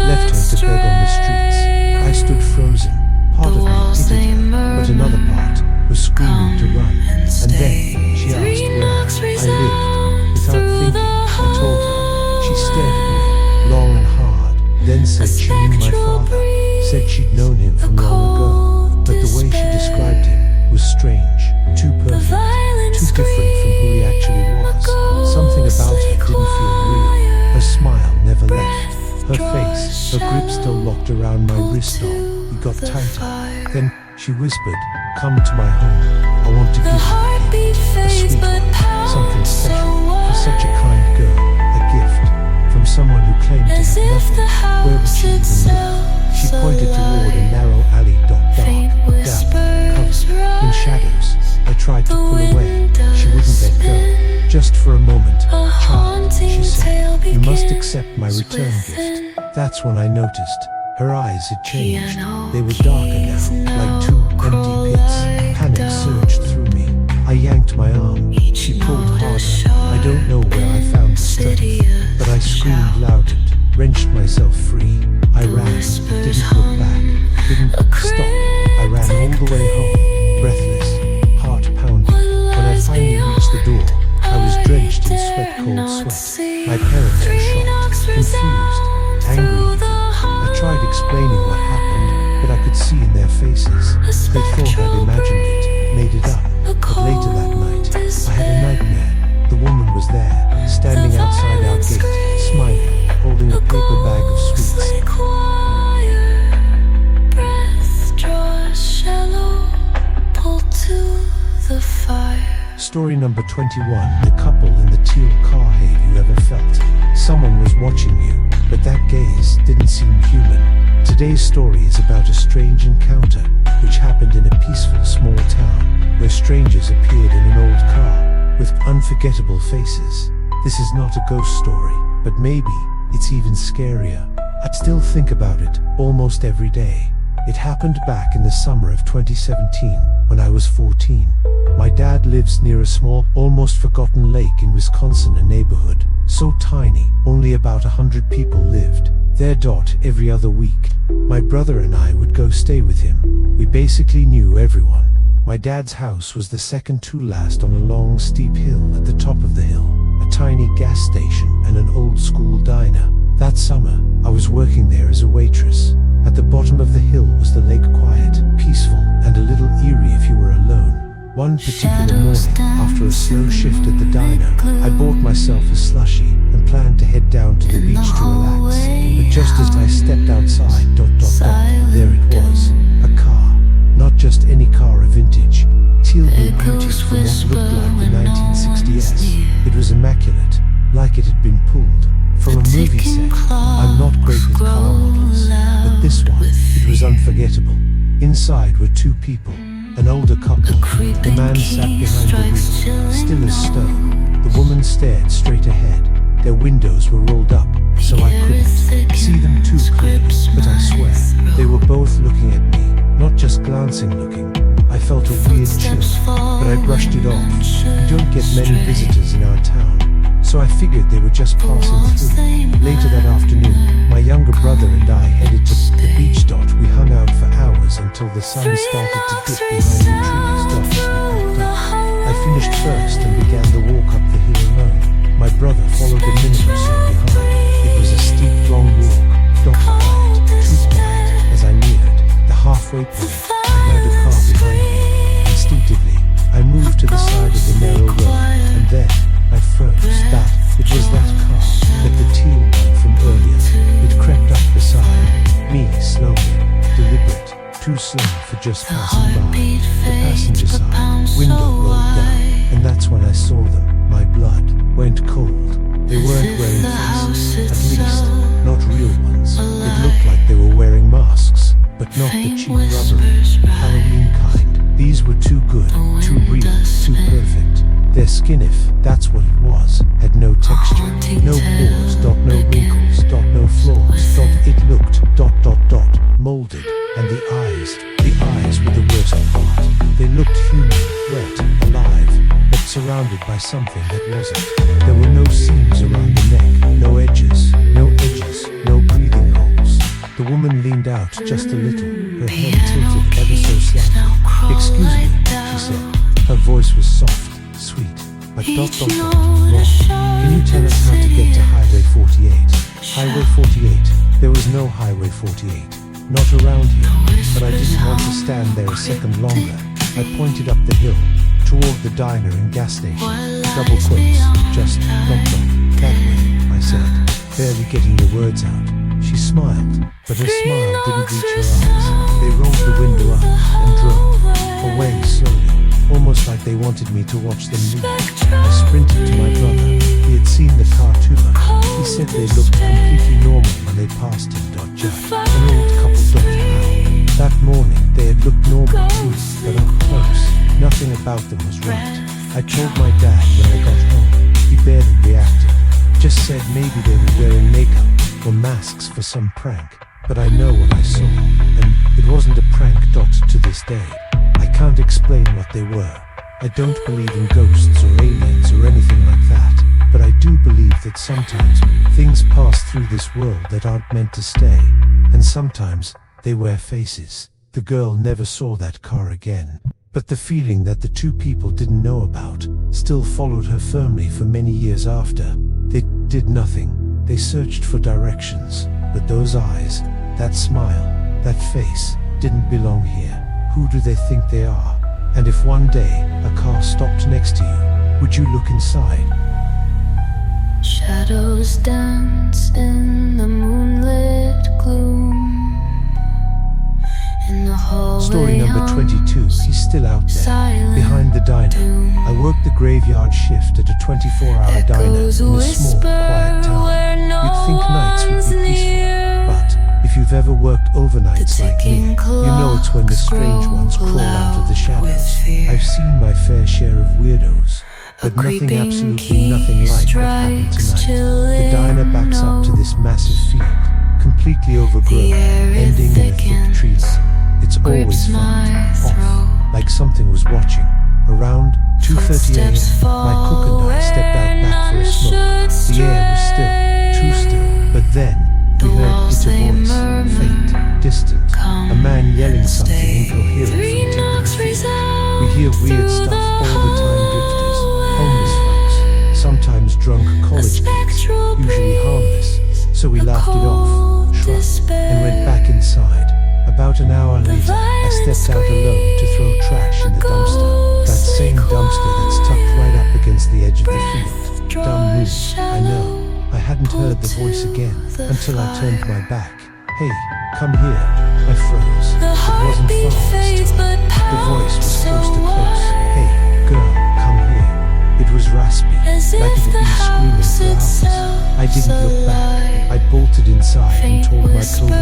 left her to beg on the streets. I stood frozen. Part of me pitied her, but another part was screaming to run. And then she asked where I lived. Without thinking, I told her. She stared at me, long and hard, then said she knew my father, said she'd known him from long ago, but the way she described him was strange, too perfect, too different from who he actually was. Something about her didn't feel real. Her smile never left. Her face, her grip still locked around my wrist arm. It got tighter. Then she whispered, "Come to my home. I want to give you a sweet one, something special, for such a kind girl, a gift from someone who claimed to have loved me. Where would she even live?" She pointed toward a narrow alley, dark, damp, covered in shadows. I tried to pull away. She wouldn't let go. "Just for a moment, child," she said. "You must accept my return gift." That's when I noticed. Her eyes had changed. They were darker now, like two empty pits. Panic surged through me. I yanked my arm. She pulled harder. I don't know where I found the strength, but I screamed loud and wrenched myself free. I ran, didn't look back, didn't stop. I ran all the way home, breathless, heart pounding. When I finally reached the door, I was drenched in sweat-cold sweat. My parents were shocked, confused, angry even. I tried explaining what happened, but I could see in their faces. They thought I'd imagined it, made it up. But later that night, I had a nightmare. The woman was there, standing outside our gate, smiling, holding a paper bag of sweets. Story number 21. The couple in the teal car. Have you ever felt someone was watching you, but that gaze didn't seem human? Today's story is about a strange encounter which happened in a peaceful small town where strangers appeared in an old car with unforgettable faces. This is not a ghost story, but maybe it's even scarier. I still think about it almost every day. It happened back in the summer of 2017 when I was 14. My dad lives near a small, almost forgotten lake in Wisconsin, a neighborhood so tiny, only about 100 people lived there. Every other week, my brother and I would go stay with him. We basically knew everyone. My dad's house was the second to last on a long, steep hill. At the top of the hill, a tiny gas station and an old-school diner. That summer, I was working there as a waitress. At the bottom of the hill was the lake, quiet, peaceful, and a little eerie if you were alone. One particular morning, after a slow shift at the diner, I bought myself a slushie and planned to head down to the beach to relax. But just as I stepped outside, there it was, a car. Not just teal blue beauty from what looked like the 1960s. It was immaculate, like it had been pulled from a movie set. I'm not great with car models, but this one, it was unforgettable. Inside were two people, an older couple. The man sat behind the wheel, still as stone. The woman stared straight ahead. Their windows were rolled up, so I couldn't see them too clearly, but I swear, they were both looking at me, not just glancing looking. I felt a weird chill, but I brushed it off. We don't get many visitors in our town, so I figured they were just passing through. Later that afternoon, my younger brother and I headed to the beach. We hung out for hours until the sun started to dip behind the trees. As we packed up. I finished first and began the walk up the hill alone. My brother followed a minute or so behind. It was a steep, long walk, quiet, too quiet. As I neared the halfway point, I heard a car behind me. Instinctively, I moved to the side of the narrow road, and then I froze. It was that car, the teal one from earlier. It crept up beside me, slowly, deliberate, too slow for just passing by. The passenger side window rolled down, and that's when I saw them. My blood went cold. They weren't wearing faces, at least not real ones. It looked like they were wearing masks, but not the cheap rubbery Halloween kind. These were too good, too real, too perfect. Their skin, if that's what it was, had no texture, no pores, no wrinkles, no flaws, it looked, molded. And the eyes were the worst part. They looked human, wet, alive, but surrounded by something that wasn't. There were no seams around the neck, no edges, no breathing holes. The woman leaned out just a little, her head tilted ever so slightly. "Excuse me," she said. Her voice was soft, sweet, but wrong. "Can you tell us how to get to Highway 48? Highway 48? There was no Highway 48. Not around here, but I didn't want to stand there a second longer. I pointed up the hill, toward the diner and gas station. Double quotes, just that way," I said, barely getting the words out. She smiled, but her smile didn't reach her eyes. They rolled the window up and drove away slowly, almost like they wanted me to watch them leave. I sprinted to my brother. He had seen the car too. He said they looked completely normal when they passed him. Judd, an old couple. How? That morning they had looked normal too, but up close, nothing about them was right. I told my dad when I got home. He barely reacted. Just said maybe they were wearing makeup or masks for some prank. But I know what I saw, and it wasn't a prank. To this day, I can't explain what they were. I don't believe in ghosts or aliens or anything like that, but I do believe that sometimes things pass through this world that aren't meant to stay, and sometimes they wear faces. The girl never saw that car again, but the feeling that the two people didn't know about still followed her firmly for many years after. They did nothing. They searched for directions, but those eyes, that smile, that face, didn't belong here. Who do they think they are? And if one day a car stopped next to you, would you look inside? Shadows dance in the moonlit gloom. In the hallway. Story number 22. He's still out there, behind the diner. I worked the graveyard shift at a 24-hour diner in a small, quiet town. You'd think nights would be peaceful, but if you've ever worked overnights like me, you know it's when the strange ones crawl out of the shadows. I've seen my fair share of weirdos, but absolutely nothing like what happened tonight. The diner backs up to this massive field, completely overgrown, ending in a thick tree line. It's always felt off, like something was watching. Around 2:30 a.m., my cook and I stepped out back for a smoke. The air was still, too still, but then we heard it's a voice, faint, distant, a man yelling something incoherent from 10 feet. We hear weird stuff all the time. Drifters, homeless folks, sometimes drunk college kids, usually harmless. So we laughed it off, shrugged, and went back inside. About an hour later, I stepped out alone to throw trash in the dumpster. That same dumpster that's tucked right up against the edge of the field. Dumb move, I know. I hadn't heard the voice again until I turned my back. "Hey, come here." I froze. It wasn't far this time. The voice was close to close. like it had been screaming for hours. I didn't look back. I bolted inside and told my co-worker,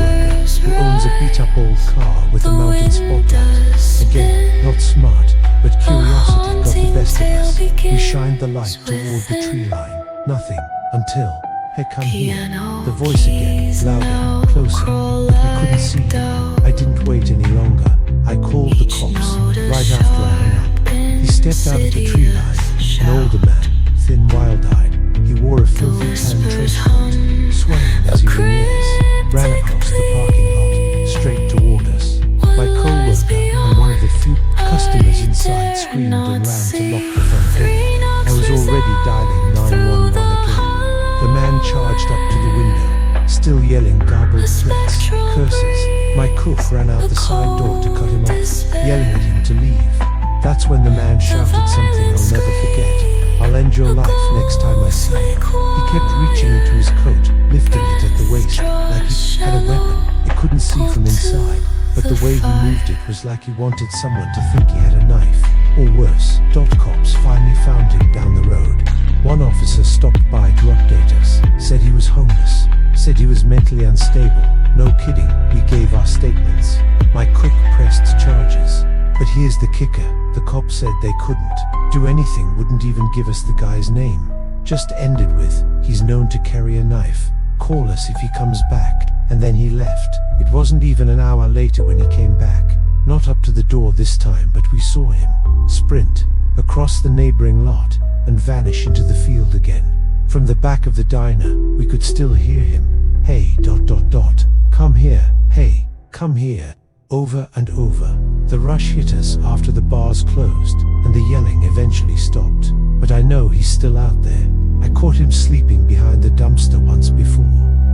who owns a beat-up old car with a mounted spotlight. Again, not smart, but curiosity got the best of us. We shined the light toward the tree line. Nothing, until, "Hey, come here." The voice again, louder, closer, but we couldn't see him. I didn't wait any longer. I called the cops, right after I hung up. He stepped out of the tree line, an older man, thin, wild-eyed. He wore a filthy tan trench coat, swaying as he ran across the parking lot, straight toward us. My co-worker and one of the few customers inside screamed and ran to lock the front door. I was already dialing 911 again. The man charged up to the window, still yelling garbled threats, curses. My cook ran out the side door to cut him off, yelling at him to leave. That's when the man shouted something I'll never forget. "I'll end your life next time I see you." He kept reaching into his coat, lifting it at the waist, like he had a weapon. It couldn't see from inside, but the way he moved it was like he wanted someone to think he had a knife. Or worse. Cops finally found him down the road. One officer stopped by to update us, said he was homeless, said he was mentally unstable. No kidding, we gave our statements. My cook pressed charges. But here's the kicker, the cops said they couldn't do anything, wouldn't even give us the guy's name. Just ended with, "He's known to carry a knife. Call us if he comes back." And then he left. It wasn't even an hour later when he came back. Not up to the door this time, but we saw him sprint across the neighboring lot and vanish into the field again. From the back of the diner, we could still hear him. "Hey, ... come here, hey, come here," over and over. The rush hit us after the bars closed, and the yelling eventually stopped. But I know he's still out there. I caught him sleeping behind the dumpster once before.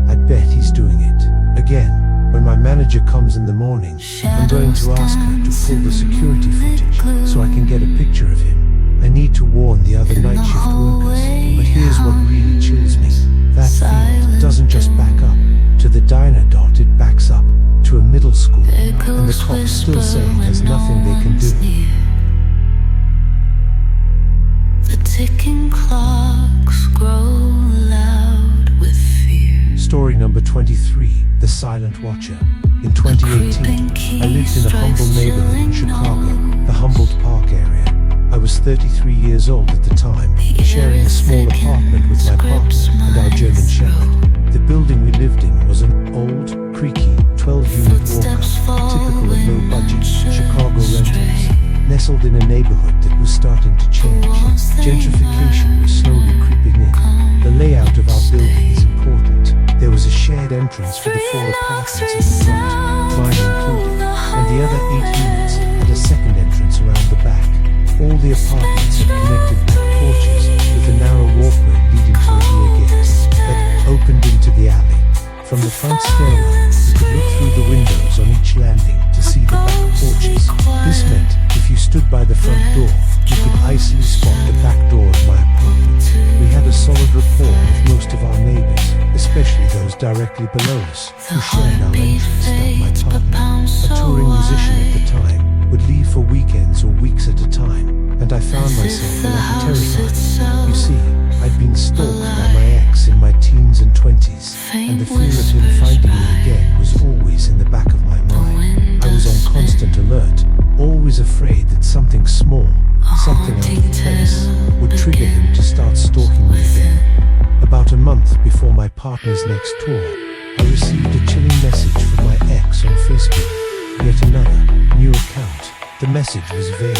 I'd bet he's doing it again. When my manager comes in the morning, I'm going to ask her to pull the security footage so I can get a picture of him. I need to warn the other night shift workers, but here's what really chills me. That field doesn't just back up to the diner. It backs up to a middle school, and the cops still say there's nothing they can do. The ticking clocks grow loud with fear. Story number 23, The Silent Watcher. In 2018, I lived in a humble neighborhood in Chicago, the Humboldt Park area. I was 33 years old at the time, sharing a small apartment with my partner and our German Shepherd. The building we lived in was an old, creaky, 12-unit walker, typical of low-budget Chicago rentals, nestled in a neighborhood that was starting to change. Gentrification was slowly creeping in. The layout of our building is important. There was a shared entrance for the 4 apartments in the front, mine included, and the other 8 units had a second entrance around the back. All the apartments had connected back porches with a narrow walkway leading to a rear gate that opened into the alley. From the front stairwell, you could look through the windows on each landing to see the back porches. This meant if you stood by the front door, you could easily spot the back door of my apartment. We had a solid rapport with most of our neighbors, especially those directly below us, who shared our entrance. My partner, a touring musician at the time, would leave for weekends or weeks at a time, and I found myself a little terrified. You see, I'd been stalked by my ex in my teens and 20s, and the fear of him finding me again was always in the back of my mind. I was on constant alert, always afraid that something small, something out of place, would trigger him to start stalking me again. About a month before my partner's next tour, I received a chilling message from my ex on Facebook. Yet another, new account. The message was vague,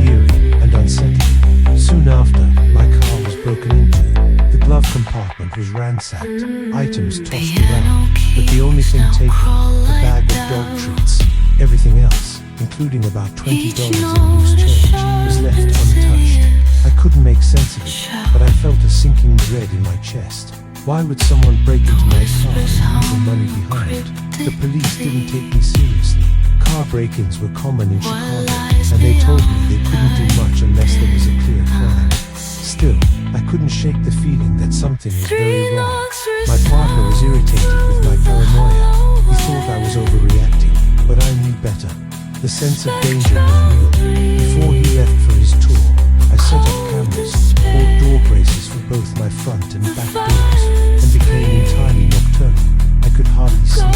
eerie, and unsettling. Soon after, my car was broken into. The glove compartment was ransacked, items tossed around, but the only thing taken, a bag of dog treats. Everything else, including about $20 in loose change, was left untouched. I couldn't make sense of it, but I felt a sinking dread in my chest. Why would someone break into my car and leave the money behind? The police didn't take me seriously. Car break-ins were common in Chicago, and they told me they couldn't do much unless there was a clear crime. Still, I couldn't shake the feeling that something was very wrong. My partner was irritated with my paranoia. He thought I was overreacting, but I knew better. The sense of danger was real. Before he left for his tour, I set up cameras, bought door door braces for both my front and back doors, and became entirely nocturnal. I could hardly sleep,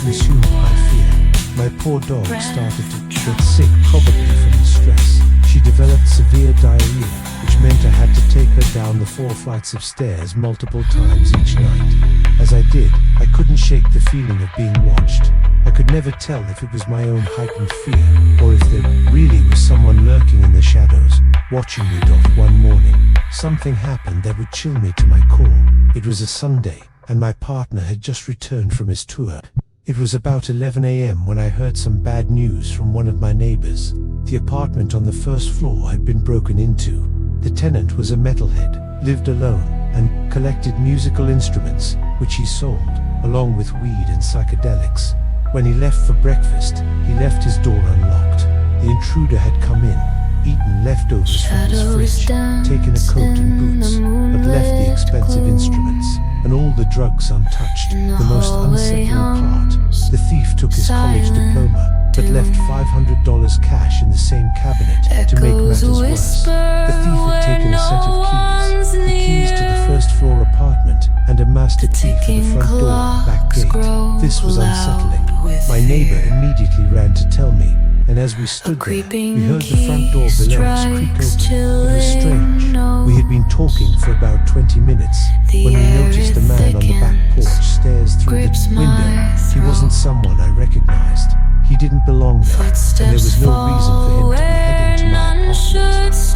consumed by fear. My poor dog started to get sick, probably from the stress. She developed severe diarrhea, which meant I had to take her down the 4 flights of stairs multiple times each night. As I did, I couldn't shake the feeling of being watched. I could never tell if it was my own heightened fear, or if there really was someone lurking in the shadows, watching me. One morning, something happened that would chill me to my core. It was a Sunday, and my partner had just returned from his tour. It was about 11 a.m. when I heard some bad news from one of my neighbors. The apartment on the first floor had been broken into. The tenant was a metalhead, lived alone, and collected musical instruments, which he sold, along with weed and psychedelics. When he left for breakfast, he left his door unlocked. The intruder had come in, eaten leftovers from his fridge, taken a coat and boots, but left the expensive instruments and all the drugs untouched. The most unsettling part, the thief took his college diploma, but left $500 cash in the same cabinet to make matters worse. The thief had taken a set of keys, the keys to the first floor apartment, and a master key for the front door and back gate. This was unsettling. My neighbor immediately ran to tell me, and as we stood there, we heard the front door below us creak open. It was strange. We had been talking for about 20 minutes when we noticed a man on the back porch stairs through the window. He wasn't someone I recognized. He didn't belong there, and there was no reason for him to be heading to my apartment.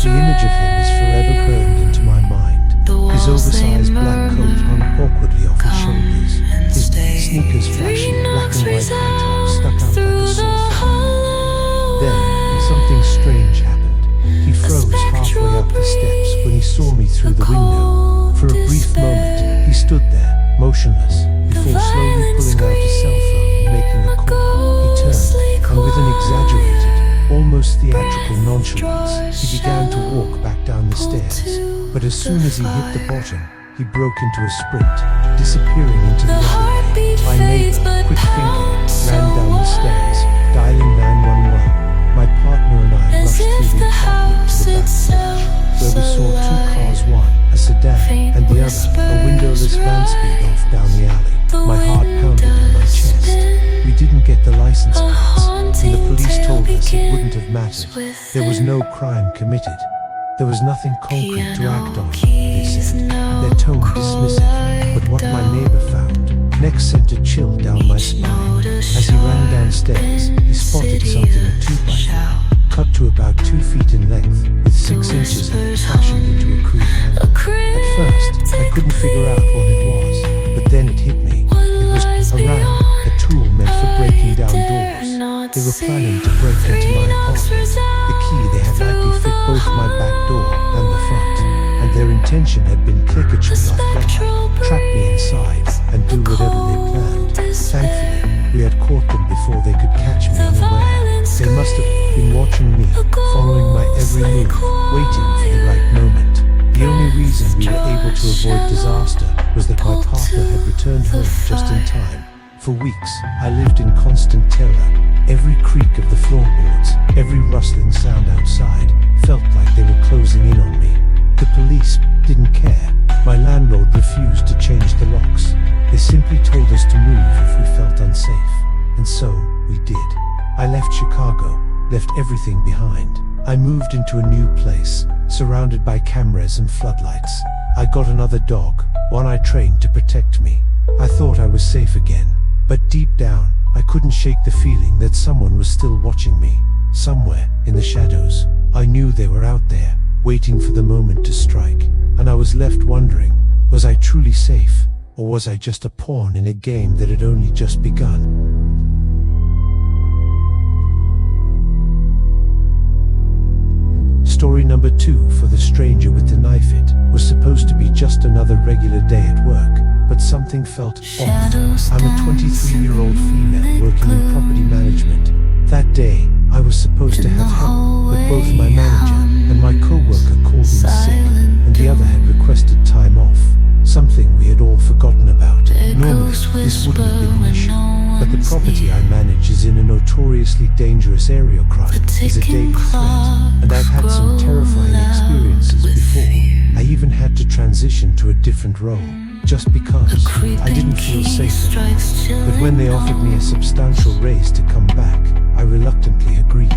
The image of him is forever burned into my mind. His oversized black coat hung awkwardly off his shoulders. His sneakers flashing black and white phantom stuck out like a sore thumb. Then, something strange happened. He froze halfway up the steps when he saw me through the window. For a brief moment, he stood there, motionless, before slowly pulling out a cell phone and making a call. He turned, and with an exaggerated, almost theatrical nonchalance, he began to walk back down the stairs. But as soon as he hit the bottom, he broke into a sprint, disappearing into the alleyway. My neighbor, quick thinking, ran down the stairs, dialing 911. My partner and I rushed through the apartment to the back porch, where we saw 2 cars, one a sedan and the other a windowless van speed off down the alley. My heart pounded in my chest. We didn't get the license plates, and the police told us it wouldn't have mattered. There was no crime committed. There was nothing concrete to act on, they said, their tone dismissive. But what my neighbor found next sent a chill down my spine. As he ran downstairs, he spotted something a 2x4, cut to about 2 feet in length, with 6 inches in it, fashioned into a crude handle. At first, I couldn't figure out what it was, but then it hit me. It was a ram, a tool meant for breaking down doors. They were planning to break into my apartment. The key they had likely fit both my back door and the front, and their intention had been click a tree off guard, trap me inside, and do whatever they planned. Thankfully, we had caught them before they could catch me unaware. They must have been watching me, following my every move, waiting for the right moment. The only reason we were able to avoid disaster was that my partner had returned home just in time. For weeks, I lived in constant terror. Every creak of the floorboards, every rustling sound outside, felt like they were closing in on me. The police didn't care. My landlord refused to change the locks. They simply told us to move if we felt unsafe. And so, we did. I left Chicago, left everything behind. I moved into a new place, surrounded by cameras and floodlights. I got another dog, one I trained to protect me. I thought I was safe again, but deep down, I couldn't shake the feeling that someone was still watching me. Somewhere, in the shadows, I knew they were out there, waiting for the moment to strike, and I was left wondering, was I truly safe, or was I just a pawn in a game that had only just begun? Story number 2 for the stranger with the knife. It was supposed to be just another regular day at work, but something felt off. I'm a 23-year-old female working in property management. That day, I was supposed to have help, but both my manager and my co-worker called in sick, and the other had requested time off, something we had all forgotten about. Normally, this wouldn't have been an issue, but the property I manage is in a notoriously dangerous area. Crime is a daily threat, and I've had some terrifying experiences before. I even had to transition to a different role, just because I didn't feel safe anymore. But when they offered me a substantial raise to come back, I reluctantly agreed.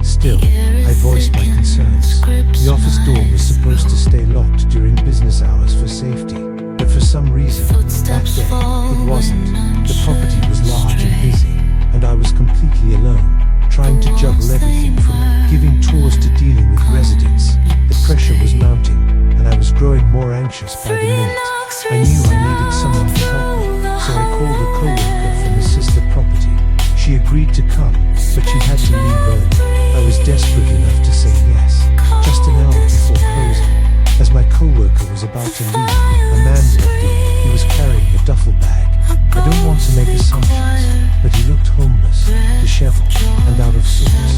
Still, I voiced my concerns. The office door was supposed to stay locked during business hours for safety, but for some reason, that day, it wasn't. The property was large and busy, and I was completely alone, trying to juggle everything from giving tours to dealing with residents. The pressure was mounting, and I was growing more anxious by the minute. I knew I needed someone to help me, so I called a co-worker from the sister property. She agreed to come, but she had to leave early. I was desperate enough to say yes, just an hour before closing. As my co-worker was about to leave, a man walked in. He was carrying a duffel bag. I don't want to make assumptions, but he looked homeless, disheveled, and out of sorts.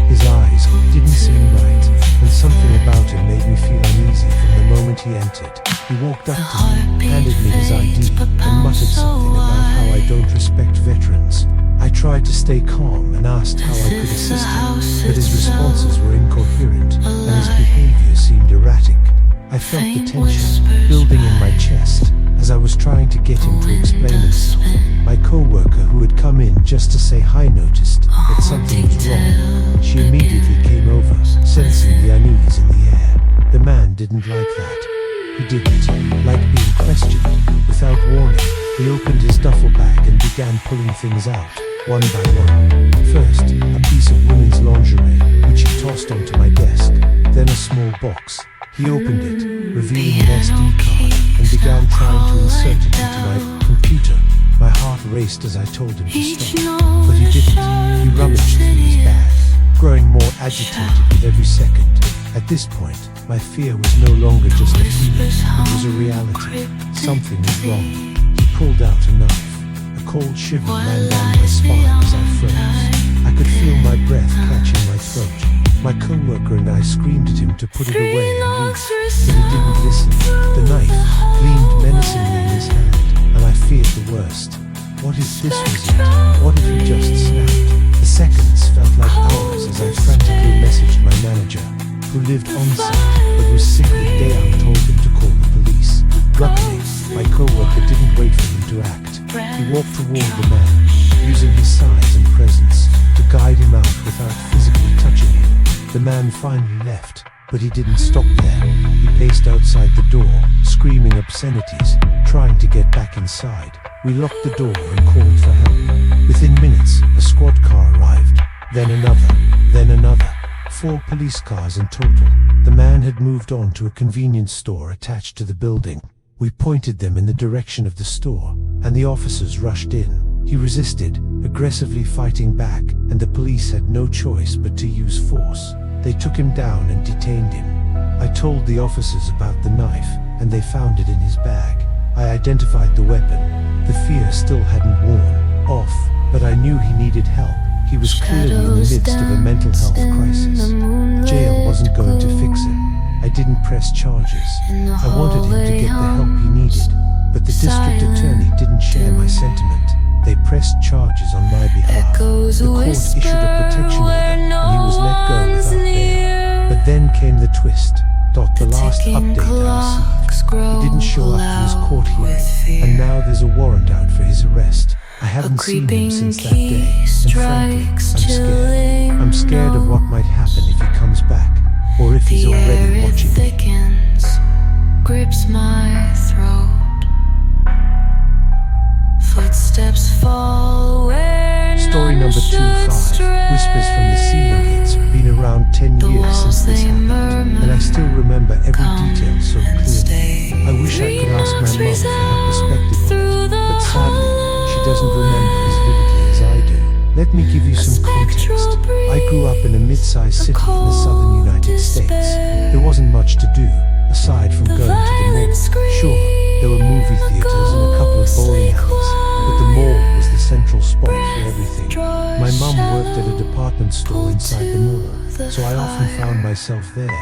His eyes didn't seem right, and something about him made me feel uneasy from the moment he entered. He walked up to me, handed me his ID, and muttered something about how I don't respect veterans. I tried to stay calm and asked how I could assist him, but his responses were incoherent, and his behavior seemed erratic. I felt the tension building in my chest as I was trying to get him to explain himself. My co-worker, who had come in just to say hi, noticed that something was wrong. She immediately came over, sensing the unease in the air. The man didn't like that. He didn't like being questioned. Without warning, he opened his duffel bag and began pulling things out, one by one. First, a piece of women's lingerie, which he tossed onto my desk, then a small box. He opened it, revealing an SD card, and began trying to insert it into my computer. My heart raced as I told him to stop, but he didn't. He rummaged through his bag, growing more agitated with every second. At this point, my fear was no longer just a feeling, it was a reality. Something was wrong. He pulled out a knife. A cold shiver ran down my spine as I froze. I could feel my breath catching my throat. My co-worker and I screamed at him to put it away and leave, but he didn't listen. The knife gleamed menacingly in his hand, and I feared the worst. What if this was it? What if he just snapped? The seconds felt like hours as I frantically messaged my manager, who lived on site but was sick the day I told him to call the police. Luckily, my co-worker didn't wait for him to act. He walked toward the man, using his size and presence to guide him out without physically touching him. The man finally left, but he didn't stop there. He paced outside the door, screaming obscenities, trying to get back inside. We locked the door and called for help. Within minutes, a squad car arrived, then another, then another. 4 police cars in total. The man had moved on to a convenience store attached to the building. We pointed them in the direction of the store, and the officers rushed in. He resisted, aggressively fighting back, and the police had no choice but to use force. They took him down and detained him. I told the officers about the knife, and they found it in his bag. I identified the weapon. The fear still hadn't worn off, but I knew he needed help. He was clearly in the midst of a mental health crisis. Jail wasn't going to fix him. I didn't press charges. I wanted him to get the help he needed, but the district attorney didn't share my sentiment. They pressed charges on my behalf. The court issued a protection order, and he was let go without bail. But then came the twist. The last update I received, he didn't show up to his court hearing, and now there's a warrant out for his arrest. I haven't seen him since that day, and frankly, I'm scared. I'm scared of what might happen if he comes back, or if he's already watching me. Grips my throat. Footsteps fall where Story number 25, Whispers from the Ceiling. It's been around 10 years since this happened, and I still remember every detail so clearly. I wish I could ask my mum for her perspective on it, but sadly, she doesn't remember as vividly as I do. Let me give you some context. I grew up in a mid-sized city in the southern United States. There wasn't much to do, aside from going to the mall. Sure, there were movie theaters and a couple of bowling alleys, but the mall was the central spot for everything. My mum worked at a department store inside the mall, so I often found myself there,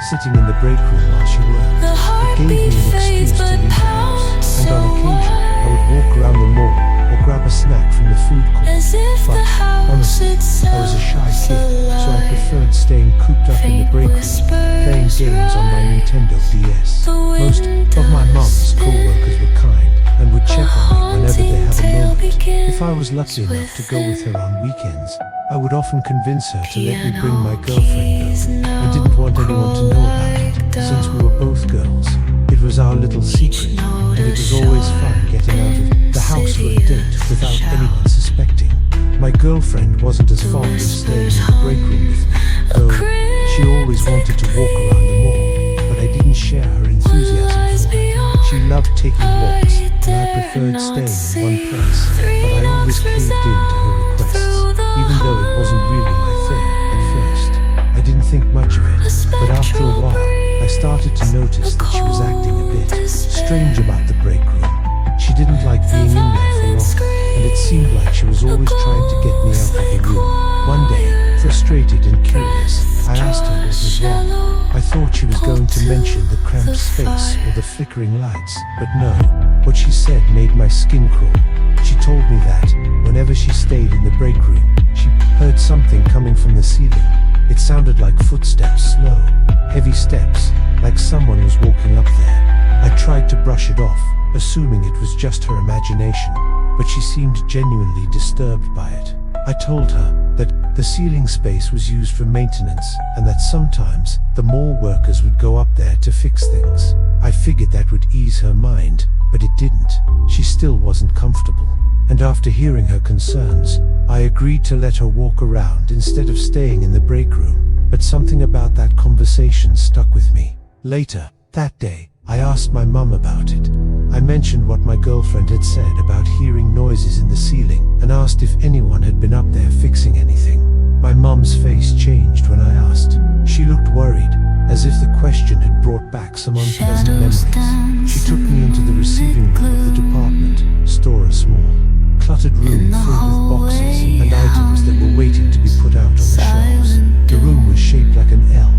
sitting in the break room while she worked. It gave me an excuse to leave the house, and on occasion, I would walk around the mall, or grab a snack from the food court. As if But the house honestly, I was a shy kid, so I preferred staying cooped up in the break room, playing games on my Nintendo DS. Most of my mom's co-workers were kind and would check on me whenever they had a moment. If I was lucky enough to go with her on weekends, I would often convince her to let me bring my girlfriend though. I didn't want anyone to know about it, since we were both girls. It was our little secret, and it was always fun getting out of the house for a date without anyone suspecting. My girlfriend wasn't as fond of staying in the break room with me, though she always wanted to walk around the mall, but I didn't share her enthusiasm for it. She loved taking walks, and I preferred staying in one place, but I always caved in to her requests, even though it wasn't really my thing at first. I didn't think much of it, but after a while, I started to notice that she was acting a bit strange about the break room. She didn't like being in there for long, and it seemed like she was always trying to get me out of the room. One day, frustrated and curious, I asked her what was wrong. I thought she was going to mention the cramped space or the flickering lights, but no. What she said made my skin crawl. She told me that, whenever she stayed in the break room, she heard something coming from the ceiling. It sounded like footsteps, slow, heavy steps, like someone was walking up there. I tried to brush it off, assuming it was just her imagination, but she seemed genuinely disturbed by it. I told her that the ceiling space was used for maintenance and that sometimes the mall workers would go up there to fix things. I figured that would ease her mind, but it didn't. She still wasn't comfortable. And after hearing her concerns, I agreed to let her walk around instead of staying in the break room. But something about that conversation stuck with me. Later, that day, I asked my mum about it. I mentioned what my girlfriend had said about hearing noises in the ceiling and asked if anyone had been up there fixing anything. My mum's face changed when I asked. She looked worried, as if the question had brought back some unpleasant memories. She took me into the receiving room of the department store, a small, cluttered room filled with boxes and items that were waiting to be put out on the shelves. The room was shaped like an L,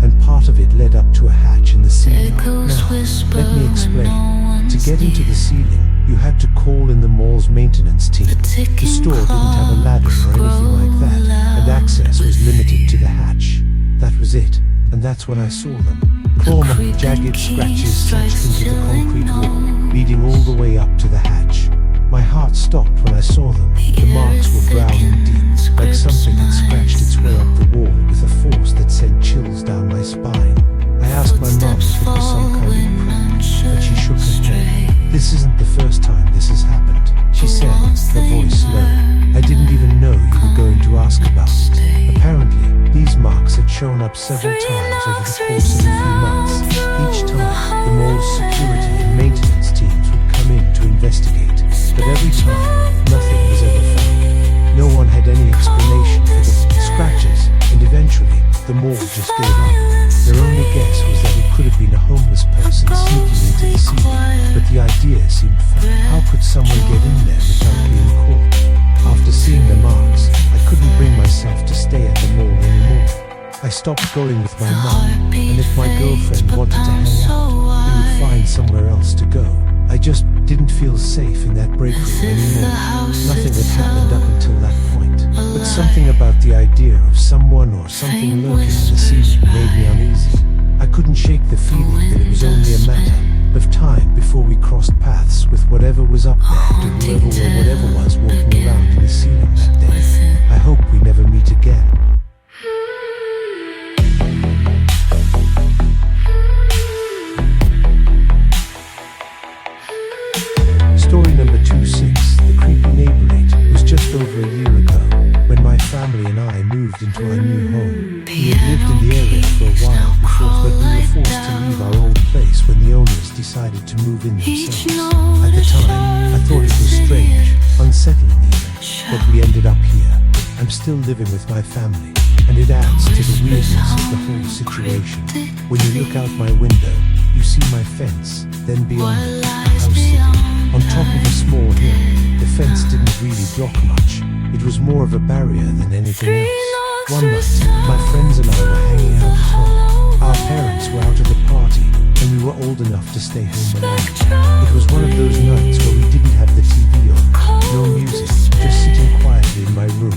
and part of it led up to a hatch in the ceiling. Now, let me explain. To get into the ceiling, you had to call in the mall's maintenance team. The store didn't have a ladder or anything like that, and access was limited to the hatch. That was it, and that's when I saw them. Claw-marked, jagged scratches stretched into the concrete wall, leading all the way up to the hatch. My heart stopped when I saw them. The marks were brown and deep, like something had scratched its way up the wall with a force that sent chills down my spine. I asked my mum if it was some kind of prank, but she shook her head. This isn't the first time this has happened, she said, her voice low. I didn't even know you were going to ask about it. Apparently, these marks had shown up several times over the course of a few months. Each time, the mall's security and maintenance teams would come in to investigate, but every time, nothing was ever found. No one had any explanation for the scratches, and eventually, the mall just gave up. Their only guess was that it could have been a homeless person sneaking into the ceiling, but the idea seemed fun. How could someone get in there without being caught? After seeing the marks, I couldn't bring myself to stay at the mall anymore. I stopped going with my mum, and if my girlfriend wanted to hang out, we would find somewhere else to go. I just didn't feel safe in that break room anymore. Nothing had happened up until that point, but something about the idea of someone or something lurking in the ceiling made me uneasy. I couldn't shake the feeling that it was only a matter of time before we crossed paths with whatever was up there, to whoever or whatever was walking around in the ceiling that day. I hope we never meet again. Story number 26, The Creepy Neighborate, was just over a year ago, when my family and I moved into our new home. We had lived in the area for a while before, but we were forced to leave our old place when the owners decided to move in themselves. At the time, I thought it was strange, unsettling even, but we ended up here. I'm still living with my family, and it adds to the weirdness of the whole situation. When you look out my window, you see my fence, then beyond it, a house sitting on top of a small hill. The fence didn't really block much. It was more of a barrier than anything else. One night, my friends and I were hanging out at home. Our parents were out at a party, and we were old enough to stay home alone. It was one of those nights where we didn't have the TV on. No music, just sitting quietly in my room.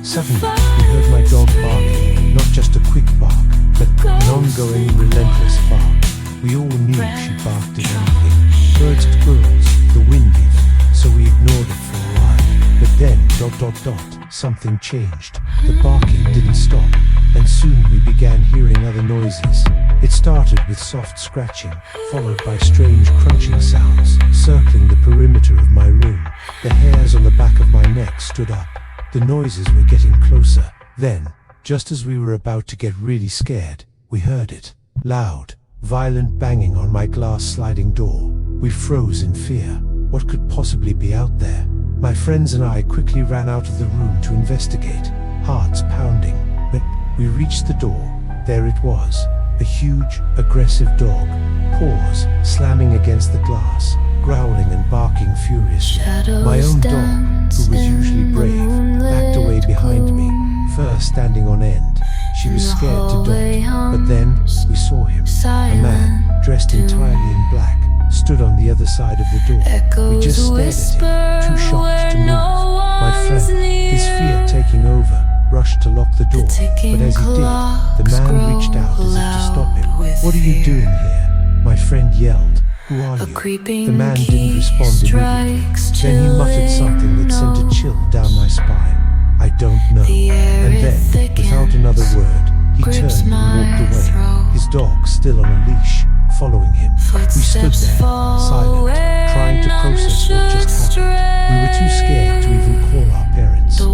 Suddenly, we heard my dog barking, not just a quick bark, but an ongoing, relentless bark. We all knew she barked at anything. Birds, squirrels, the wind even, so we ignored it for a while. But then, something changed. The barking didn't stop, and soon we began hearing other noises. It started with soft scratching, followed by strange crunching sounds, circling the perimeter of my room. The hairs on the back of my neck stood up. The noises were getting closer. Then, just as we were about to get really scared, we heard it. Loud, violent banging on my glass sliding door. We froze in fear. What could possibly be out there? My friends and I quickly ran out of the room to investigate, hearts pounding. When we reached the door, there it was, a huge, aggressive dog, paws slamming against the glass, growling and barking furiously. My own dog, who was usually brave, backed away behind me, fur standing on end. She was scared to death, but then we saw him. A man, dressed entirely in black, stood on the other side of the door. We just stared at him, too shocked to move. My friend, his fear taking over, rushed to lock the door, but as he did, the man reached out as if to stop him. "What are you doing here?" My friend yelled. "Who are you?" The man didn't respond immediately. Then he muttered something that sent a chill down my spine. "I don't know." And then, without another word, he turned and walked away, his dog still on a leash, following him. We stood there, silent, trying to process what just happened. We were too scared to even call our parents. In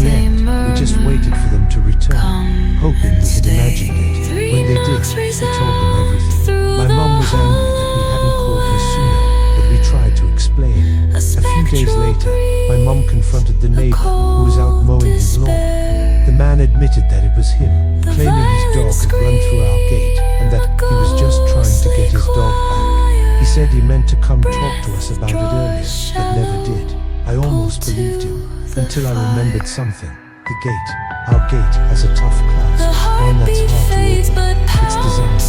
the end, we just waited for them to return, hoping we had imagined it. When they did, we told them everything. My mum was angry that we hadn't called her sooner, but we tried to explain. A few days later, my mum confronted the neighbor who was out mowing his lawn. The man admitted that it was him, claiming his dog had run through our gate and that he was just trying to get his dog back. He said he meant to come talk to us about it earlier, but never did. I almost believed him, until I remembered something. The gate. Our gate has a tough clasp, one that's hard to open. It's designed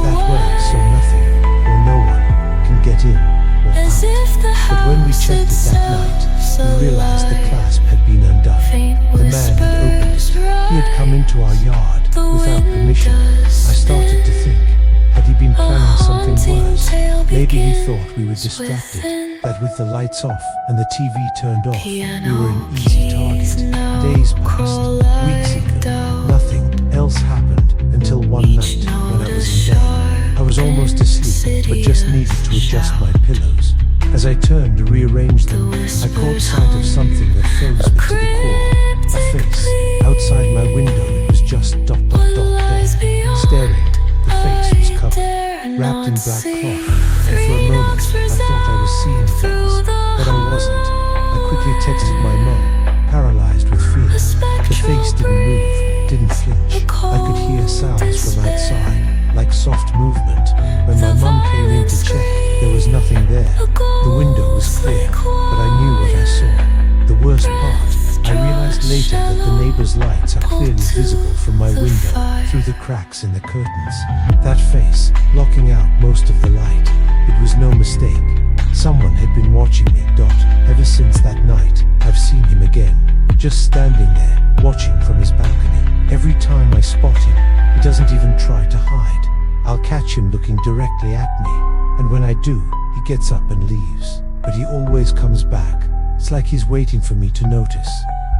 that way so nothing, or no one, can get in or out. But when we checked it that night, we realized the clasp had been undone. The man had opened it. He had come into our yard without permission. I started to think, had he been planning something worse? Maybe he thought we were distracted, that with the lights off and the TV turned off, we were an easy target. Days passed, weeks ago, nothing else happened until one night when I was in bed. I was almost asleep, but just needed to adjust my pillows. As I turned to rearrange them, I caught sight of something that froze me to the core. A face. Outside my window, it was just there, staring. The face was covered, wrapped in black cloth, and for a moment I thought I was seeing things, but I wasn't. I quickly texted my mum, paralyzed with fear. The face didn't move, didn't flinch. I could hear sounds from outside, like soft movement. When my mum came in to check, there was nothing there. The window was clear, but I knew what I saw. The worst part, I realized later that the neighbor's lights are clearly visible from my window through the cracks in the curtains. That face, blocking out most of the light. It was no mistake. Someone had been watching me. Ever since that night, I've seen him again, just standing there, watching from his balcony. Every time I spot him, he doesn't even try to hide. I'll catch him looking directly at me, and when I do, he gets up and leaves. But he always comes back. It's like he's waiting for me to notice,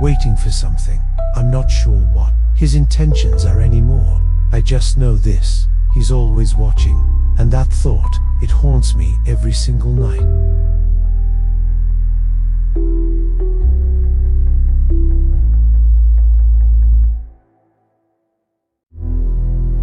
waiting for something. I'm not sure what his intentions are anymore. I just know this: he's always watching, and that thought, it haunts me every single night.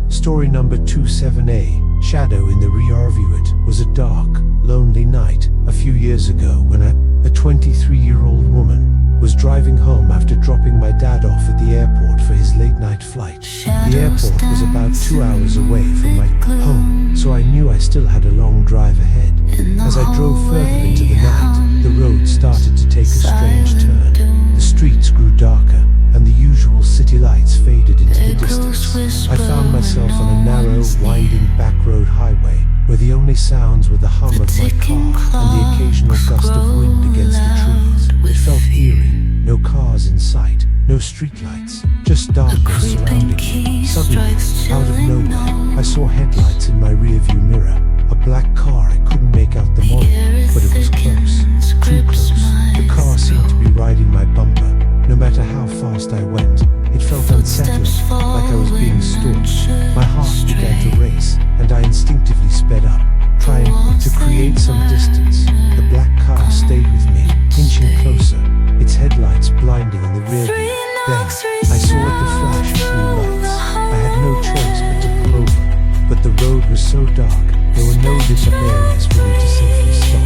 Story number 27A, Shadow in the Rearview. It was a dark, lonely night a few years ago when a 23-year-old woman was driving home after dropping my dad off at the airport for his late-night flight. The airport was about 2 hours away from my home, so I knew I still had a long drive ahead. As I drove further into the night, the road started to take a strange turn. The streets grew darker, and the usual city lights faded into the distance. I found myself on a narrow, winding back road highway, where where the only sounds were the hum of my car and the occasional gust of wind against the trees. It felt eerie. No cars in sight, no streetlights, just darkness surrounding me. Suddenly, out of nowhere, I saw headlights in my rearview mirror. A black car. I couldn't make out the model, but it was close, too close. The car seemed to be riding my bumper. No matter how fast I went, it felt unsettling, like I was being stalked. My heart began to race, and I instinctively sped up, trying to create some distance. The black car stayed with me, inching closer, its headlights blinding in the rear view. Then, I saw the flash of blue lights. I had no choice but to pull over, but the road was so dark, there were no lit up areas for me to safely stop.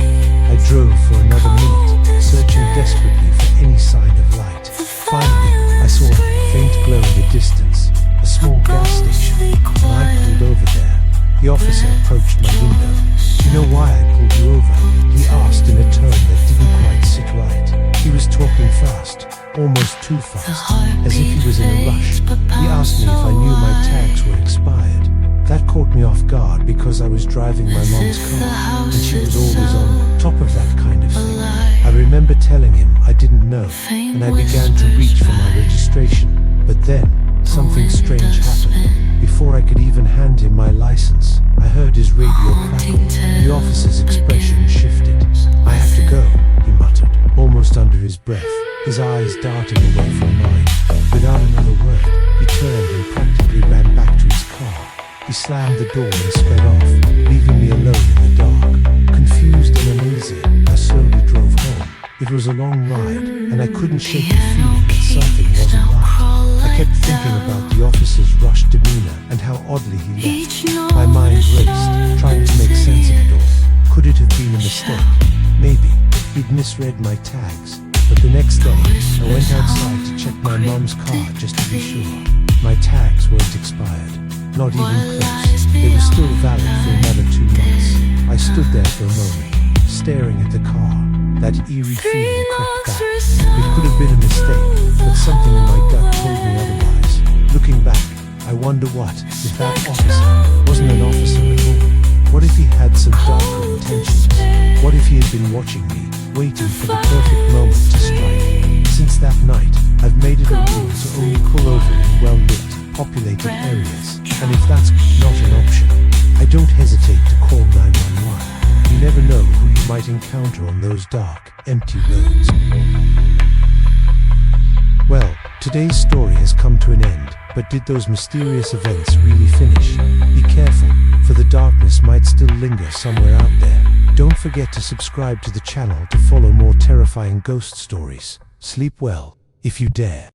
I drove for another minute, searching desperately for any sign of light. Finally, I saw a faint glow in the distance, a small gas station, and I pulled over there. The officer approached my window. "Do you know why I pulled you over?" he asked in a tone that didn't quite sit right. He was talking fast, almost too fast, as if he was in a rush. He asked me if I knew my tags were expired. That caught me off guard because I was driving my mom's car, and she was always on top of that kind of thing. I remember telling him I didn't know, and I began to reach for my registration. But then, something strange happened. Before I could even hand him my license, I heard his radio crackle. The officer's expression shifted. "I have to go," he muttered, almost under his breath, his eyes darting away from mine. Without another word, he turned and practically ran back to his car. He slammed the door and sped off, leaving me alone in the dark. Confused and uneasy, I slowly drove home. It was a long ride, and I couldn't shake the feeling that something wasn't right. I kept thinking about the officer's rushed demeanor and how oddly he left. My mind raced, trying to make sense of it all. Could it have been a mistake? Maybe. He'd misread my tags. But the next day, I went outside to check my mom's car just to be sure. My tags weren't expired. Not even close. They were still valid for another 2 months. I stood there for a moment, staring at the car. That eerie feeling crept back. It could have been a mistake, but something in my gut told me otherwise. Looking back, I wonder what if that officer wasn't an officer at all. What if he had some darker intentions? What if he had been watching me, waiting for the perfect moment to strike? Since that night, I've made it a rule to only pull over in well-lit, populated areas, and if that's not an option, I don't hesitate to call 911. You never know who you might encounter on those dark, empty roads. Well, today's story has come to an end, but did those mysterious events really finish? Be careful, for the darkness might still linger somewhere out there. Don't forget to subscribe to the channel to follow more terrifying ghost stories. Sleep well, if you dare.